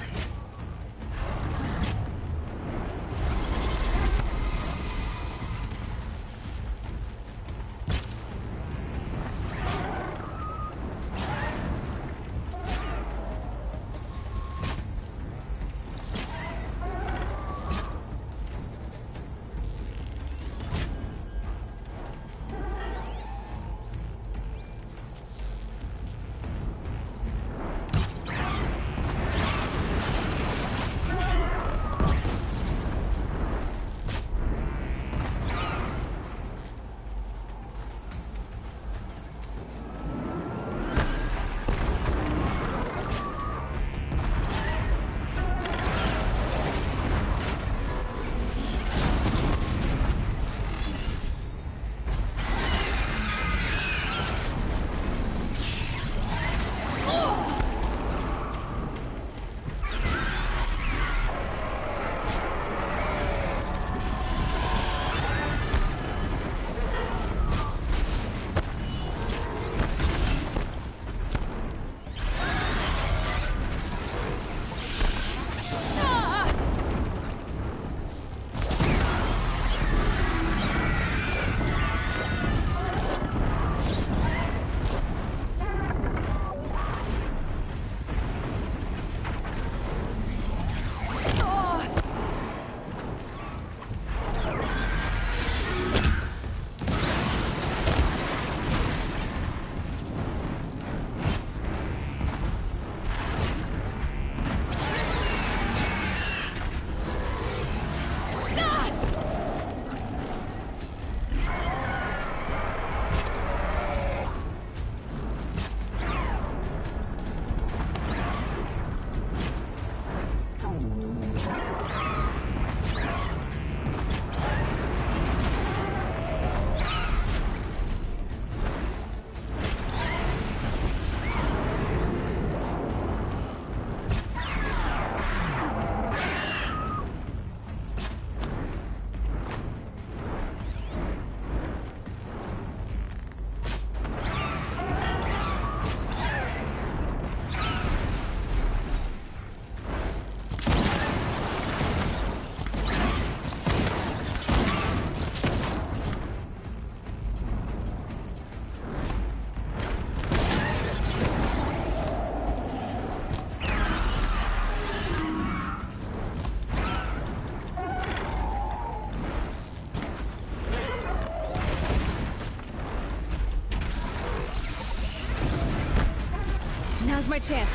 Now's my chance.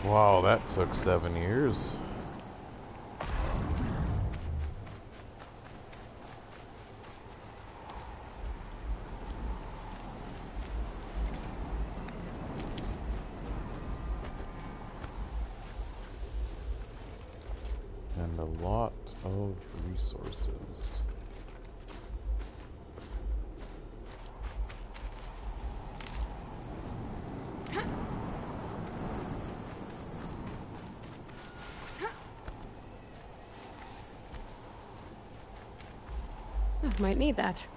Wow, that took 7 years. And a lot of resources. Might need that.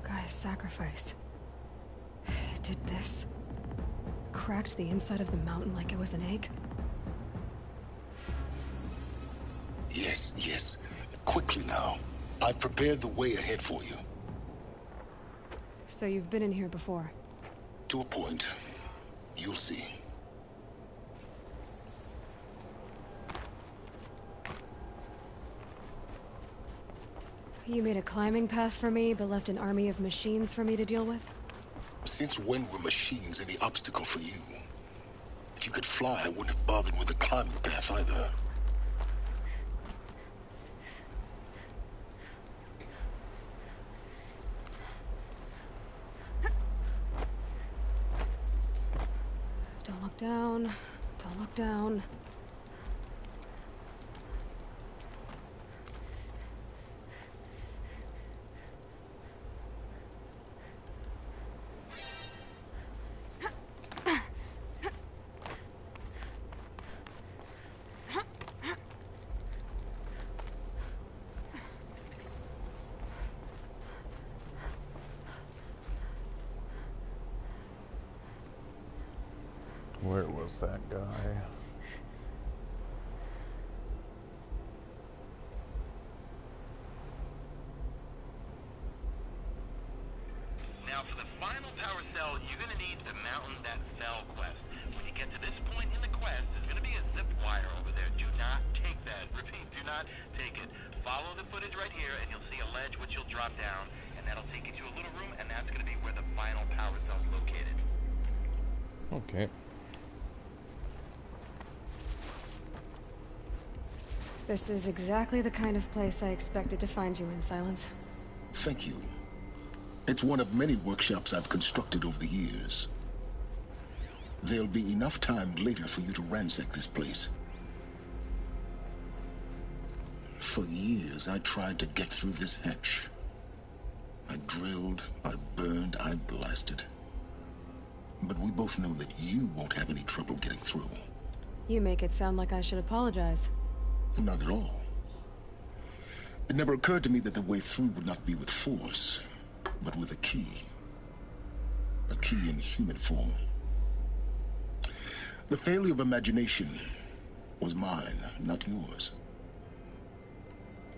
Gaia's sacrifice. It did this. Cracked the inside of the mountain like it was an egg? Yes, yes. Quickly now. I've prepared the way ahead for you. So you've been in here before? To a point. You'll see. You made a climbing path for me, but left an army of machines for me to deal with? Since when were machines any obstacle for you? If you could fly, I wouldn't have bothered with the climbing path either. Don't look down. Don't look down. Where was that guy? Now for the final power cell, you're gonna need the Mountain That Fell quest. When you get to this point in the quest, there's gonna be a zip wire over there. Do not take that. Repeat, do not take it. Follow the footage right here, and you'll see a ledge which you'll drop down, and that'll take you to a little room, and that's gonna be where the final power cell's located. Okay. This is exactly the kind of place I expected to find you in, Silence. Thank you. It's one of many workshops I've constructed over the years. There'll be enough time later for you to ransack this place. For years, I tried to get through this hatch. I drilled, I burned, I blasted. But we both know that you won't have any trouble getting through. You make it sound like I should apologize. Not at all. It never occurred to me that the way through would not be with force, but with a key. A key in human form. The failure of imagination was mine, not yours.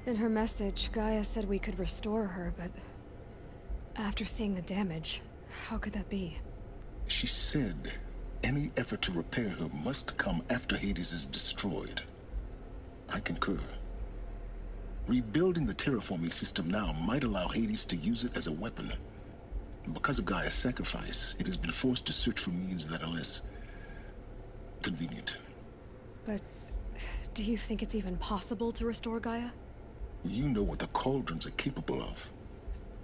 In her message, Gaia said we could restore her, but after seeing the damage, how could that be? She said any effort to repair her must come after Hades is destroyed. I concur. Rebuilding the terraforming system now might allow Hades to use it as a weapon. Because of Gaia's sacrifice, it has been forced to search for means that are less convenient. But do you think it's even possible to restore Gaia? You know what the Cauldrons are capable of.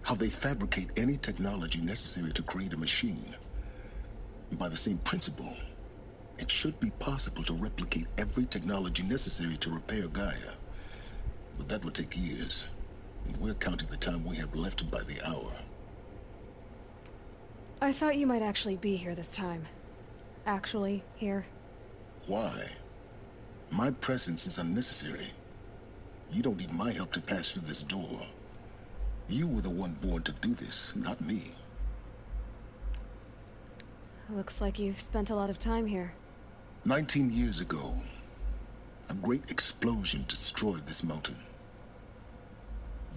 How they fabricate any technology necessary to create a machine. By the same principle, it should be possible to replicate every technology necessary to repair Gaia. But that would take years. We're counting the time we have left by the hour. I thought you might actually be here this time. Actually, here. Why? My presence is unnecessary. You don't need my help to pass through this door. You were the one born to do this, not me. Looks like you've spent a lot of time here. 19 years ago, a great explosion destroyed this mountain.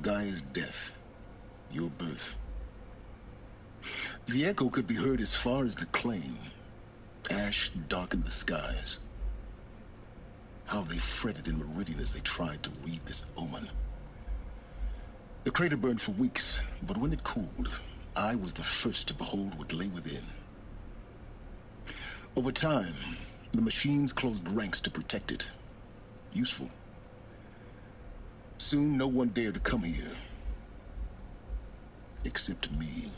Gaia's death, your birth. The echo could be heard as far as the claim. Ash darkened the skies. How they fretted in Meridian as they tried to read this omen. The crater burned for weeks, but when it cooled, I was the first to behold what lay within. Over time, the machines closed ranks to protect it. Useful. Soon, no one dared to come here. Except me.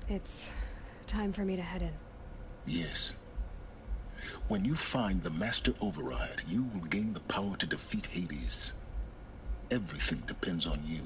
It's time for me to head in. Yes. When you find the Master Override, you will gain the power to defeat Hades. Everything depends on you.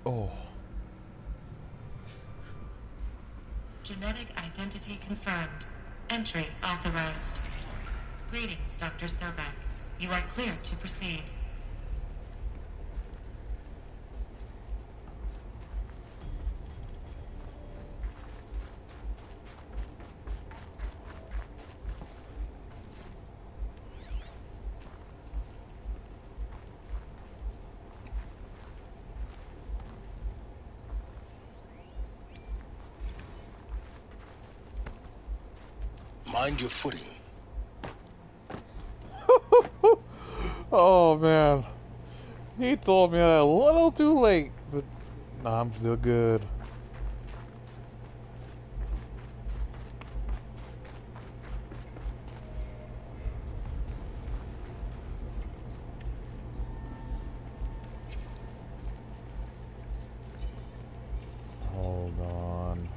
Oh. Genetic identity confirmed. Entry authorized. Greetings, Dr. Sobek. You are cleared to proceed. Mind your footing. Oh man, he told me that a little too late, but I'm still good. Hold on.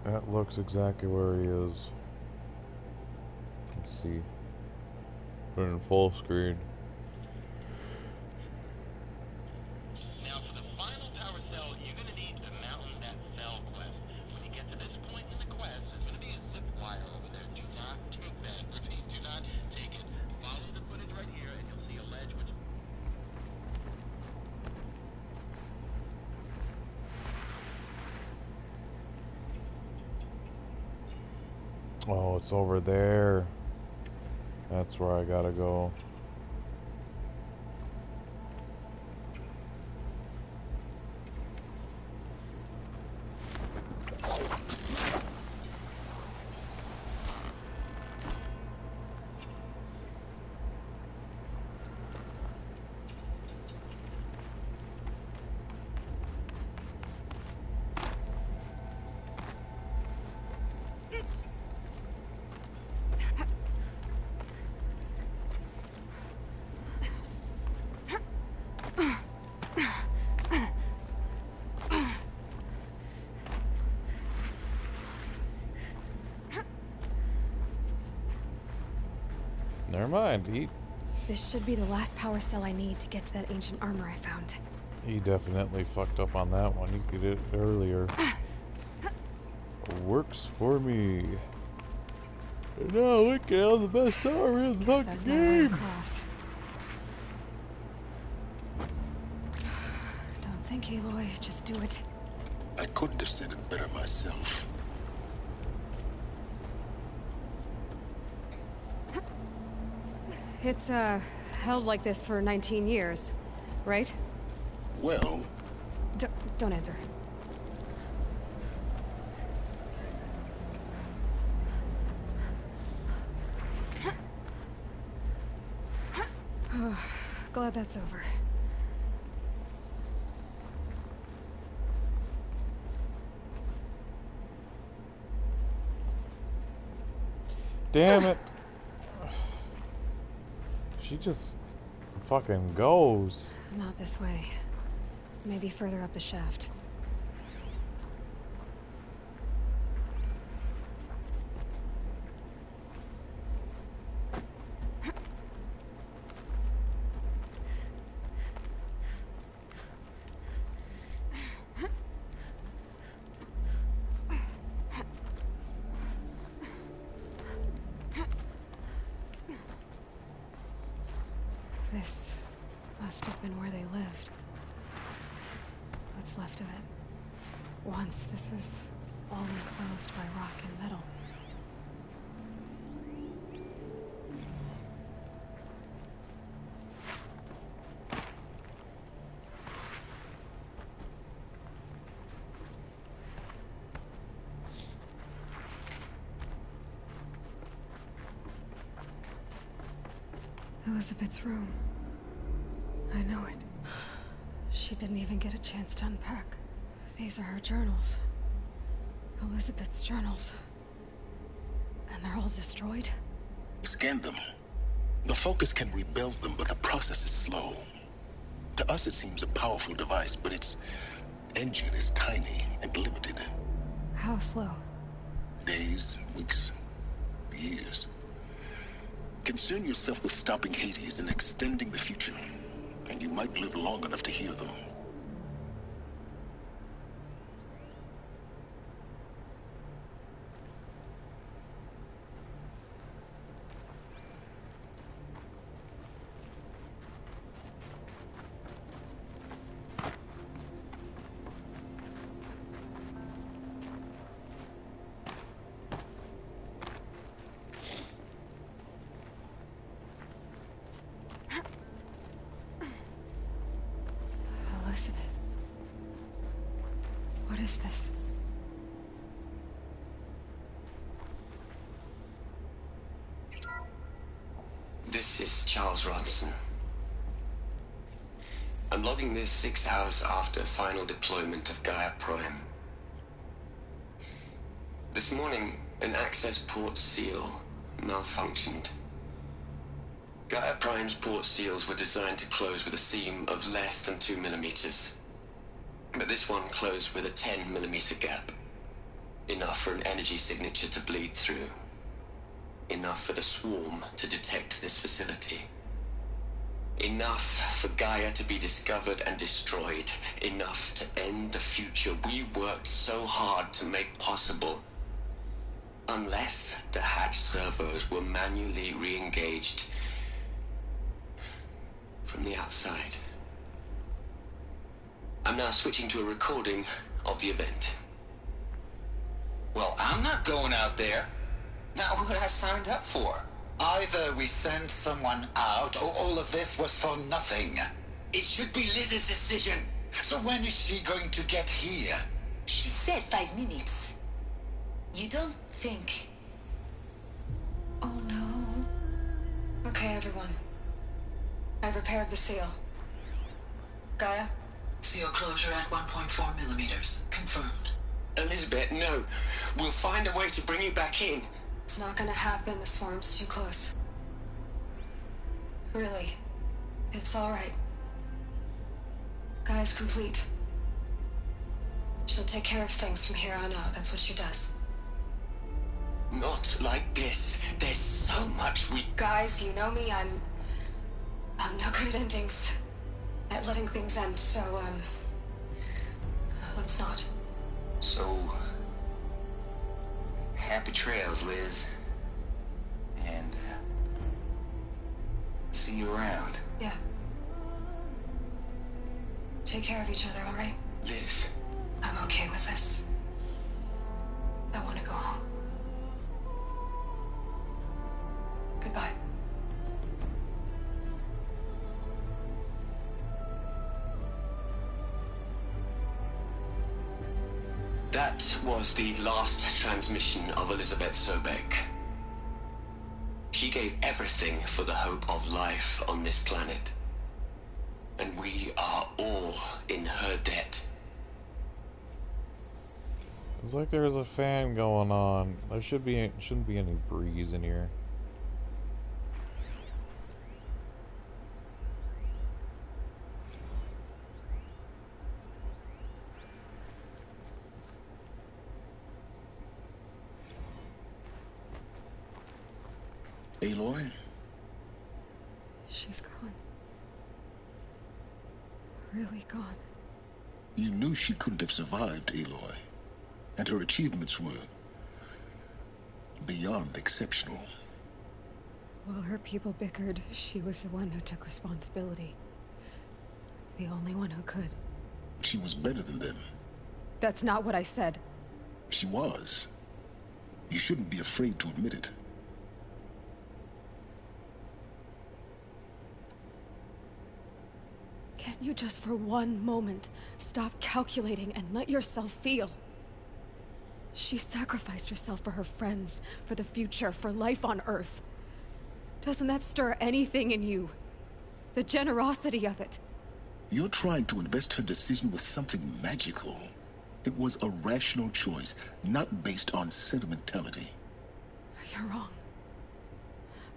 That looks exactly where he is. Let's see. Put it in full screen. Now, for the final power cell, you're going to need the Mountain That Fell quest. When you get to this point in the quest, there's going to be a zip wire over there. Do not take that. Repeat, do not take it. Follow the footage right here, and you'll see a ledge which... Oh, it's over there. That's where I gotta go. Never mind. This should be the last power cell I need to get to that ancient armor I found. He definitely fucked up on that one. You did it earlier. Works for me. And now look at all the best armor in the fucking game. think, Aloy. Just do it. I couldn't have said it better myself. It's, held like this for 19 years, right? Well... Don't answer. Glad that's over. Damn it. She just fucking goes. Not this way. Maybe further up the shaft. This must have been where they lived. What's left of it. Once this was all enclosed by rock and metal. Elizabeth's room. I know it. She didn't even get a chance to unpack. These are her journals. Elizabeth's journals. And they're all destroyed? Scan them. The Focus can rebuild them, but the process is slow. To us it seems a powerful device, but its engine is tiny and limited. How slow? Days, weeks, years. Concern yourself with stopping Hades and extending the future, and you might live long enough to hear them. Elizabeth. What is this? This is Charles Ronson. I'm logging this 6 hours after final deployment of Gaia Prime. This morning, an access port seal malfunctioned. Gaia Prime's port seals were designed to close with a seam of less than 2 millimeters. But this one closed with a 10 millimeter gap. Enough for an energy signature to bleed through. Enough for the swarm to detect this facility. Enough for Gaia to be discovered and destroyed. Enough to end the future we worked so hard to make possible. Unless the hatch servos were manually re-engaged from the outside. I'm now switching to a recording of the event. Well, I'm not going out there. Not what I signed up for. Either we send someone out, or all of this was for nothing. It should be Liz's decision. So when is she going to get here? She said 5 minutes. You don't think... Oh no. Okay, everyone. I've repaired the seal. Gaia? Seal closure at 1.4 millimeters. Confirmed. Elizabeth, no. We'll find a way to bring you back in. It's not gonna happen. The swarm's too close. Really. It's alright. Gaia's complete. She'll take care of things from here on out. That's what she does. Not like this. There's so much we... Guys, you know me. I'm no good at endings. At letting things end, so, let's not. So... happy trails, Liz. And, see you around. Yeah. Take care of each other, all right? Liz. I'm okay with this. I want to go home. Goodbye. That was the last transmission of Elizabeth Sobek. She gave everything for the hope of life on this planet. And we are all in her debt. It's like there's a fan going on. There shouldn't be any breeze in here. Aloy? She's gone. Really gone. You knew she couldn't have survived, Aloy. And her achievements were beyond exceptional. While her people bickered, she was the one who took responsibility. The only one who could. She was better than them. That's not what I said. She was. You shouldn't be afraid to admit it. Can't you just for one moment stop calculating and let yourself feel? She sacrificed herself for her friends, for the future, for life on Earth. Doesn't that stir anything in you? The generosity of it. You're trying to invest her decision with something magical. It was a rational choice, not based on sentimentality. You're wrong.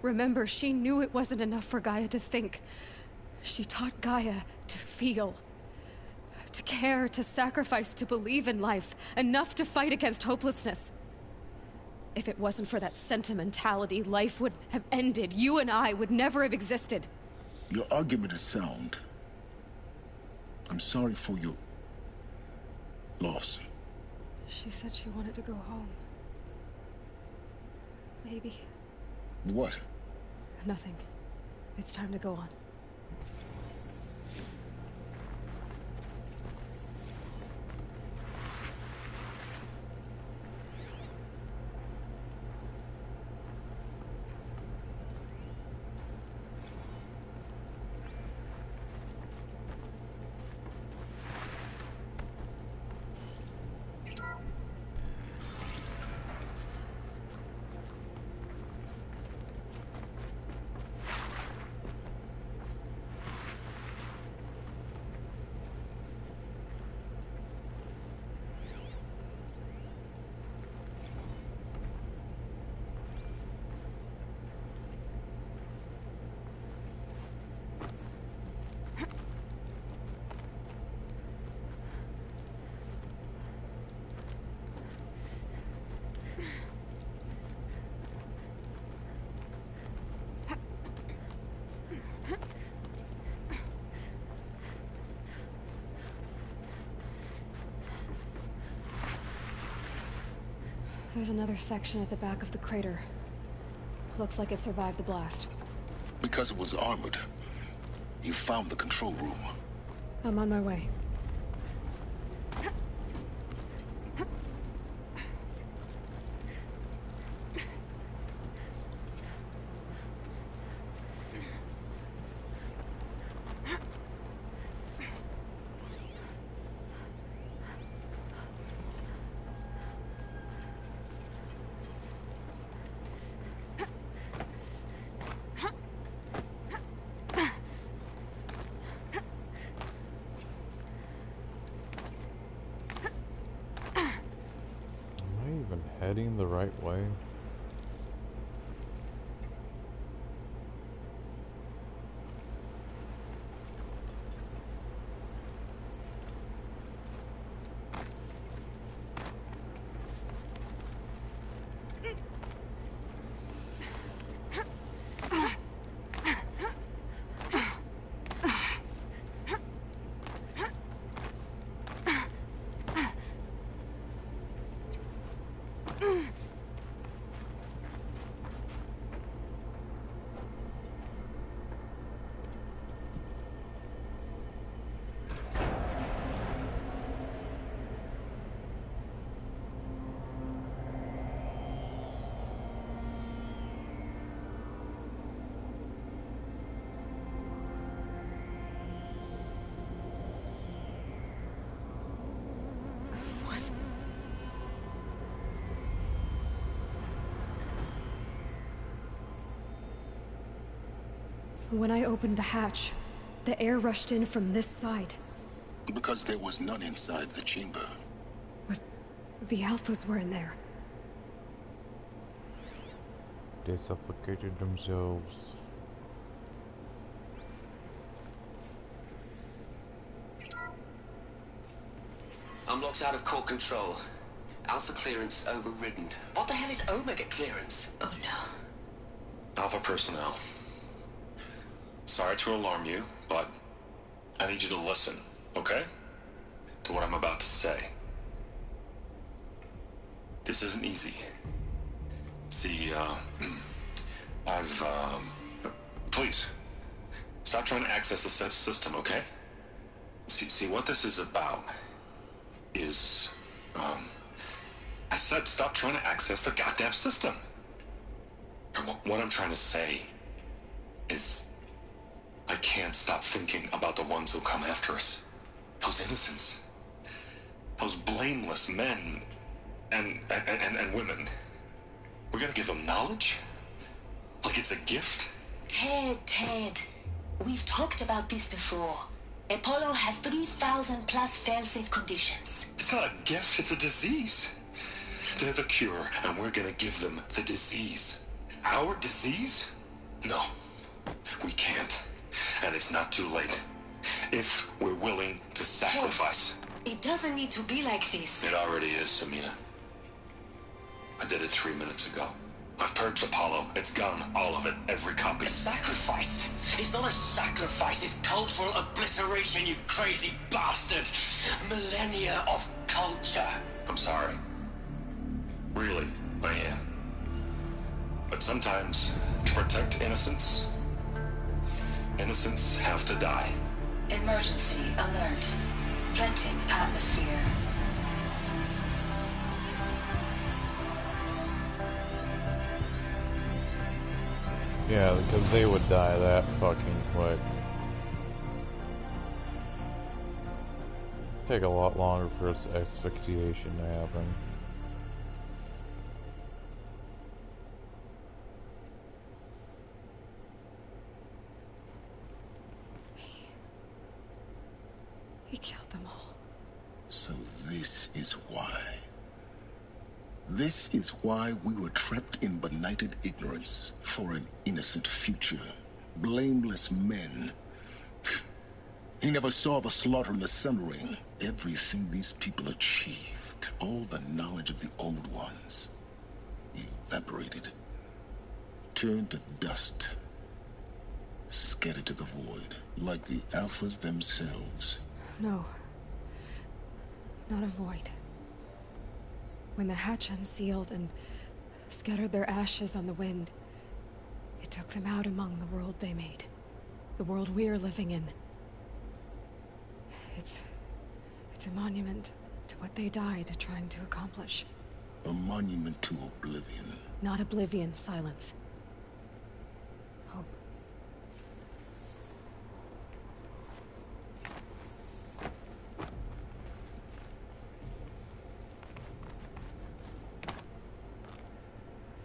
Remember, she knew it wasn't enough for Gaia to think. She taught Gaia to feel. To care, to sacrifice, to believe in life. Enough to fight against hopelessness. If it wasn't for that sentimentality, life would have ended. You and I would never have existed. Your argument is sound. I'm sorry for your loss. She said she wanted to go home. Maybe. What? Nothing. It's time to go on. There's another section at the back of the crater. Looks like it survived the blast. Because it was armored. You found the control room. I'm on my way. Heading the right way. When I opened the hatch, the air rushed in from this side. Because there was none inside the chamber. But the Alphas were in there. They suffocated themselves. I'm locked out of core control. Alpha clearance overridden. What the hell is Omega clearance? Oh no. Alpha personnel. Sorry to alarm you, but I need you to listen, okay? To what I'm about to say. This isn't easy. See, please, stop trying to access the system, okay? See, what this is about is, I said stop trying to access the goddamn system. What I'm trying to say is, I can't stop thinking about the ones who come after us. Those innocents. Those blameless men and women. We're gonna give them knowledge? Like it's a gift? Ted. We've talked about this before. Apollo has 3,000 plus fail-safe conditions. It's not a gift, it's a disease. They're the cure, and we're gonna give them the disease. Our disease? No, we can't. And it's not too late. If we're willing to sacrifice. Ted, it doesn't need to be like this. It already is, Samina. I did it 3 minutes ago. I've purged Apollo. It's gone. All of it. Every copy. A sacrifice? It's not a sacrifice. It's cultural obliteration, you crazy bastard. Millennia of culture. I'm sorry. Really, I am. But sometimes, to protect innocence, innocents have to die. Emergency alert. Venting atmosphere. Yeah, because they would die that fucking quick. Take a lot longer for asphyxiation to happen. He killed them all. So this is why. This is why we were trapped in benighted ignorance for an innocent future. Blameless men. He never saw the slaughter in the Sun Ring. Everything these people achieved, all the knowledge of the old ones, evaporated. Turned to dust. Scattered to the void, like the Alphas themselves. No. Not a void. When the hatch unsealed and scattered their ashes on the wind, it took them out among the world they made. The world we're living in. It's a monument to what they died trying to accomplish. A monument to oblivion. Not oblivion, silence. Hope.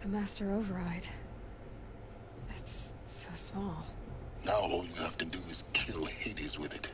The Master Override. It's so small. Now all you have to do is kill Hades with it.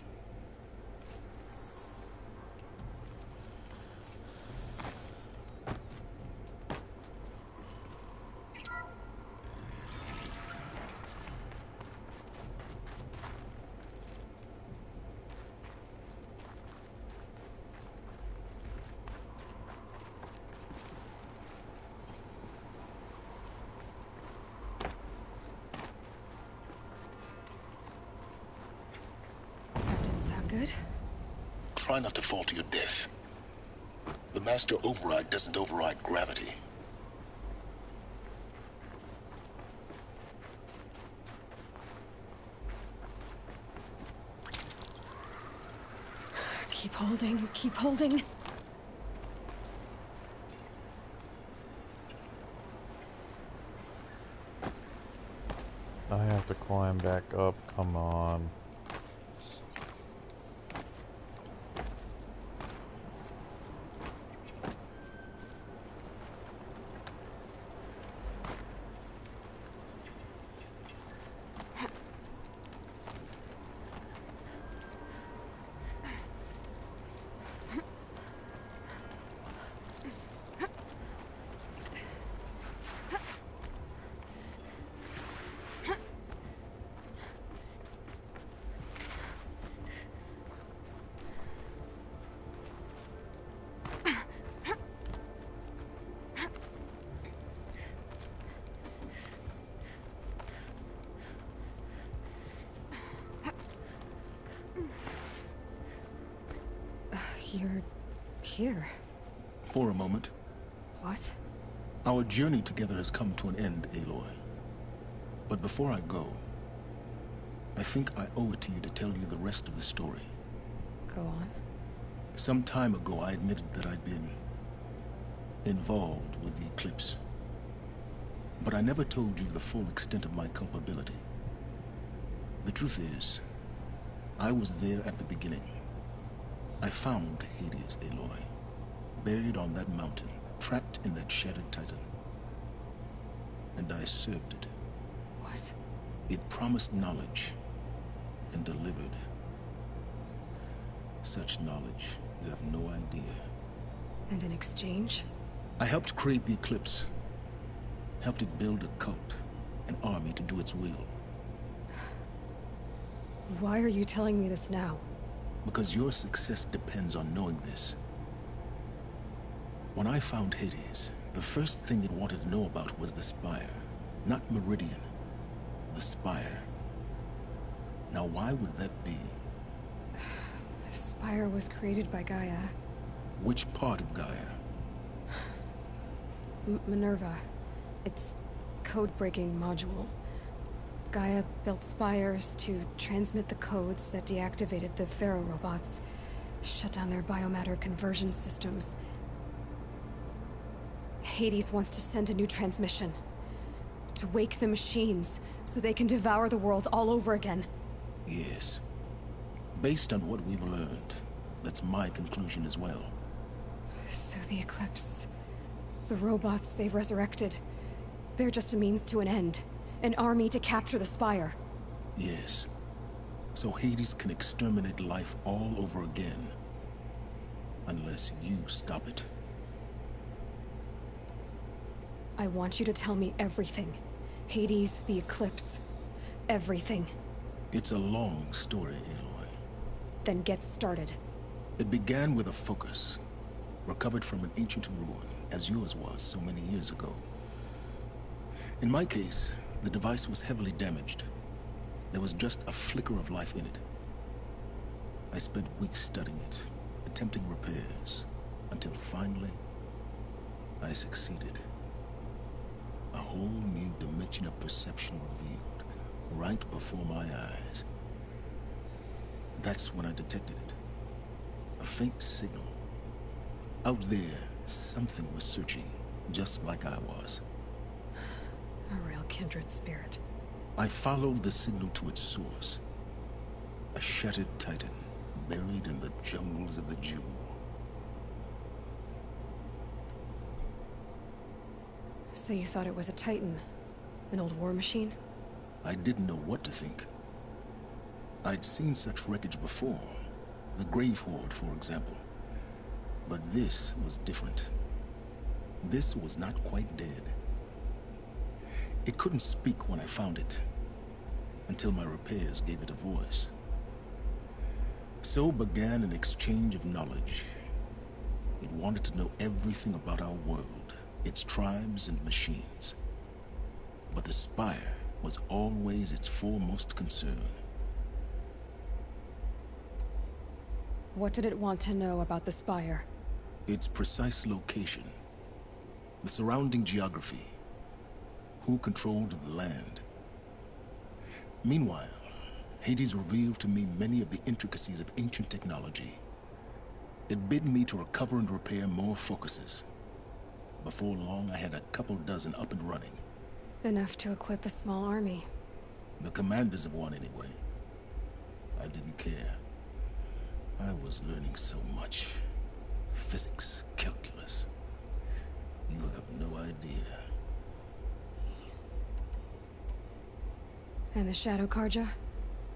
Good. Try not to fall to your death. The Master Override doesn't override gravity. Keep holding, keep holding. I have to climb back up, come on. You're here. For a moment. What? Our journey together has come to an end, Aloy. But before I go, I think I owe it to you to tell you the rest of the story. Go on. Some time ago, I admitted that I'd been involved with the Eclipse. But I never told you the full extent of my culpability. The truth is, I was there at the beginning. I found Hades, Aloy, buried on that mountain, trapped in that shattered Titan. And I served it. What? It promised knowledge and delivered. Such knowledge, you have no idea. And in exchange? I helped create the Eclipse. Helped it build a cult, an army to do its will. Why are you telling me this now? Because your success depends on knowing this. When I found Hades, the first thing it wanted to know about was the Spire. Not Meridian. The Spire. Now why would that be? The Spire was created by Gaia. Which part of Gaia? Minerva. Its code-breaking module. Gaia built spires to transmit the codes that deactivated the Pharaoh robots, shut down their biomatter conversion systems. Hades wants to send a new transmission. To wake the machines, so they can devour the world all over again. Yes. Based on what we've learned, that's my conclusion as well. So the Eclipse... the robots they've resurrected... they're just a means to an end. An army to capture the Spire. Yes. So Hades can exterminate life all over again. Unless you stop it. I want you to tell me everything. Hades, the Eclipse. Everything. It's a long story, Aloy. Then get started. It began with a focus. Recovered from an ancient ruin, as yours was so many years ago. In my case, the device was heavily damaged. There was just a flicker of life in it. I spent weeks studying it, attempting repairs, until finally, I succeeded. A whole new dimension of perception revealed, right before my eyes. That's when I detected it. A faint signal. Out there, something was searching, just like I was. A real kindred spirit. I followed the signal to its source. A shattered Titan, buried in the jungles of the Jewel. So you thought it was a Titan? An old war machine? I didn't know what to think. I'd seen such wreckage before. The Grave Horde, for example. But this was different. This was not quite dead. It couldn't speak when I found it, until my repairs gave it a voice. So began an exchange of knowledge. It wanted to know everything about our world, its tribes and machines. But the Spire was always its foremost concern. What did it want to know about the Spire? Its precise location, the surrounding geography, who controlled the land. Meanwhile, Hades revealed to me many of the intricacies of ancient technology. It bid me to recover and repair more focuses. Before long, I had a couple dozen up and running. Enough to equip a small army. The commanders of one, anyway. I didn't care. I was learning so much. Physics, calculus. You have no idea. And the Shadow Carja?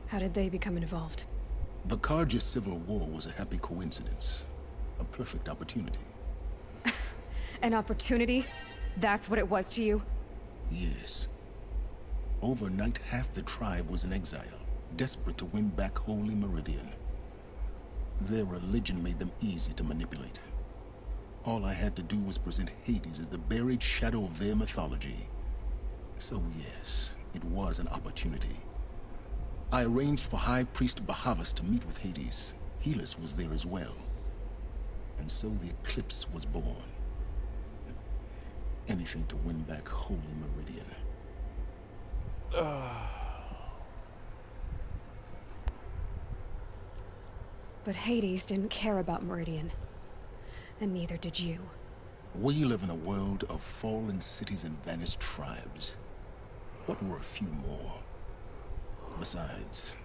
How did they become involved? The Carja Civil War was a happy coincidence. A perfect opportunity. An opportunity? That's what it was to you? Yes. Overnight, half the tribe was in exile, desperate to win back Holy Meridian. Their religion made them easy to manipulate. All I had to do was present Hades as the buried shadow of their mythology. So yes, it was an opportunity. I arranged for High Priest Bahavas to meet with Hades. Helis was there as well. And so the Eclipse was born. Anything to win back Holy Meridian. But Hades didn't care about Meridian. And neither did you. We live in a world of fallen cities and vanished tribes. What were a few more? Besides,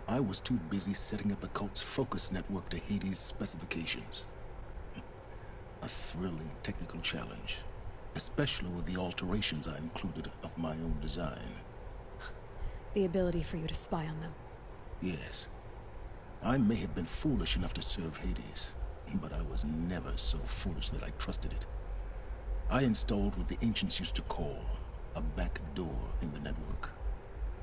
I was too busy setting up the cult's focus network to Hades' specifications. A thrilling technical challenge, especially with the alterations I included of my own design. The ability for you to spy on them. Yes. I may have been foolish enough to serve Hades, but I was never so foolish that I trusted it. I installed what the ancients used to call a back door in the network.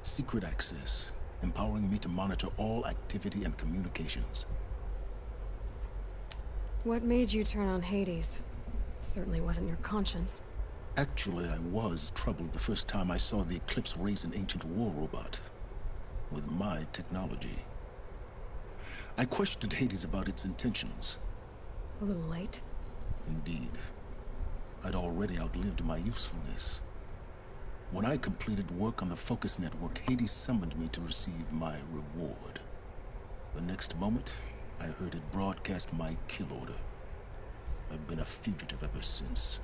Secret access, empowering me to monitor all activity and communications. What made you turn on Hades? It certainly wasn't your conscience. Actually, I was troubled the first time I saw the Eclipse raise an ancient war robot. With my technology. I questioned Hades about its intentions. A little late. Indeed. I'd already outlived my usefulness. When I completed work on the Focus Network, Hades summoned me to receive my reward. The next moment, I heard it broadcast my kill order. I've been a fugitive ever since.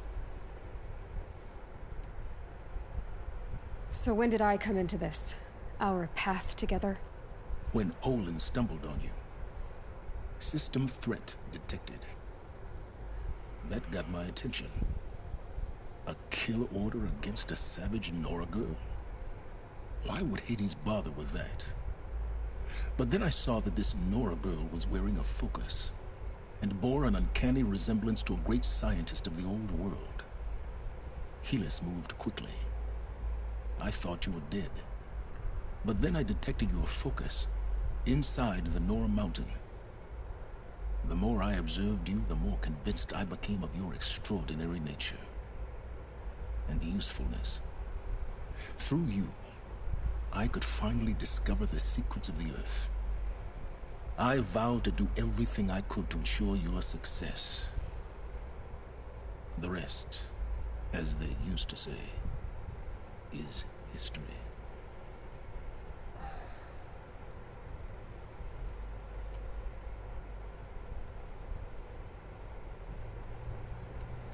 So when did I come into this? Our path together? When Olin stumbled on you. System threat detected. That got my attention. A kill order against a savage Nora girl? Why would Hades bother with that? But then I saw that this Nora girl was wearing a focus, and bore an uncanny resemblance to a great scientist of the old world. Helis moved quickly. I thought you were dead. But then I detected your focus, inside the Nora mountain. The more I observed you, the more convinced I became of your extraordinary nature. And usefulness. Through you, I could finally discover the secrets of the Earth. I vowed to do everything I could to ensure your success. The rest, as they used to say, is history.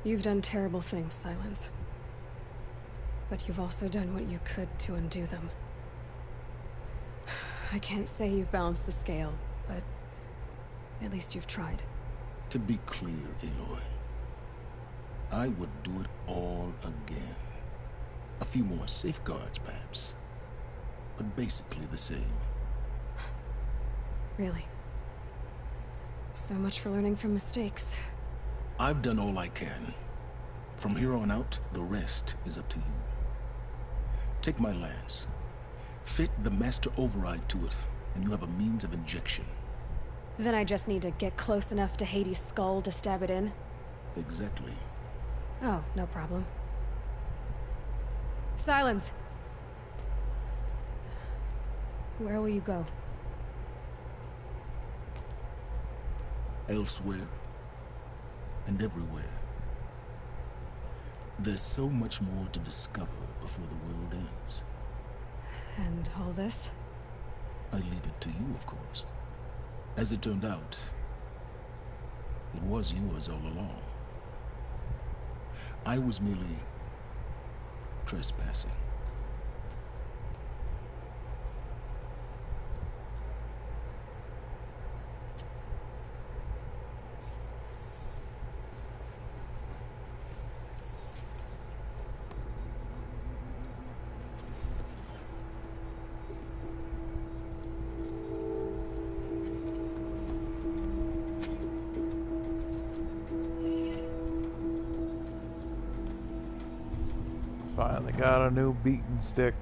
You've done terrible things, Silence. But you've also done what you could to undo them. I can't say you've balanced the scale, but at least you've tried. To be clear, Aloy, I would do it all again. A few more safeguards, perhaps. But basically the same. Really? So much for learning from mistakes. I've done all I can. From here on out, the rest is up to you. Take my lance. Fit the Master Override to it, and you have a means of injection. Then I just need to get close enough to Hades' skull to stab it in? Exactly. Oh, no problem. Silence! Where will you go? Elsewhere. And everywhere. There's so much more to discover before the world ends. And all this? I leave it to you, of course. As it turned out, it was yours all along. I was merely trespassing. Finally got a new beating stick.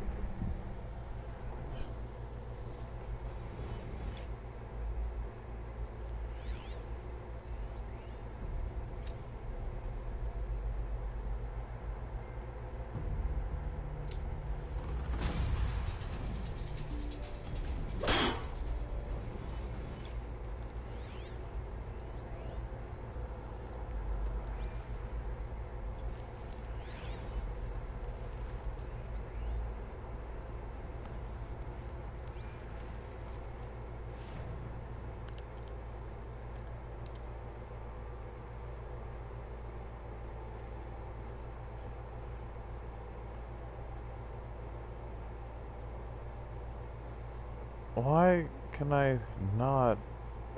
Why can I not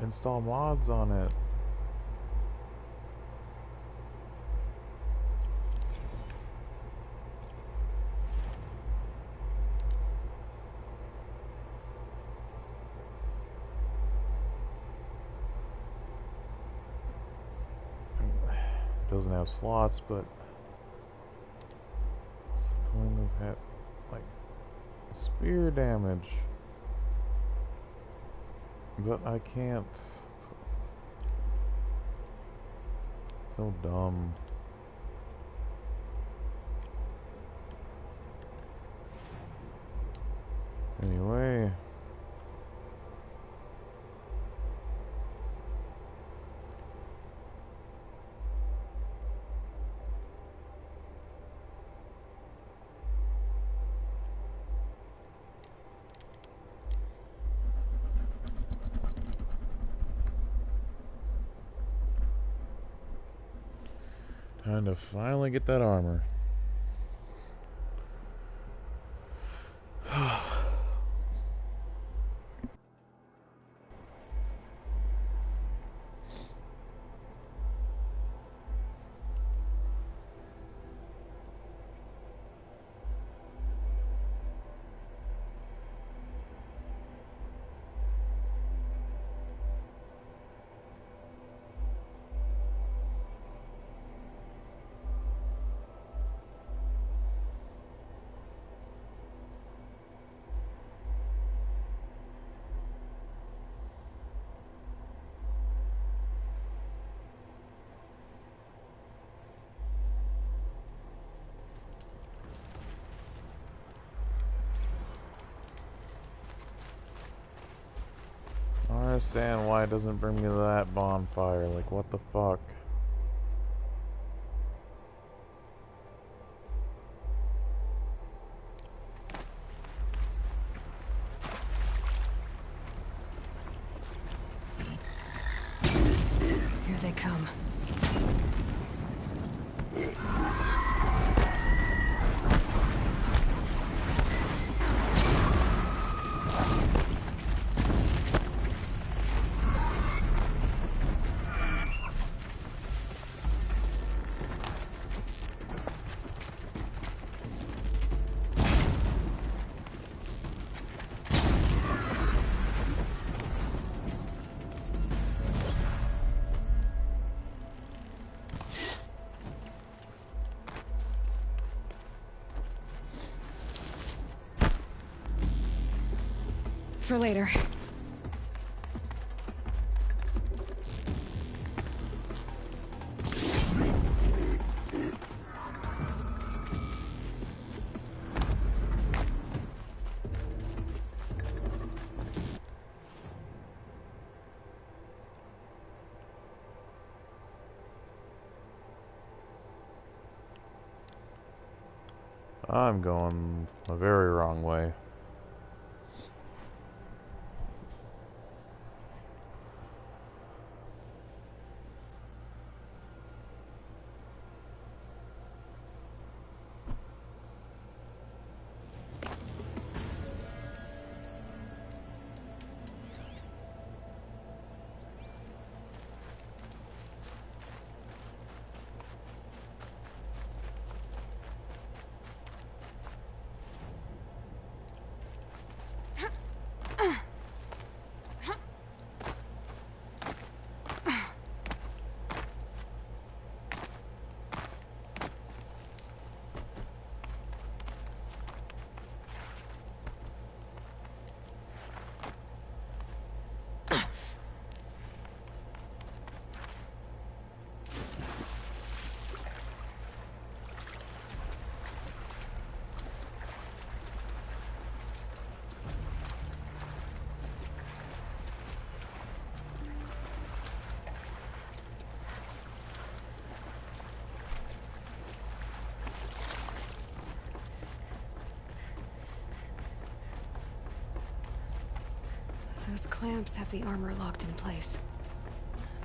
install mods on it? Doesn't have slots, but what's the point of that? Like spear damage, but I can't. So dumb. Anyway. Time to finally get that armor. I don't understand why it doesn't bring me to that bonfire. Like, what the fuck? Here they come. For later. I'm going a very wrong way. Those clamps have the armor locked in place.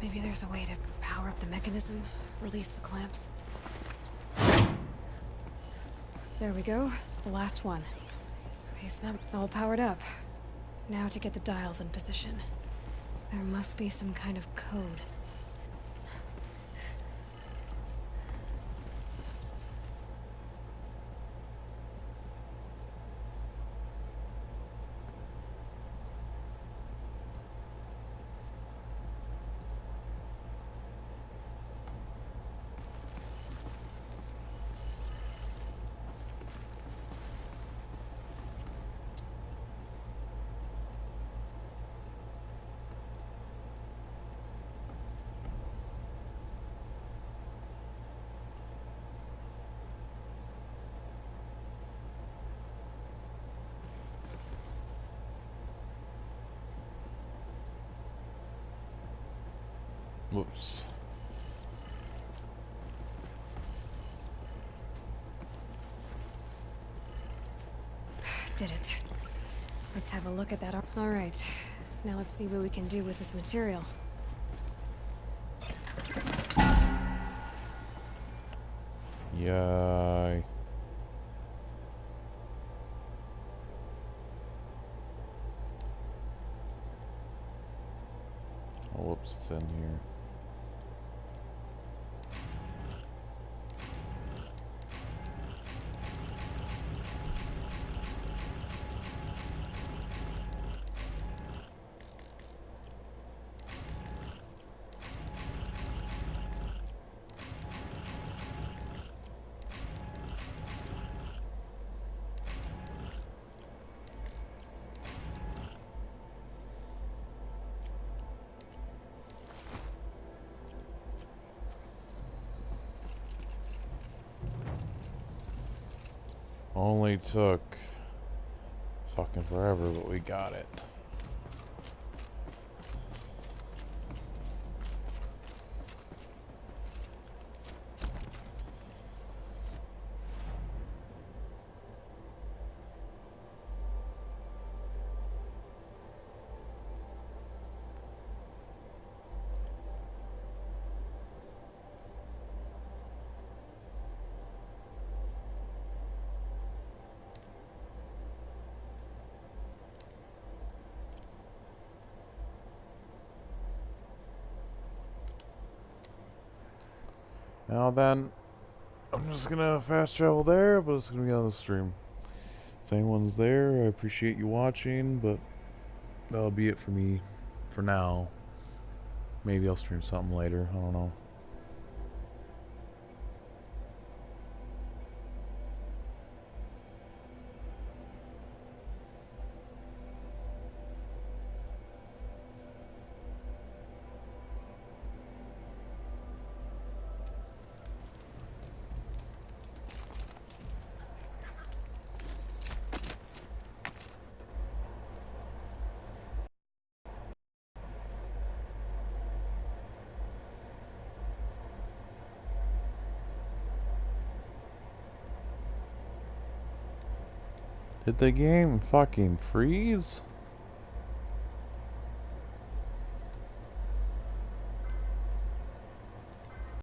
Maybe there's a way to power up the mechanism, release the clamps. There we go. The last one. He's not all powered up. Now to get the dials in position. There must be some kind of code. Whoops. Did it. Let's have a look at that. All right. Now let's see what we can do with this material. Yay. Oh, whoops, it's in here. Only took fucking forever, but we got it. Now then, I'm just gonna fast travel there, but it's gonna be on the stream. If anyone's there, I appreciate you watching, but that'll be it for me for now. Maybe I'll stream something later, I don't know. Did the game fucking freeze?